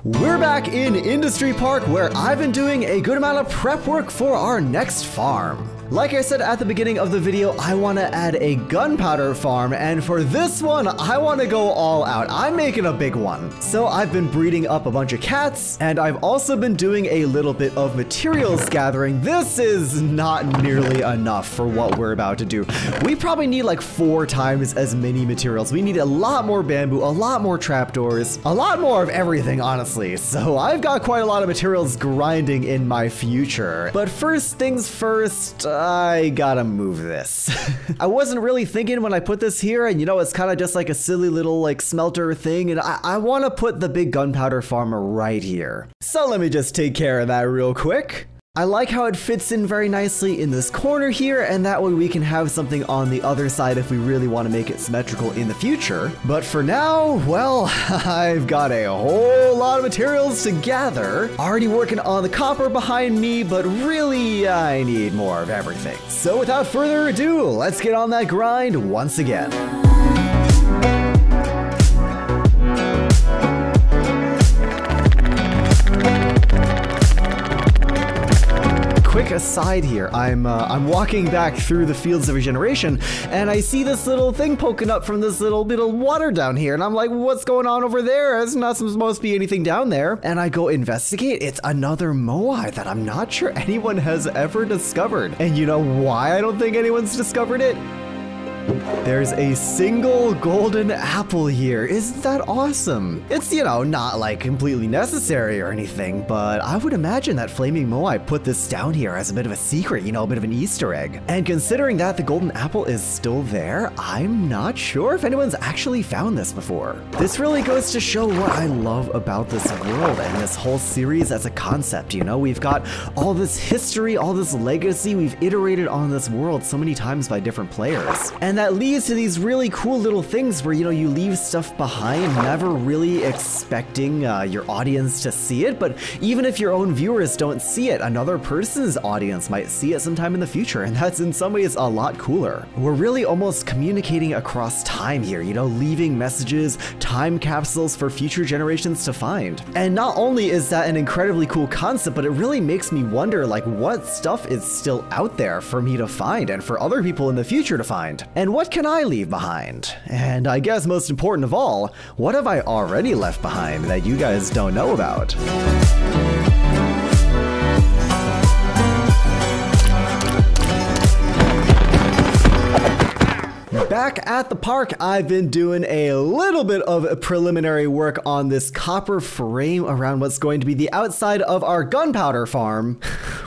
S2: We're back in Industry Park where I've been doing a good amount of prep work for our next farm. Like I said at the beginning of the video, I want to add a gunpowder farm, and for this one, I want to go all out. I'm making a big one. So I've been breeding up a bunch of cats, and I've also been doing a little bit of materials gathering. This is not nearly enough for what we're about to do. We probably need like 4 times as many materials. We need a lot more bamboo, a lot more trapdoors, a lot more of everything, honestly. So I've got quite a lot of materials grinding in my future. But first things first, I gotta move this. I wasn't really thinking when I put this here, and you know, it's kind of just like a silly little like smelter thing, and I want to put the big gunpowder farm right here. So let me just take care of that real quick. I like how it fits in very nicely in this corner here, and that way we can have something on the other side if we really want to make it symmetrical in the future. But for now, well, I've got a whole lot of materials to gather. Already working on the copper behind me, but really I need more of everything. So without further ado, let's get on that grind once again. Quick aside here, I'm walking back through the fields of regeneration, and I see this little thing poking up from this little bit of water down here, and I'm like, what's going on over there? There's not supposed to be anything down there. And I go investigate. It's another moai that I'm not sure anyone has ever discovered. And you know why I don't think anyone's discovered it? There's a single golden apple here. Isn't that awesome? It's, you know, not like completely necessary or anything, but I would imagine that Flaming Moai put this down here as a bit of a secret, you know, a bit of an Easter egg. And considering that the golden apple is still there, I'm not sure if anyone's actually found this before. This really goes to show what I love about this world and this whole series as a concept, you know? We've got all this history, all this legacy. We've iterated on this world so many times by different players. And that leads to these really cool little things where, you know, you leave stuff behind, never really expecting your audience to see it, but even if your own viewers don't see it, another person's audience might see it sometime in the future, and that's in some ways a lot cooler. We're really almost communicating across time here, you know, leaving messages, time capsules for future generations to find. And not only is that an incredibly cool concept, but it really makes me wonder, like, what stuff is still out there for me to find and for other people in the future to find. And what can I leave behind? And I guess most important of all, what have I already left behind that you guys don't know about? Back at the park, I've been doing a little bit of preliminary work on this copper frame around what's going to be the outside of our gunpowder farm.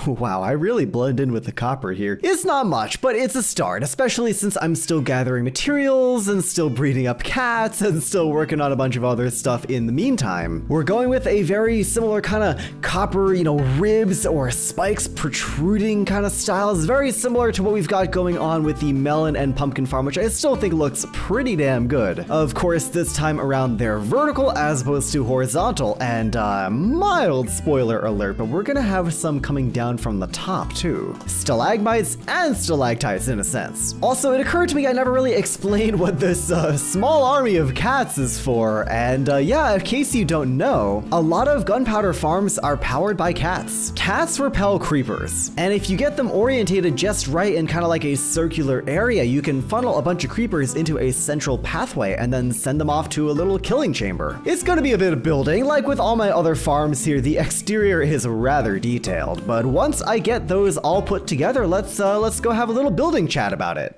S2: Wow, I really blend in with the copper here. It's not much, but it's a start, especially since I'm still gathering materials and still breeding up cats and still working on a bunch of other stuff in the meantime. We're going with a very similar kind of copper, you know, ribs or spikes protruding kind of styles, very similar to what we've got going on with the melon and pumpkin farm, which I still think looks pretty damn good. Of course, this time around they're vertical as opposed to horizontal, and mild spoiler alert, but we're gonna have some coming down from the top too. Stalagmites and stalactites in a sense. Also, it occurred to me I never really explained what this small army of cats is for, and yeah, in case you don't know, a lot of gunpowder farms are powered by cats. Cats repel creepers, and if you get them orientated just right in kind of like a circular area, you can funnel a bunch of creepers into a central pathway and then send them off to a little killing chamber. It's gonna be a bit of building. Like with all my other farms here, the exterior is rather detailed, but once I get those all put together, let's go have a little building chat about it.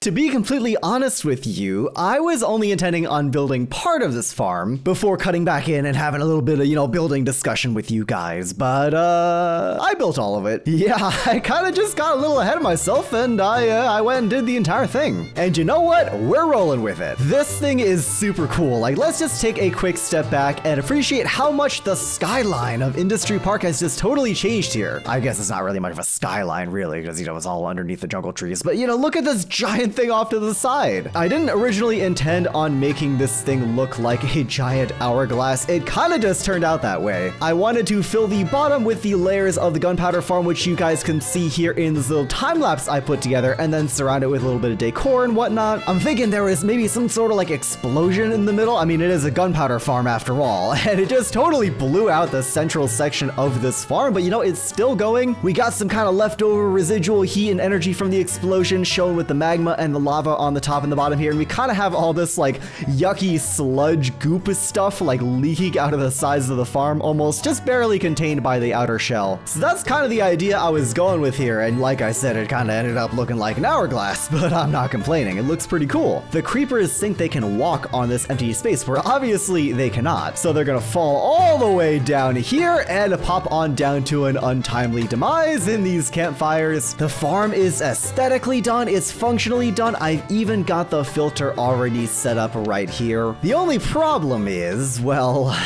S2: To be completely honest with you, I was only intending on building part of this farm before cutting back in and having a little bit of, you know, building discussion with you guys, but I built all of it. Yeah, I kind of just got a little ahead of myself, and I went and did the entire thing. And you know what? We're rolling with it. This thing is super cool. Like, let's just take a quick step back and appreciate how much the skyline of Industry Park has just totally changed here. I guess it's not really much of a skyline, really, because, you know, it's all underneath the jungle trees, but, you know, look at this giant thing off to the side. I didn't originally intend on making this thing look like a giant hourglass. It kind of just turned out that way. I wanted to fill the bottom with the layers of the gunpowder farm, which you guys can see here in this little time lapse I put together, and then surround it with a little bit of decor and whatnot. I'm thinking there was maybe some sort of like explosion in the middle. I mean, it is a gunpowder farm after all, and it just totally blew out the central section of this farm, but you know, it's still going. We got some kind of leftover residual heat and energy from the explosion shown with the magma and the lava on the top and the bottom here, and we kind of have all this like yucky sludge goop stuff like leaking out of the sides of the farm, almost just barely contained by the outer shell. So that's kind of the idea I was going with here, and like I said, it kind of ended up looking like an hourglass, but I'm not complaining. It looks pretty cool. The creepers think they can walk on this empty space, where obviously they cannot, so they're gonna fall all the way down here and pop on down to an untimely demise in these campfires. The farm is aesthetically done, it's functionally done. I've even got the filter already set up right here. The only problem is, well,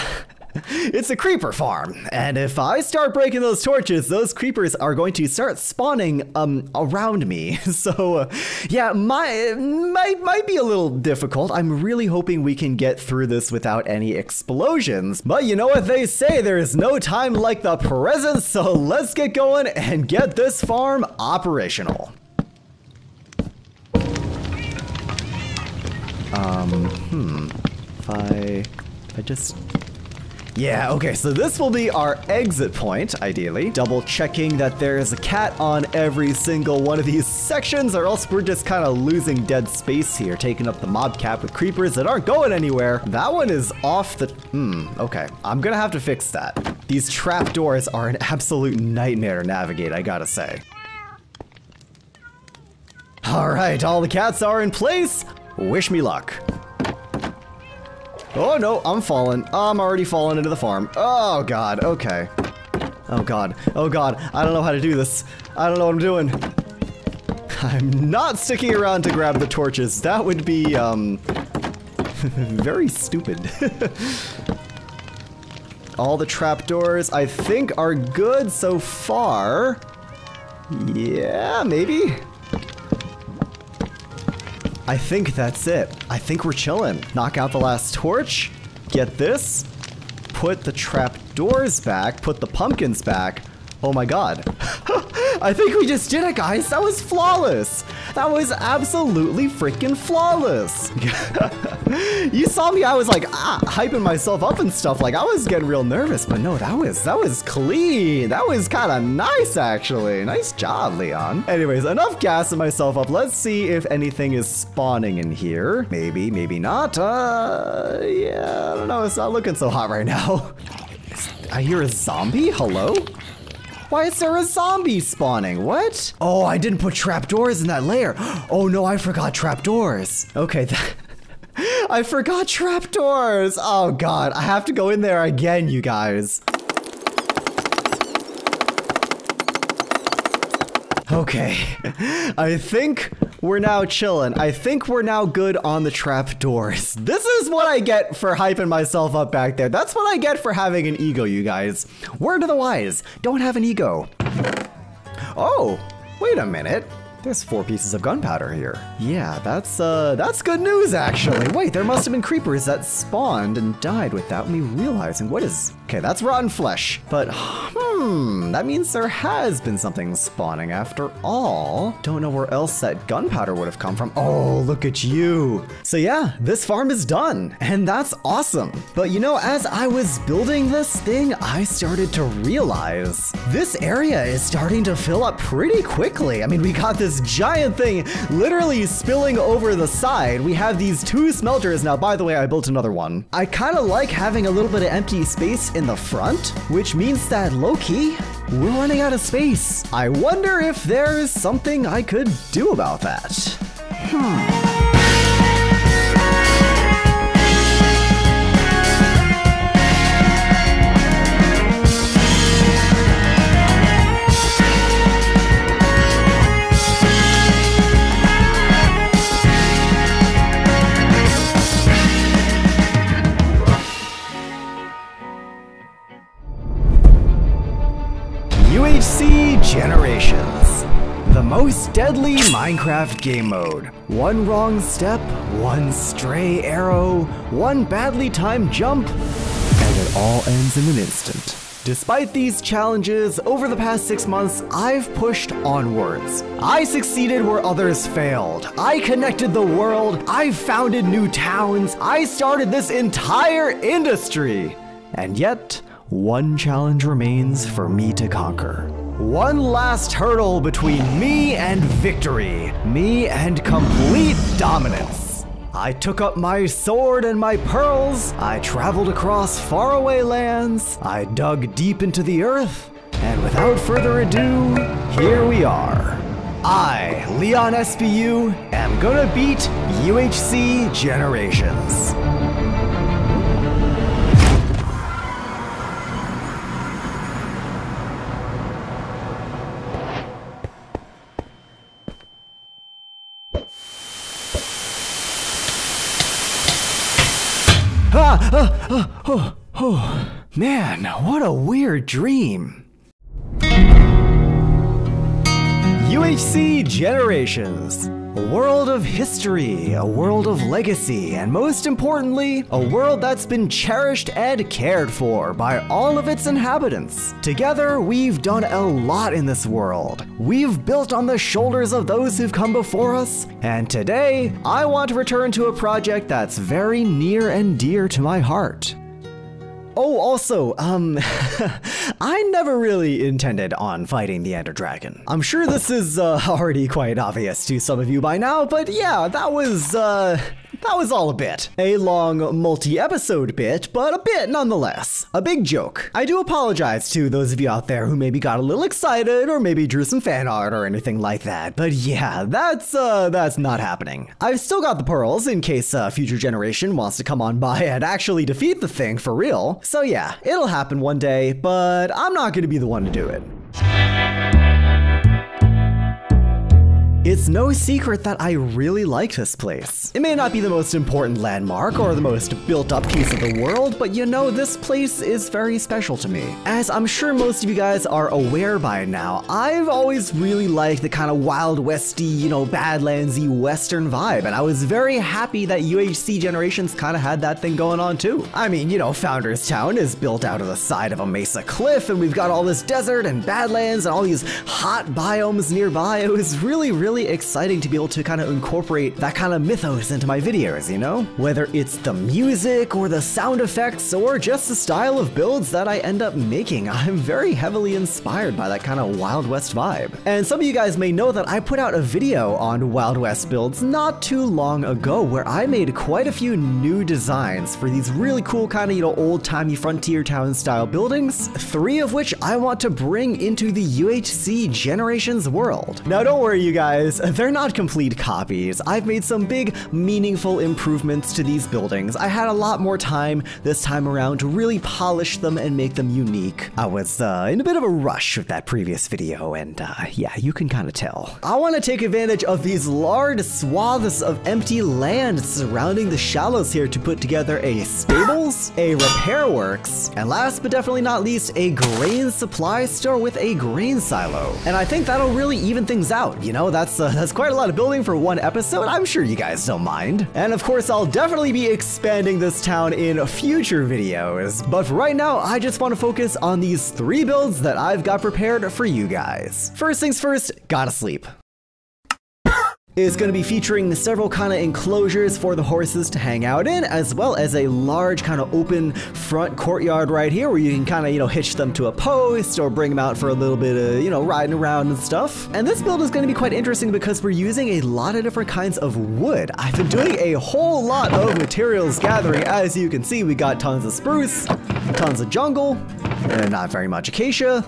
S2: it's a creeper farm, and if I start breaking those torches, those creepers are going to start spawning around me. So yeah, might be a little difficult. I'm really hoping we can get through this without any explosions. But you know what they say, there is no time like the present, so let's get going and get this farm operational. If I just... Yeah, okay, so this will be our exit point, ideally. Double checking that there is a cat on every single one of these sections, or else we're just kind of losing dead space here, taking up the mob cap with creepers that aren't going anywhere. That one is off the... okay. I'm gonna have to fix that. These trapdoors are an absolute nightmare to navigate, I gotta say. All right, all the cats are in place. Wish me luck. Oh no, I'm falling. I'm already falling into the farm. Oh god, okay. Oh god, oh god, I don't know how to do this. I don't know what I'm doing. I'm not sticking around to grab the torches. That would be, very stupid. All the trapdoors, I think, are good so far. Yeah, maybe. I think that's it. I think we're chilling. Knock out the last torch, get this, put the trapdoors back, put the pumpkins back. Oh my god. I think we just did it, guys. That was flawless. That was absolutely freaking flawless. You saw me, I was like, hyping myself up and stuff. Like, I was getting real nervous, but no, that was clean. That was kind of nice, actually. Nice job, Leon. Anyways, enough gassing myself up. Let's see if anything is spawning in here. Maybe, maybe not. Yeah, I don't know. It's not looking so hot right now. I hear a zombie? Hello? Why is there a zombie spawning? What? Oh, I didn't put trapdoors in that layer. Oh no, I forgot trapdoors. Okay, I forgot trapdoors. Oh god, I have to go in there again, you guys. Okay, I think we're now chilling. I think we're now good on the trapdoors. This is what I get for hyping myself up back there. That's what I get for having an ego, you guys. Word to the wise, don't have an ego. Oh, wait a minute. There's 4 pieces of gunpowder here. Yeah, that's good news, actually. Wait, there must have been creepers that spawned and died without me realizing. What is... Okay, that's rotten flesh. But, that means there has been something spawning after all. Don't know where else that gunpowder would have come from. Oh, look at you. So yeah, this farm is done, and that's awesome. But you know, as I was building this thing, I started to realize this area is starting to fill up pretty quickly. I mean, we got this giant thing literally spilling over the side. We have these 2 smelters now. By the way, I built another one. I kind of like having a little bit of empty space in the front, which means that low-key, we're running out of space. I wonder if there's something I could do about that. UHC Generations. The most deadly Minecraft game mode. One wrong step, one stray arrow, one badly timed jump, and it all ends in an instant. Despite these challenges, over the past 6 months, I've pushed onwards. I succeeded where others failed. I connected the world. I founded new towns. I started this entire industry. And yet, one challenge remains for me to conquer. One last hurdle between me and victory. Me and complete dominance. I took up my sword and my pearls. I traveled across faraway lands. I dug deep into the earth. And without further ado, here we are. I, LeonSBU, am gonna beat UHC Generations. Man, what a weird dream. UHC Generations. A world of history, a world of legacy, and most importantly, a world that's been cherished and cared for by all of its inhabitants. Together, we've done a lot in this world. We've built on the shoulders of those who've come before us, and today, I want to return to a project that's very near and dear to my heart. Oh, also, I never really intended on fighting the Ender Dragon. I'm sure this is already quite obvious to some of you by now, but yeah, that was all a bit. A long multi-episode bit, but a bit nonetheless. A big joke. I do apologize to those of you out there who maybe got a little excited or maybe drew some fan art or anything like that, but yeah, that's not happening. I've still got the pearls in case a future generation wants to come on by and actually defeat the thing for real. So yeah, it'll happen one day, but I'm not gonna be the one to do it. It's no secret that I really like this place. It may not be the most important landmark or the most built-up piece of the world, but you know, this place is very special to me. As I'm sure most of you guys are aware by now, I've always really liked the kind of Wild Westy, you know, Badlandsy Western vibe, and I was very happy that UHC Generations kind of had that thing going on too. I mean, you know, Founders Town is built out of the side of a mesa cliff, and we've got all this desert and badlands and all these hot biomes nearby. It was really exciting to be able to kind of incorporate that kind of mythos into my videos, you know? Whether it's the music or the sound effects or just the style of builds that I end up making, I'm very heavily inspired by that kind of Wild West vibe. And some of you guys may know that I put out a video on Wild West builds not too long ago where I made quite a few new designs for these really cool kind of, you know, old-timey frontier town style buildings, 3 of which I want to bring into the UHC Generations world. Now don't worry you guys, they're not complete copies. I've made some big, meaningful improvements to these buildings. I had a lot more time this time around to really polish them and make them unique. I was in a bit of a rush with that previous video, and yeah, you can kind of tell. I want to take advantage of these large swaths of empty land surrounding the shallows here to put together a stables, a repair works, and last but definitely not least, a grain supply store with a grain silo. And I think that'll really even things out, you know? That's quite a lot of building for one episode. I'm sure you guys don't mind. And of course, I'll definitely be expanding this town in future videos. But for right now, I just want to focus on these 3 builds that I've got prepared for you guys. First things first, gotta sleep. Is going to be featuring several kind of enclosures for the horses to hang out in, as well as a large kind of open front courtyard right here where you can kind of, you know, hitch them to a post or bring them out for a little bit of, you know, riding around and stuff. And this build is going to be quite interesting because we're using a lot of different kinds of wood. I've been doing a whole lot of materials gathering. As you can see, we got tons of spruce, tons of jungle, and not very much acacia,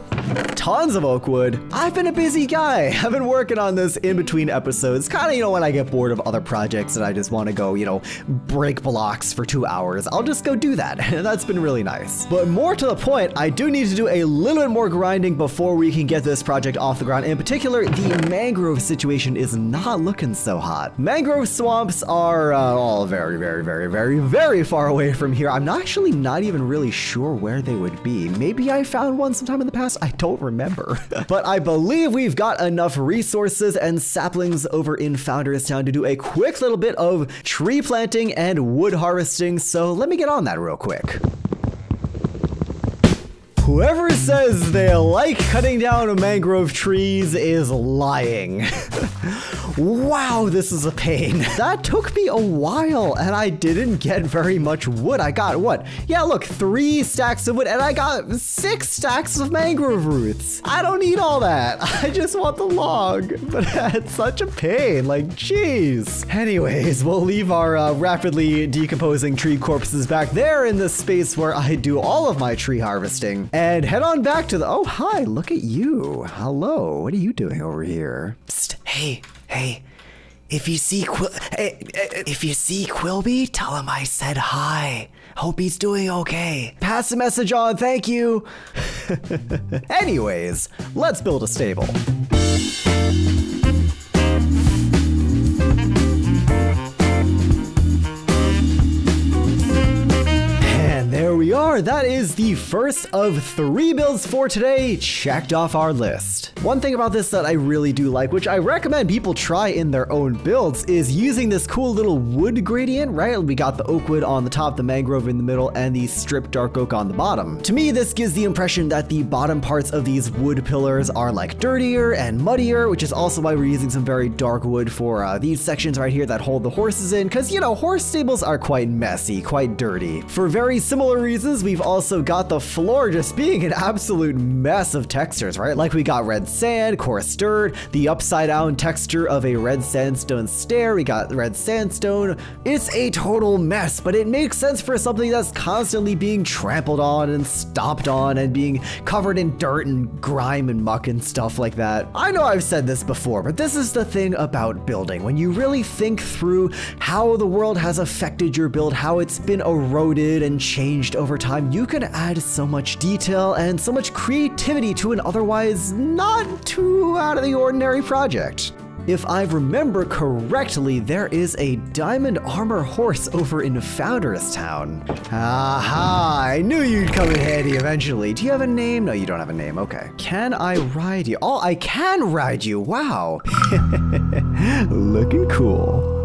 S2: tons of oak wood. I've been a busy guy. I've been working on this in between episodes, kind of, you know, when I get bored of other projects and I just want to go, you know, break blocks for 2 hours, I'll just go do that. And that's been really nice. But more to the point, I do need to do a little bit more grinding before we can get this project off the ground. In particular, the mangrove situation is not looking so hot. Mangrove swamps are all very far away from here. I'm actually not even really sure where they would be. Maybe I found one sometime in the past. I don't remember. But I believe we've got enough resources and saplings over in Founders Town to do a quick little bit of tree planting and wood harvesting, so let me get on that real quick. Whoever says they like cutting down mangrove trees is lying. Wow, this is a pain. That took me a while, and I didn't get very much wood. I got, what? Yeah, look, 3 stacks of wood, and I got 6 stacks of mangrove roots. I don't need all that. I just want the log, but it's such a pain, like, jeez. Anyways, we'll leave our rapidly decomposing tree corpses back there in the space where I do all of my tree harvesting, and head on back to the, oh, hi, look at you. Hello, what are you doing over here? Psst, hey, if you see Quilby, tell him I said hi. Hope he's doing okay. Pass the message on, thank you. Anyways, let's build a stable. There we are, that is the first of 3 builds for today, checked off our list. One thing about this that I really do like, which I recommend people try in their own builds, is using this cool little wood gradient, right? We got the oak wood on the top, the mangrove in the middle, and the stripped dark oak on the bottom. To me, this gives the impression that the bottom parts of these wood pillars are like dirtier and muddier, which is also why we're using some very dark wood for these sections right here that hold the horses in, because, you know, horse stables are quite messy, quite dirty. For very similar reasons, we've also got the floor just being an absolute mess of textures, right? Like we got red sand, coarse dirt, the upside down texture of a red sandstone stair, we got red sandstone. It's a total mess, but it makes sense for something that's constantly being trampled on and stomped on and being covered in dirt and grime and muck and stuff like that. I know I've said this before, but this is the thing about building. When you really think through how the world has affected your build, how it's been eroded and changed over time, you can add so much detail and so much creativity to an otherwise not too out of the ordinary project. If I remember correctly, there is a diamond armor horse over in Founders Town. Aha, I knew you'd come in handy eventually. Do you have a name? No, you don't have a name. Okay. Can I ride you? Oh, I can ride you. Wow. Looking cool.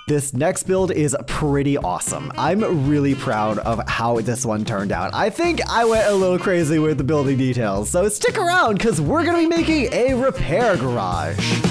S2: This next build is pretty awesome. I'm really proud of how this one turned out. I think I went a little crazy with the building details, so stick around because we're gonna be making a repair garage.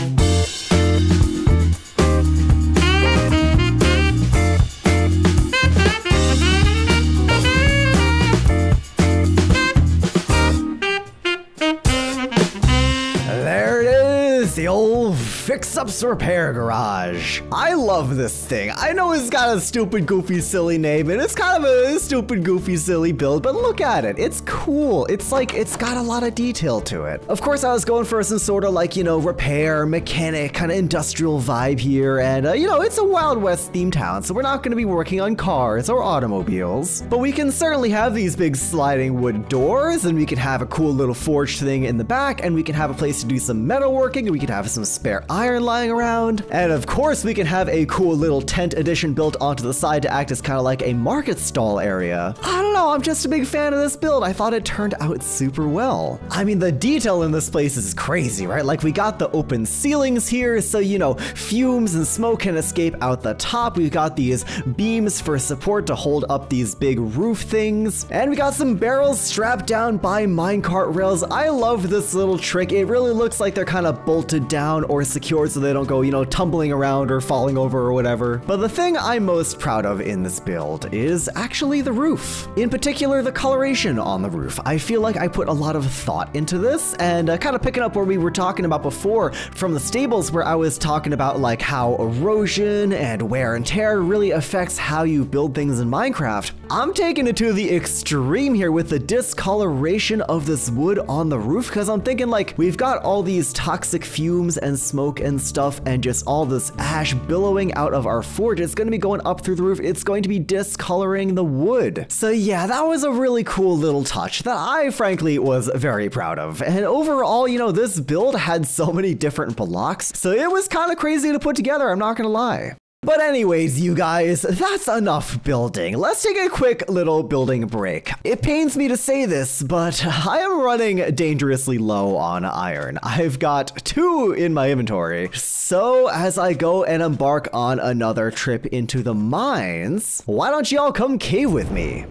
S2: There it is, the old Fix-Ups Repair Garage. I love this thing. I know it's got a stupid, goofy, silly name, and it's kind of a stupid, goofy, silly build, but look at it. It's cool. It's like, it's got a lot of detail to it. Of course, I was going for some sort of like, you know, repair, mechanic, kind of industrial vibe here, and you know, it's a Wild West themed town, so we're not going to be working on cars or automobiles, but we can certainly have these big sliding wood doors, and we can have a cool little forge thing in the back, and we can have a place to do some metalworking, and we can have some spare iron lying around, and of course we can have a cool little tent addition built onto the side to act as kind of like a market stall area. I don't know, I'm just a big fan of this build. I thought it turned out super well. I mean, the detail in this place is crazy, right? Like we got the open ceilings here, so you know, fumes and smoke can escape out the top. We've got these beams for support to hold up these big roof things, and we got some barrels strapped down by minecart rails. I love this little trick. It really looks like they're kind of bolted down or secured so they don't go, you know, tumbling around or falling over or whatever. But the thing I'm most proud of in this build is actually the roof. In particular, the coloration on the roof. I feel like I put a lot of thought into this, and kind of picking up where we were talking about before from the stables, where I was talking about like how erosion and wear and tear really affects how you build things in Minecraft. I'm taking it to the extreme here with the discoloration of this wood on the roof, because I'm thinking like we've got all these toxic fumes and smoke and stuff and just all this ash billowing out of our forge. It's going to be going up through the roof. It's going to be discoloring the wood. So yeah, that was a really cool little touch that I frankly was very proud of. And overall, you know, this build had so many different blocks, so it was kind of crazy to put together, I'm not gonna lie. But anyways, you guys, that's enough building. Let's take a quick little building break. It pains me to say this, but I am running dangerously low on iron. I've got 2 in my inventory. So as I go and embark on another trip into the mines, why don't y'all come cave with me?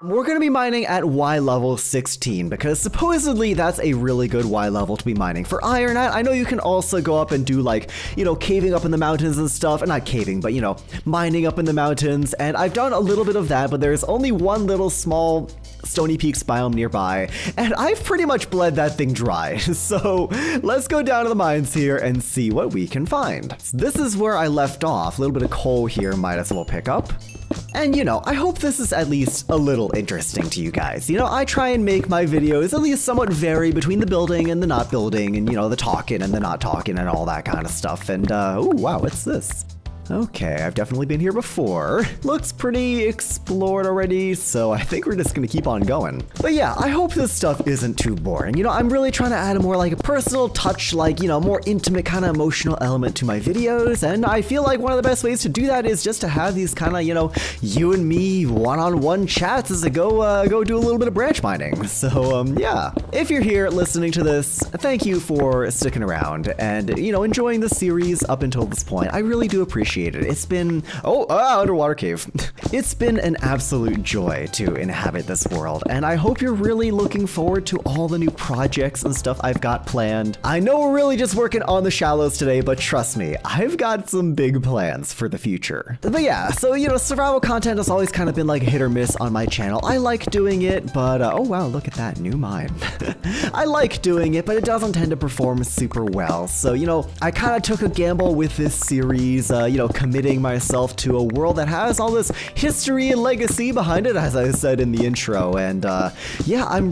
S2: We're going to be mining at Y level 16 because supposedly that's a really good Y level to be mining for iron at. I know you can also go up and do like, you know, caving up in the mountains and stuff, and not caving, but you know, mining up in the mountains. And I've done a little bit of that, but there's only one little small Stony Peaks biome nearby, and I've pretty much bled that thing dry. So let's go down to the mines here and see what we can find. So this is where I left off. A little bit of coal here might as well pick up. And you know, I hope this is at least a little interesting to you guys. You know, I try and make my videos at least somewhat vary between the building and the not building, and you know, the talking and the not talking and all that kind of stuff. And oh wow, what's this? Okay, I've definitely been here before. Looks pretty explored already, so I think we're just gonna keep on going. But yeah, I hope this stuff isn't too boring. You know, I'm really trying to add a more like a personal touch, like, you know, more intimate kind of emotional element to my videos, and I feel like one of the best ways to do that is just to have these kind of, you know, you and me one-on-one chats as I go do a little bit of branch mining. So, yeah. If you're here listening to this, thank you for sticking around and, you know, enjoying the series up until this point. I really do appreciate it. It's been, underwater cave. It's been an absolute joy to inhabit this world, and I hope you're really looking forward to all the new projects and stuff I've got planned. I know we're really just working on the shallows today, but trust me, I've got some big plans for the future. But yeah, so you know, survival content has always kind of been like hit or miss on my channel. I like doing it, but oh wow, look at that new mine. I like doing it, but it doesn't tend to perform super well. So you know, I kind of took a gamble with this series, you know, committing myself to a world that has all this history and legacy behind it, as I said in the intro. And yeah, I'm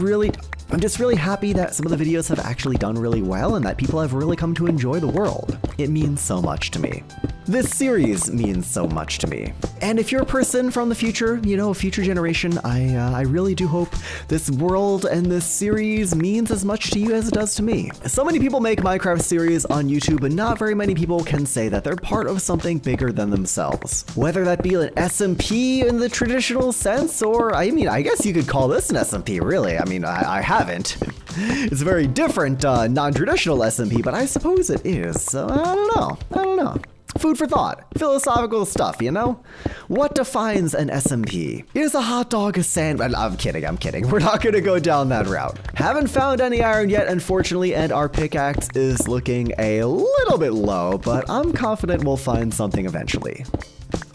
S2: just really happy that some of the videos have actually done really well and that people have really come to enjoy the world. It means so much to me. This series means so much to me. And if you're a person from the future, you know, a future generation, I really do hope this world and this series means as much to you as it does to me. So many people make Minecraft series on YouTube, but not very many people can say that they're part of something bigger than themselves. Whether that be an SMP in the traditional sense, or I mean, I guess you could call this an SMP, really. I mean, I haven't. It's a very different, non-traditional SMP, but I suppose it is. So I don't know. Food for thought. Philosophical stuff, you know? What defines an SMP? Is a hot dog a sandwich? I'm kidding. We're not gonna go down that route. Haven't found any iron yet, unfortunately, and our pickaxe is looking a little bit low, but I'm confident we'll find something eventually.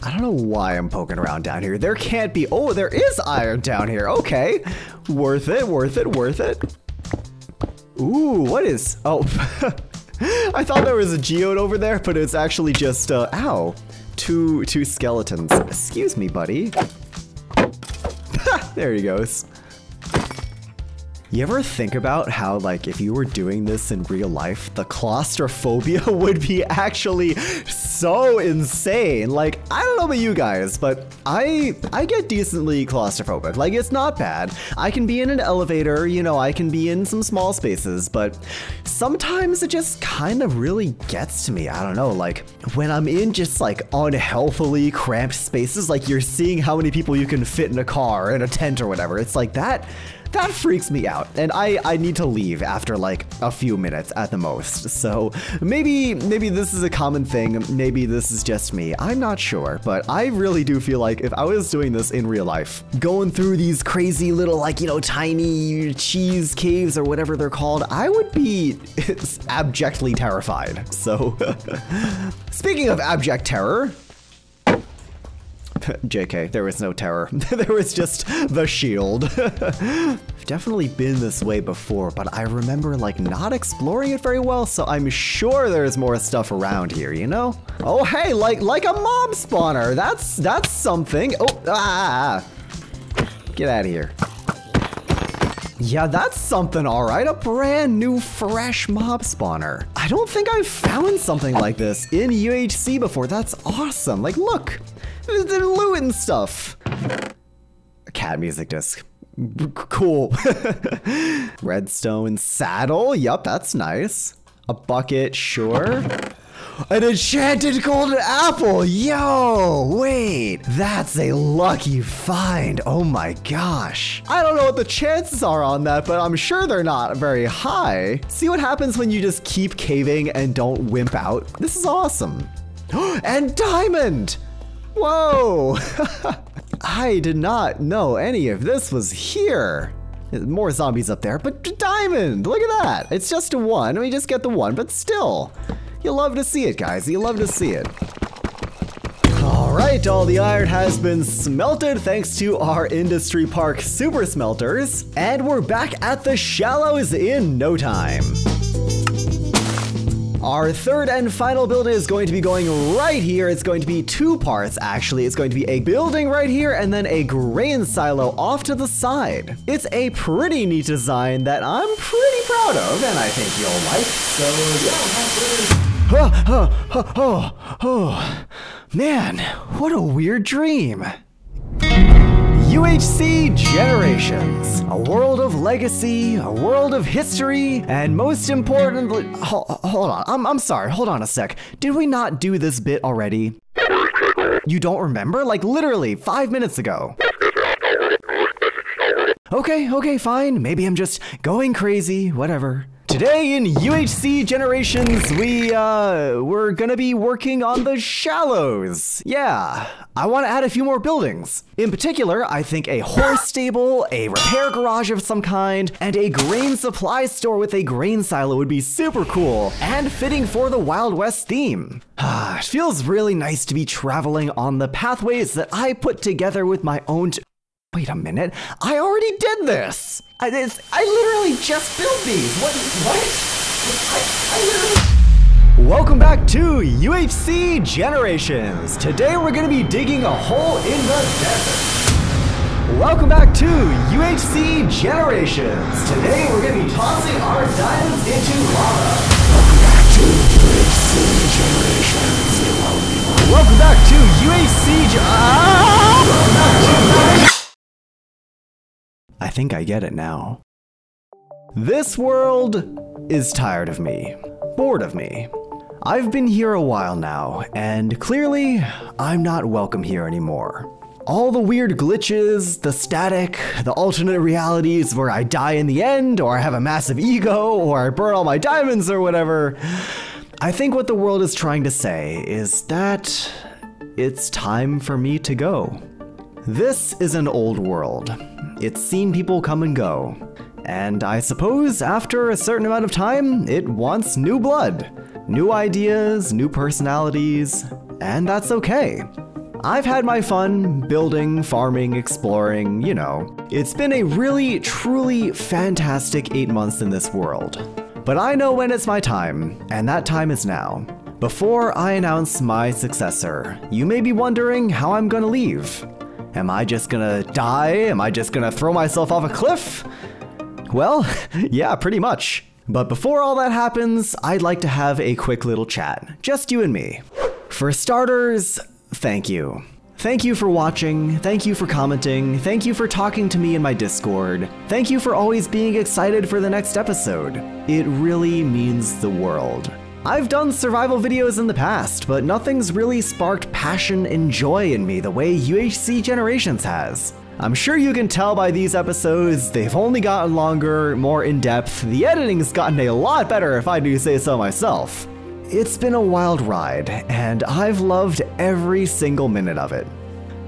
S2: I don't know why I'm poking around down here. There can't be. Oh, there is iron down here. Okay. Worth it. Ooh, what is? Oh. I thought there was a geode over there, but it's actually just, ow. Two skeletons. Excuse me, buddy. There he goes. You ever think about how, like, if you were doing this in real life, the claustrophobia would be actually so insane? Like, I don't know about you guys, but I get decently claustrophobic. Like, it's not bad. I can be in an elevator, you know, I can be in some small spaces, but sometimes it just kind of really gets to me. I don't know, like, when I'm in just, like, unhealthily cramped spaces, like, you're seeing how many people you can fit in a car, in a tent or whatever. It's like that freaks me out, and I need to leave after like a few minutes at the most. So maybe this is a common thing, maybe this is just me, I'm not sure, but I really do feel like if I was doing this in real life, going through these crazy little, like, you know, tiny cheese caves or whatever they're called, I would be abjectly terrified. So speaking of abject terror, JK, there was no terror. There was just the shield. I've definitely been this way before, but I remember like not exploring it very well, so I'm sure there's more stuff around here, you know? Oh hey, like a mob spawner. That's something. Oh, get out of here. Yeah, that's something, all right. A brand new fresh mob spawner. I don't think I've found something like this in UHC before. That's awesome. Like, look. They're loot and stuff. A cat music disc. Cool. Redstone saddle. Yup, that's nice. A bucket, sure. An enchanted golden apple! Yo, wait, that's a lucky find. Oh my gosh. I don't know what the chances are on that, but I'm sure they're not very high. See what happens when you just keep caving and don't wimp out? This is awesome. And diamond! Whoa! I did not know any of this was here. More zombies up there, but diamond! Look at that! It's just a 1. We just get the 1, but still. You love to see it, guys. You love to see it. Alright, all the iron has been smelted thanks to our Industry Park super smelters. And we're back at the shallows in no time. Our third and final building is going to be going right here. It's going to be 2 parts, actually. It's going to be a building right here and then a grain silo off to the side. It's a pretty neat design that I'm pretty proud of, and I think you'll like. So, yeah, man, what a weird dream. UHC Generations, a world of legacy, a world of history, and most importantly, hold on, I'm sorry, hold on a sec. Did we not do this bit already? You don't remember? Like literally 5 minutes ago. Okay, fine, maybe I'm just going crazy, whatever. Today in UHC Generations, we're gonna be working on the shallows. Yeah, I want to add a few more buildings. In particular, I think a horse stable, a repair garage of some kind, and a grain supply store with a grain silo would be super cool and fitting for the Wild West theme. It feels really nice to be traveling on the pathways that I put together with my own. Wait a minute, I already did this! I literally just built these! What? I literally... Welcome back to UHC Generations! Today we're gonna be digging a hole in the desert. Welcome back to UHC Generations! Today we're gonna be tossing our diamonds into lava. Welcome back to UHC Generations. Welcome back to UHC Welcome back to... I think I get it now. This world is tired of me, bored of me. I've been here a while now, and clearly, I'm not welcome here anymore. All the weird glitches, the static, the alternate realities where I die in the end, or I have a massive ego, or I burn all my diamonds or whatever. I think what the world is trying to say is that it's time for me to go. This is an old world. It's seen people come and go. And I suppose after a certain amount of time, it wants new blood. New ideas, new personalities, and that's okay. I've had my fun building, farming, exploring, you know. It's been a really, truly fantastic 8 months in this world. But I know when it's my time, and that time is now. Before I announce my successor, you may be wondering how I'm gonna leave. Am I just gonna die? Am I just gonna throw myself off a cliff? Well, yeah, pretty much. But before all that happens, I'd like to have a quick little chat. Just you and me. For starters, thank you. Thank you for watching, thank you for commenting, thank you for talking to me in my Discord, thank you for always being excited for the next episode. It really means the world. I've done survival videos in the past, but nothing's really sparked passion and joy in me the way UHC Generations has. I'm sure you can tell by these episodes, they've only gotten longer, more in-depth, the editing's gotten a lot better if I do say so myself. It's been a wild ride, and I've loved every single minute of it.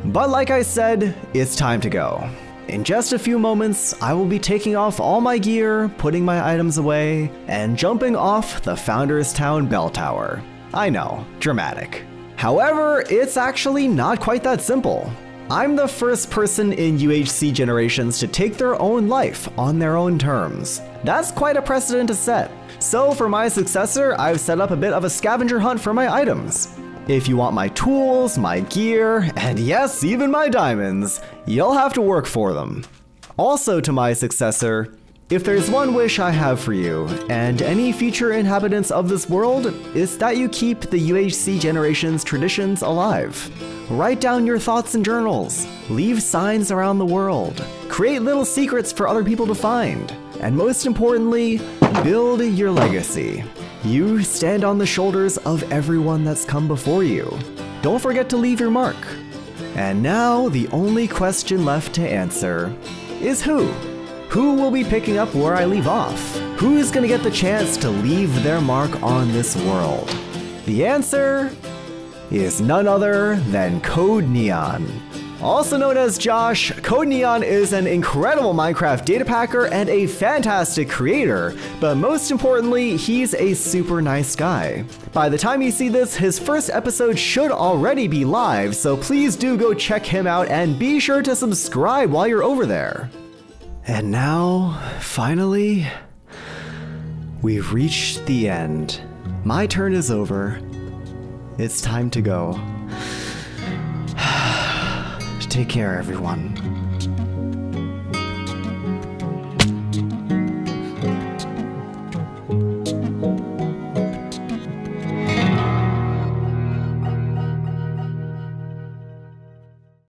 S2: But like I said, it's time to go. In just a few moments, I will be taking off all my gear, putting my items away, and jumping off the Founders Town bell tower. I know, dramatic. However, it's actually not quite that simple. I'm the first person in UHC Generations to take their own life on their own terms. That's quite a precedent to set. So for my successor, I've set up a bit of a scavenger hunt for my items. If you want my tools, my gear, and yes, even my diamonds, you'll have to work for them. Also to my successor, if there's one wish I have for you, and any future inhabitants of this world, is that you keep the UHC Generations traditions alive. Write down your thoughts in journals, leave signs around the world, create little secrets for other people to find, and most importantly, build your legacy. You stand on the shoulders of everyone that's come before you. Don't forget to leave your mark. And now the only question left to answer is who? Who will be picking up where I leave off? Who's gonna get the chance to leave their mark on this world? The answer is none other than Code Neon. Also known as Josh, Code Neon is an incredible Minecraft data packer and a fantastic creator, but most importantly, he's a super nice guy. By the time you see this, his first episode should already be live, so please do go check him out and be sure to subscribe while you're over there. And now, finally, we've reached the end. My turn is over. It's time to go. Take care, everyone.